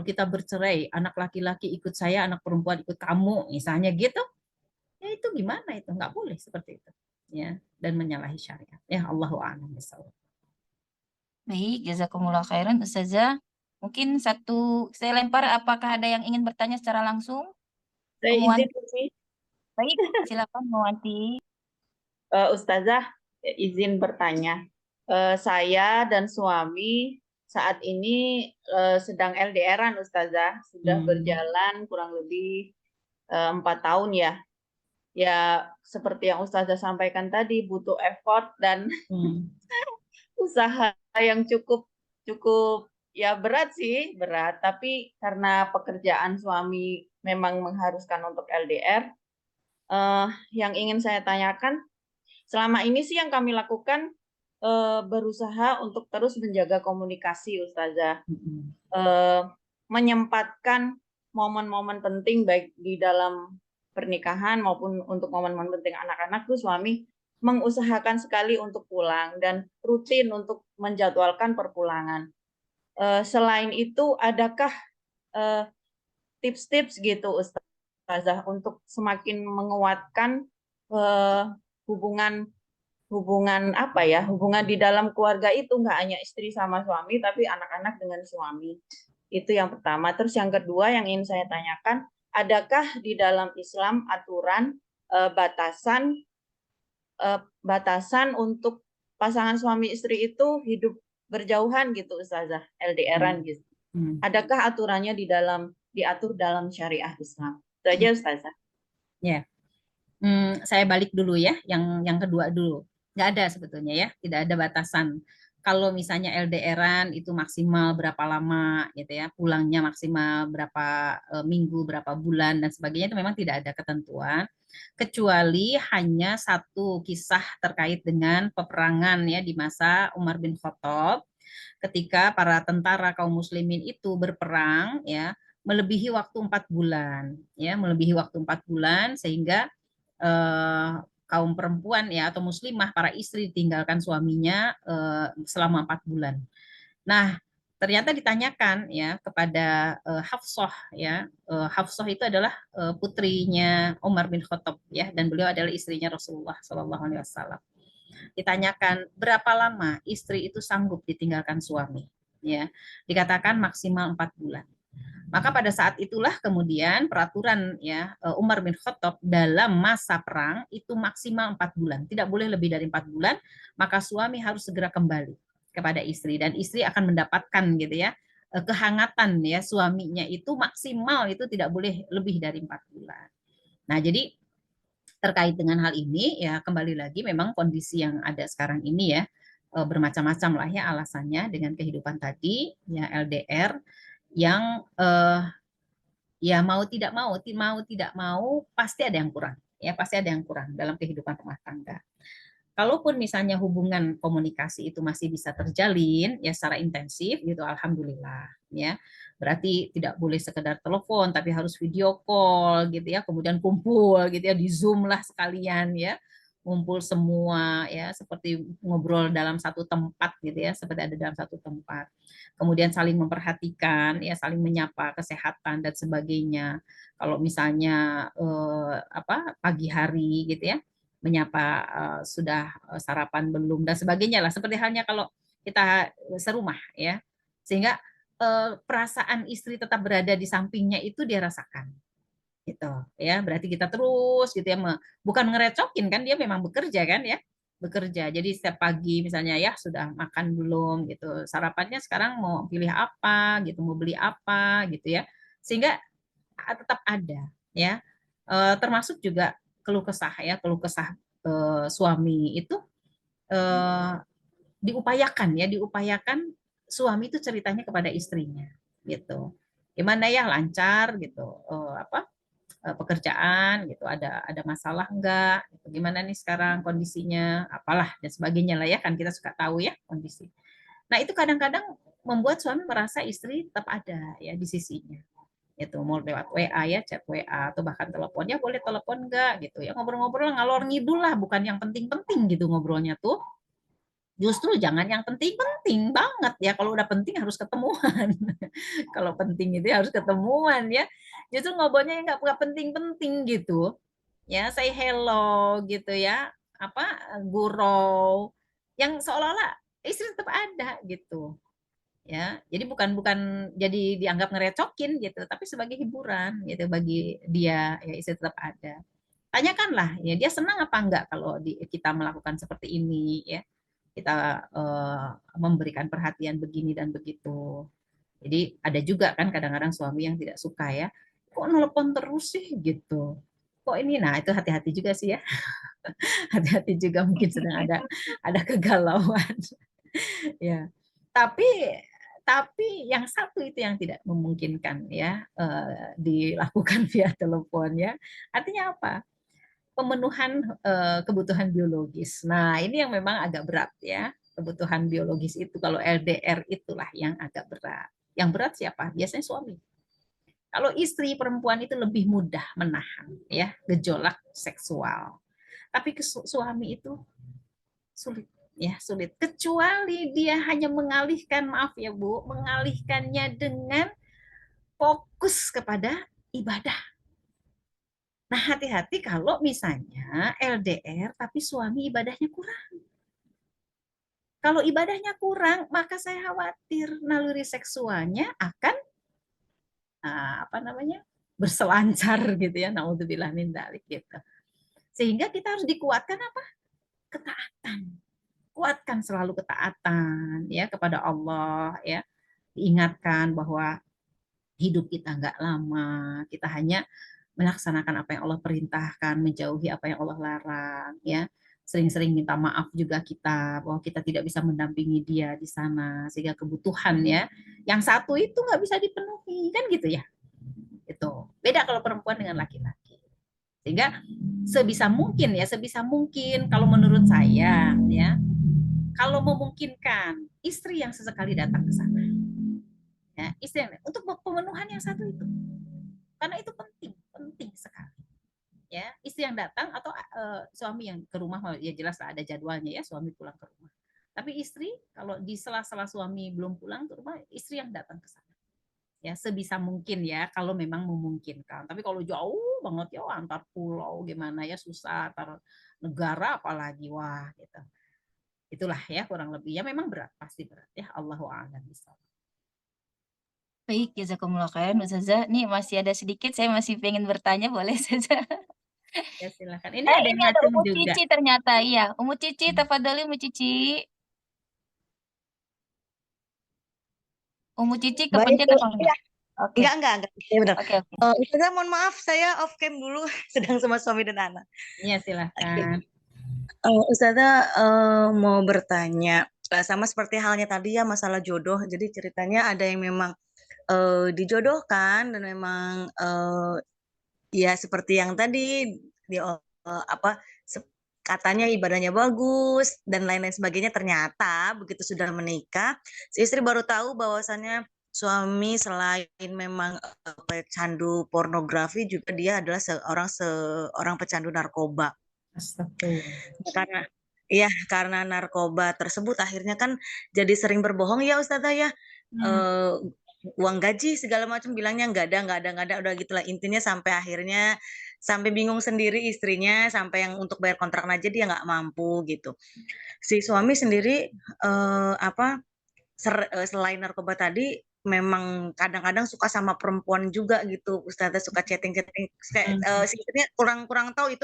kita bercerai, anak laki-laki ikut saya, anak perempuan ikut kamu, misalnya gitu, ya itu gimana itu nggak boleh seperti itu, ya dan menyalahi syariat. Ya Allahu a'lam bishawab. Baik, jazakumullah khairan Ustazah. Mungkin saya lempar, apakah ada yang ingin bertanya secara langsung? Saya Umuan. izin sih, Baik, silakan Muwanti. Ustazah, izin bertanya. Saya dan suami saat ini sedang LDRan, Ustazah. Sudah berjalan kurang lebih 4 tahun ya. Ya, seperti yang Ustazah sampaikan tadi, butuh effort dan usaha yang cukup ya berat sih, berat. Tapi karena pekerjaan suami memang mengharuskan untuk LDR, yang ingin saya tanyakan, selama ini sih yang kami lakukan berusaha untuk terus menjaga komunikasi, Ustazah. Menyempatkan momen-momen penting baik di dalam pernikahan maupun untuk momen-momen penting anak-anak tuh suami mengusahakan sekali untuk pulang dan rutin untuk menjadwalkan perpulangan. Selain itu, adakah tips-tips gitu Ustazah untuk semakin menguatkan hubungan hubungan di dalam keluarga itu nggak hanya istri sama suami tapi anak-anak dengan suami. Itu yang pertama. Terus yang kedua yang ingin saya tanyakan, adakah di dalam Islam aturan batasan untuk pasangan suami istri itu hidup berjauhan gitu Ustazah, LDRan gitu. Adakah aturannya diatur dalam syariah Islam? Itu aja Ustazah. Ya. Saya balik dulu ya, yang kedua dulu. Nggak ada sebetulnya ya, tidak ada batasan. Kalau misalnya LDRan itu maksimal berapa lama gitu ya, pulangnya maksimal berapa minggu, berapa bulan dan sebagainya, itu memang tidak ada ketentuan. Kecuali hanya satu kisah terkait dengan peperangan ya di masa Umar bin Khattab, ketika para tentara kaum muslimin itu berperang ya melebihi waktu 4 bulan ya, melebihi waktu 4 bulan sehingga kaum perempuan ya atau muslimah para istri ditinggalkan suaminya selama 4 bulan. Nah, ternyata ditanyakan ya kepada Hafsah ya. Hafsah itu adalah putrinya Umar bin Khattab ya, dan beliau adalah istrinya Rasulullah Shallallahu Alaihi Wasallam. Ditanyakan berapa lama istri itu sanggup ditinggalkan suami ya, dikatakan maksimal 4 bulan. Maka pada saat itulah kemudian peraturan ya Umar bin Khattab dalam masa perang itu maksimal 4 bulan, tidak boleh lebih dari 4 bulan, maka suami harus segera kembali kepada istri dan istri akan mendapatkan gitu ya kehangatan ya suaminya itu maksimal itu tidak boleh lebih dari 4 bulan. Nah jadi terkait dengan hal ini ya kembali lagi memang kondisi yang ada sekarang ini ya bermacam-macam lah ya alasannya dengan kehidupan tadi ya LDR yang ya mau tidak mau pasti ada yang kurang ya, pasti ada yang kurang dalam kehidupan rumah tangga. Kalaupun misalnya hubungan komunikasi itu masih bisa terjalin ya secara intensif gitu, alhamdulillah ya. Berarti tidak boleh sekedar telepon tapi harus video call gitu ya, kemudian kumpul gitu ya di Zoom lah sekalian ya ngumpul semua ya, seperti ngobrol dalam satu tempat gitu ya, seperti ada dalam satu tempat. Kemudian saling memperhatikan ya, saling menyapa kesehatan dan sebagainya. Kalau misalnya pagi hari gitu ya, menyapa sudah sarapan belum dan sebagainya lah, seperti halnya kalau kita serumah ya. Sehingga perasaan istri tetap berada di sampingnya itu dia rasakan gitu ya, berarti kita terus gitu ya, bukan ngerecokin kan, dia memang bekerja kan ya, bekerja. Jadi setiap pagi misalnya ya sudah makan belum gitu, sarapannya sekarang mau pilih apa gitu, mau beli apa gitu ya, sehingga tetap ada ya. Termasuk juga keluh kesah ya, keluh kesah suami itu diupayakan suami itu ceritanya kepada istrinya gitu, gimana ya, lancar gitu, pekerjaan gitu, ada masalah enggak gitu, gimana nih sekarang kondisinya, apalah dan sebagainya lah ya, kan kita suka tahu ya kondisi. Nah itu kadang-kadang membuat suami merasa istri tetap ada ya di sisinya, itu mau lewat WA ya, chat WA atau bahkan teleponnya, boleh telepon enggak gitu ya, ngobrol-ngobrol ngalor ngidul lah, bukan yang penting-penting gitu ngobrolnya tuh. Justru jangan yang penting-penting banget ya, kalau udah penting harus ketemuan. Kalau penting itu harus ketemuan ya. Justru ngobrolnya yang nggak penting-penting gitu. Ya, say hello gitu ya. Gurau. Yang seolah-olah istri tetap ada gitu. Ya, jadi bukan bukan jadi dianggap ngerecokin gitu, tapi sebagai hiburan gitu bagi dia, ya istri tetap ada. Tanyakanlah ya, dia senang apa enggak kalau kita melakukan seperti ini ya, kita memberikan perhatian begini dan begitu. Jadi ada juga kan kadang-kadang suami yang tidak suka ya, kok nelpon terus sih gitu, kok ini, nah itu hati-hati juga sih ya. Hati-hati juga, mungkin sedang ada kegalauan. Ya, tapi yang satu itu yang tidak memungkinkan ya, dilakukan via telepon ya. Artinya apa? Pemenuhan kebutuhan biologis. Nah, ini yang memang agak berat ya. Kebutuhan biologis itu kalau LDR itulah yang agak berat. Yang berat siapa? Biasanya suami. Kalau istri perempuan itu lebih mudah menahan ya gejolak seksual. Tapi suami itu sulit ya, sulit. Kecuali dia hanya mengalihkan, maaf ya Bu, mengalihkannya dengan fokus kepada ibadah. Nah, hati-hati kalau misalnya LDR tapi suami ibadahnya kurang. Kalau ibadahnya kurang, maka saya khawatir naluri seksualnya akan berselancar gitu ya, naudzubillah min dzalik gitu. Sehingga kita harus dikuatkan apa? Ketaatan. Kuatkan selalu ketaatan ya kepada Allah ya. Diingatkan bahwa hidup kita nggak lama, kita hanya melaksanakan apa yang Allah perintahkan, menjauhi apa yang Allah larang ya. Sering-sering minta maaf juga kita bahwa kita tidak bisa mendampingi dia di sana, sehingga kebutuhan ya yang satu itu nggak bisa dipenuhi kan gitu ya. Itu beda kalau perempuan dengan laki-laki. Sehingga sebisa mungkin kalau menurut saya ya, kalau memungkinkan istri yang sesekali datang ke sana ya, istri untuk pemenuhan yang satu itu, karena itu penting sekali ya. Istri yang datang atau suami yang ke rumah, ya jelas ada jadwalnya ya, suami pulang ke rumah, tapi istri kalau di sela-sela suami belum pulang ke rumah, istri yang datang ke sana ya, sebisa mungkin ya kalau memang memungkinkan. Tapi kalau jauh banget ya, antar pulau gimana ya, susah, antar negara apalagi, wah gitu. Itulah ya kurang lebih ya, memang berat, pasti berat ya. Allahu a'lam bishawab. Baik, jazakumullah khairan Ustazah. Nih masih ada sedikit, saya masih pengen bertanya, boleh Ustazah? Ya silakan. Ini ada yang Ini ada ngacung Umu juga. Cici ternyata, iya. Umu Cici, tafadhali Umu Cici. Umu Cici Baik, kepencet apa enggak? ya. Oke, Enggak, ya benar. oke. Ustazah mohon maaf, saya off cam dulu, sedang sama suami dan anak. Iya silakan. Ustazah mau bertanya, sama seperti halnya tadi ya masalah jodoh. Jadi ceritanya ada yang memang dijodohkan dan memang ya seperti yang tadi katanya ibadahnya bagus dan lain-lain sebagainya, ternyata begitu sudah menikah, si istri baru tahu bahwasannya suami selain memang pecandu pornografi, juga dia adalah seorang pecandu narkoba. Astagfirullah. Karena iya, karena narkoba tersebut akhirnya kan jadi sering berbohong ya Ustazah ya. Eh, uang gaji segala macam bilangnya nggak ada, udah gitulah intinya sampai akhirnya sampai bingung sendiri istrinya sampai yang untuk bayar kontrakan aja dia nggak mampu gitu. Si suami sendiri apa selain narkoba tadi memang kadang-kadang suka sama perempuan juga gitu Ustazah, suka chatting-chatting si istrinya kurang tahu itu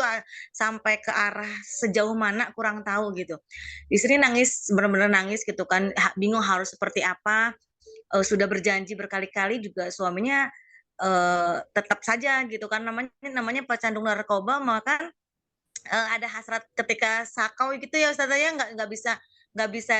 sampai ke arah sejauh mana kurang tahu gitu. Istri nangis benar-benar nangis gitu kan, bingung harus seperti apa. Sudah berjanji berkali-kali juga suaminya tetap saja gitu kan, namanya pecandu narkoba maka ada hasrat ketika sakau gitu ya Ustazah ya, nggak bisa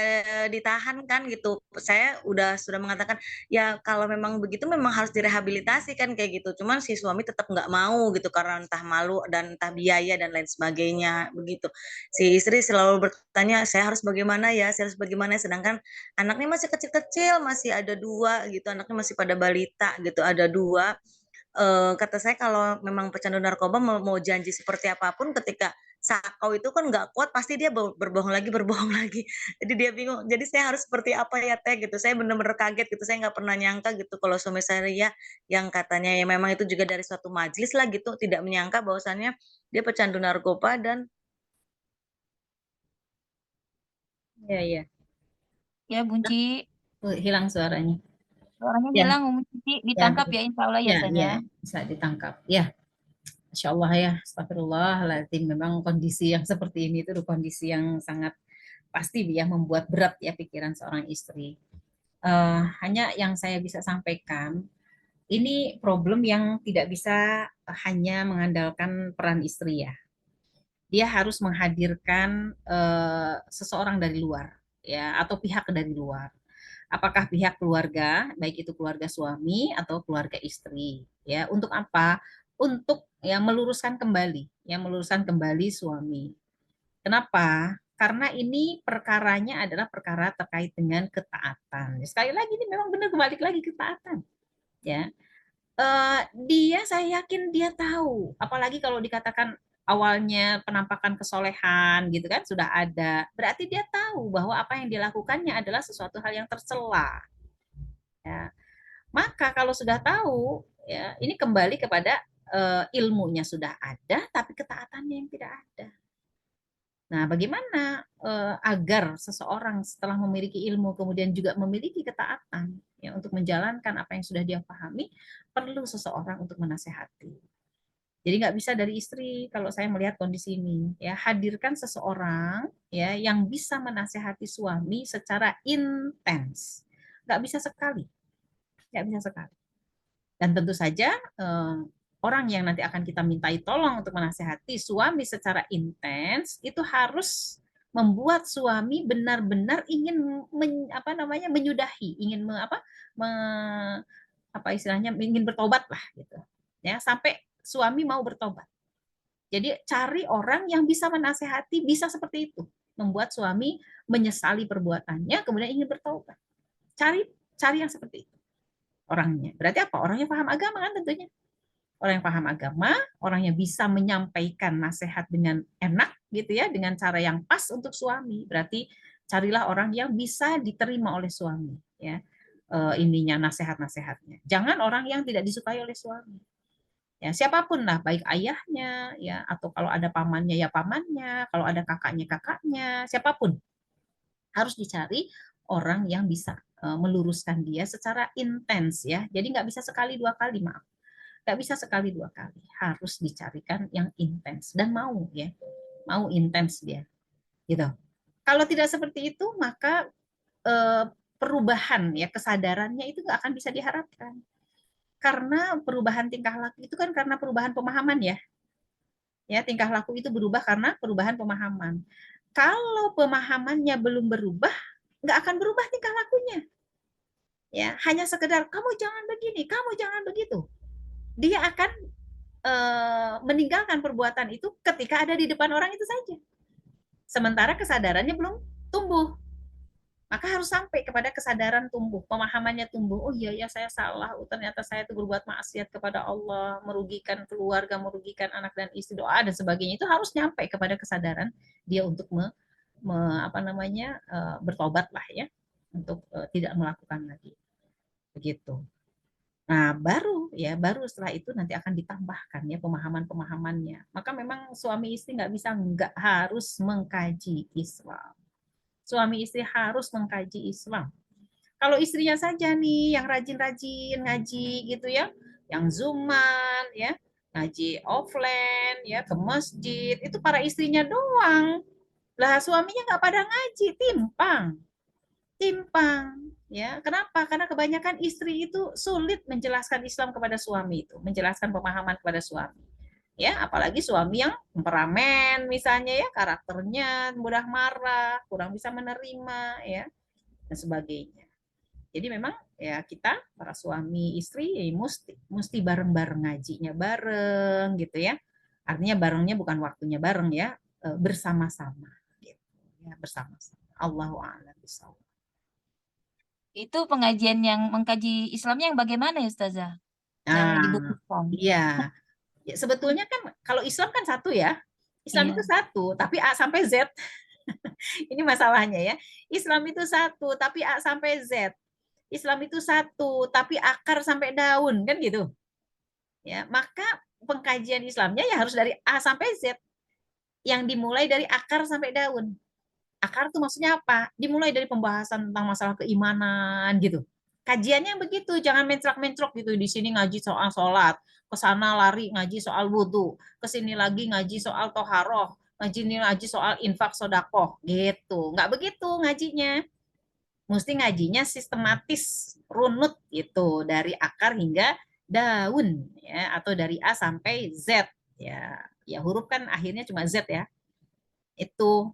ditahan kan gitu. Saya sudah mengatakan ya kalau memang begitu memang harus direhabilitasi kan kayak gitu. Cuman si suami tetap nggak mau gitu karena entah malu dan entah biaya dan lain sebagainya begitu. Si istri selalu bertanya saya harus bagaimana ya, saya harus bagaimana sedangkan anaknya masih kecil-kecil, masih ada 2 gitu, anaknya masih pada balita gitu, ada 2. Kata saya kalau memang pecandu narkoba mau janji seperti apapun ketika sakau itu kan nggak kuat pasti dia berbohong lagi berbohong lagi. Jadi dia bingung, jadi saya harus seperti apa ya Teh gitu. Saya bener-bener kaget gitu, saya nggak pernah nyangka gitu kalau suami saya yang katanya ya memang itu juga dari suatu majelis lah gitu, tidak menyangka bahwasannya dia pecandu narkoba dan Iya, iya. Ya, Bunci. Hilang suaranya. Suaranya Ya, hilang, Bunci. ya, Ditangkap ya, insya Allah ya, ya, San ya, ya. bisa ditangkap. Ya, Masya Allah ya, astagfirullahaladzim. Memang kondisi yang seperti ini itu kondisi yang sangat pasti ya membuat berat ya pikiran seorang istri. Hanya yang saya bisa sampaikan, ini problem yang tidak bisa hanya mengandalkan peran istri ya. Dia harus menghadirkan seseorang dari luar ya atau pihak dari luar. Apakah pihak keluarga, baik itu keluarga suami atau keluarga istri, ya untuk apa? Untuk ya meluruskan kembali suami. Kenapa? Karena ini perkaranya adalah perkara terkait dengan ketaatan. Sekali lagi ini memang benar kembali lagi ketaatan, ya. Dia saya yakin dia tahu, apalagi kalau dikatakan awalnya penampakan kesolehan gitu kan sudah ada, berarti dia tahu bahwa apa yang dilakukannya adalah sesuatu hal yang tercela. Ya. Maka kalau sudah tahu, ya ini kembali kepada ilmunya sudah ada, tapi ketaatannya yang tidak ada. Nah, bagaimana agar seseorang setelah memiliki ilmu kemudian juga memiliki ketaatan ya untuk menjalankan apa yang sudah dia pahami, perlu seseorang untuk menasehati. Jadi nggak bisa dari istri kalau saya melihat kondisi ini ya, hadirkan seseorang ya yang bisa menasehati suami secara intens. Nggak bisa sekali, nggak bisa sekali. Dan tentu saja orang yang nanti akan kita mintai tolong untuk menasehati suami secara intens itu harus membuat suami benar-benar ingin menyudahi, ingin istilahnya ingin bertobat lah gitu. Ya, sampai suami mau bertobat. Jadi cari orang yang bisa menasehati, bisa seperti itu, membuat suami menyesali perbuatannya kemudian ingin bertobat. Cari yang seperti itu orangnya. Berarti apa? Orang yang paham agama kan tentunya. Orang yang paham agama, orang yang bisa menyampaikan nasihat dengan enak gitu ya, dengan cara yang pas untuk suami. Berarti carilah orang yang bisa diterima oleh suami ya. Ininya nasihat-nasihatnya. Jangan orang yang tidak disukai oleh suami. Ya, siapapun lah, baik ayahnya ya atau kalau ada pamannya ya pamannya, kalau ada kakaknya kakaknya, siapapun. Harus dicari orang yang bisa meluruskan dia secara intens ya. Jadi nggak bisa sekali dua kali, maaf. Nggak bisa sekali dua kali, harus dicarikan yang intens dan mau ya, mau intens dia, gitu. Kalau tidak seperti itu maka perubahan ya kesadarannya itu nggak akan bisa diharapkan, karena perubahan tingkah laku itu kan karena perubahan pemahaman ya tingkah laku itu berubah karena perubahan pemahaman. Kalau pemahamannya belum berubah, nggak akan berubah tingkah lakunya. Ya, hanya sekedar kamu jangan begini, kamu jangan begitu. Dia akan meninggalkan perbuatan itu ketika ada di depan orang itu saja. Sementara kesadarannya belum tumbuh. Maka harus sampai kepada kesadaran tumbuh, pemahamannya tumbuh. Oh iya ya saya salah, oh, ternyata saya itu berbuat maksiat kepada Allah, merugikan keluarga, merugikan anak dan istri, doa dan sebagainya. Itu harus nyampe kepada kesadaran dia untuk bertobat lah ya, untuk tidak melakukan lagi. Begitu. Nah, baru setelah itu nanti akan ditambahkan ya pemahaman-pemahamannya. Maka memang suami istri nggak harus mengkaji Islam. Suami istri harus mengkaji Islam. Kalau istrinya saja nih yang rajin-rajin ngaji gitu ya, yang Zuman ya, ngaji offline ya, ke masjid, itu para istrinya doang. Lah suaminya nggak pada ngaji, timpang ya. Kenapa? Karena kebanyakan istri itu sulit menjelaskan Islam kepada suami, itu menjelaskan pemahaman kepada suami ya, apalagi suami yang temperamen misalnya ya, karakternya mudah marah, kurang bisa menerima ya, dan sebagainya. Jadi memang ya kita para suami istri ya mesti bareng-bareng ngajinya bareng gitu ya. Artinya barengnya bukan waktunya bareng ya, bersama-sama gitu ya, bersama-sama. Allahu a'lam bishawab. Itu pengajian yang mengkaji Islamnya yang bagaimana ya Ustazah? Yang Nah, dibutuhkan. iya. Ya, sebetulnya kan kalau Islam kan satu ya. Islam itu Iya. satu, tapi A sampai Z. Ini masalahnya ya. Islam itu satu, tapi A sampai Z. Islam itu satu, tapi akar sampai daun, kan gitu. Ya, maka pengkajian Islamnya ya harus dari A sampai Z. Yang dimulai dari akar sampai daun. Akar itu maksudnya apa? Dimulai dari pembahasan tentang masalah keimanan gitu. Kajiannya begitu, jangan mencrok-mencrok gitu. Di sini ngaji soal sholat, ke sana lari ngaji soal wudhu, ke sini lagi ngaji soal toharoh, ngaji soal infak sodakoh gitu. Nggak begitu ngajinya. Mesti ngajinya sistematis, runut gitu, dari akar hingga daun ya, atau dari A sampai Z ya. Ya huruf kan akhirnya cuma Z ya. Itu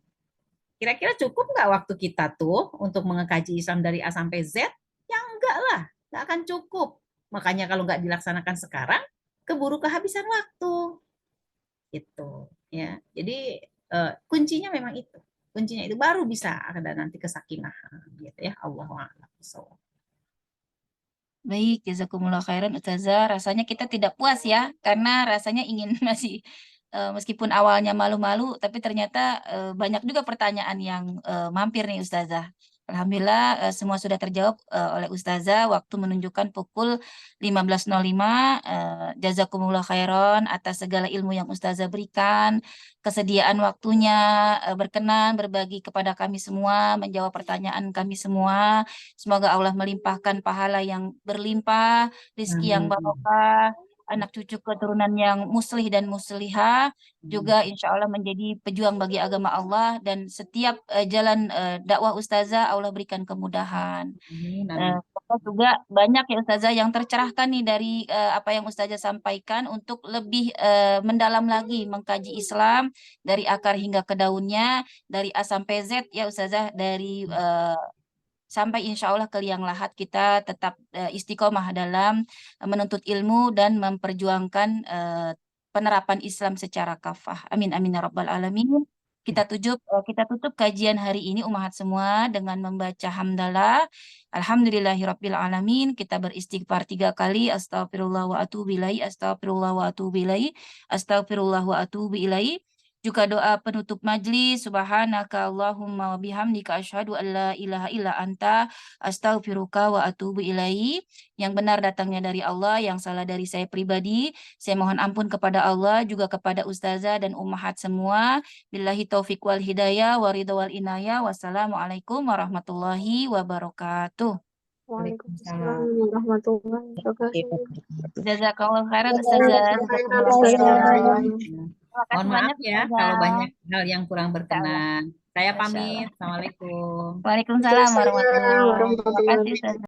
kira-kira cukup nggak waktu kita tuh untuk mengkaji Islam dari A sampai Z? Ya enggak lah, nggak akan cukup. Makanya kalau nggak dilaksanakan sekarang, keburu kehabisan waktu. Gitu ya. Jadi kuncinya memang itu. Kuncinya itu baru bisa ada nanti kesakinahan gitu ya. Allahu a'lam. Baik, jazakumullah khairan Ustazah. Rasanya kita tidak puas ya, karena rasanya ingin masih meskipun awalnya malu-malu, tapi ternyata banyak juga pertanyaan yang mampir nih Ustazah. Alhamdulillah semua sudah terjawab oleh Ustazah. Waktu menunjukkan pukul 15.05. Jazakumullah khairan atas segala ilmu yang Ustazah berikan, kesediaan waktunya, berkenan berbagi kepada kami semua, menjawab pertanyaan kami semua. Semoga Allah melimpahkan pahala yang berlimpah, rizki yang barokah, anak cucu keturunan yang muslih dan muslihah, juga insya Allah menjadi pejuang bagi agama Allah, dan setiap jalan dakwah Ustazah Allah berikan kemudahan. Juga banyak ya Ustazah yang tercerahkan nih dari apa yang Ustazah sampaikan untuk lebih mendalam lagi mengkaji Islam dari akar hingga ke daunnya, dari A sampai Z ya Ustazah, dari sampai insya Allah ke liang lahat kita tetap istiqomah dalam menuntut ilmu dan memperjuangkan penerapan Islam secara kafah. Amin amin ya rabbal alamin. Kita tutup kajian hari ini umahat semua dengan membaca hamdalah. Alhamdulillahirabbil alamin. Kita beristighfar 3 kali. Astagfirullah wa atubu ilaihi. Astagfirullah wa atubu ilaihi. Astagfirullah wa atubu ilaihi. Juga doa penutup majlis, subhanaka Allahumma wa bihamdika asyhadu an la ilaha illa anta astaghfiruka wa atubu ilaihi. Yang benar datangnya dari Allah, yang salah dari saya pribadi. Saya mohon ampun kepada Allah, juga kepada Ustazah dan ummahat semua. Billahi taufik wal hidayah wa ridha wal inayah. Wassalamualaikum warahmatullahi wabarakatuh. Waalaikumsalam warahmatullahi wabarakatuh. Jazakallah khairan Ustazah. Mohon maaf ya kalau banyak hal yang kurang berkenan. Saya pamit. Assalamualaikum. Waalaikumsalam warahmatullahi wabarakatuh.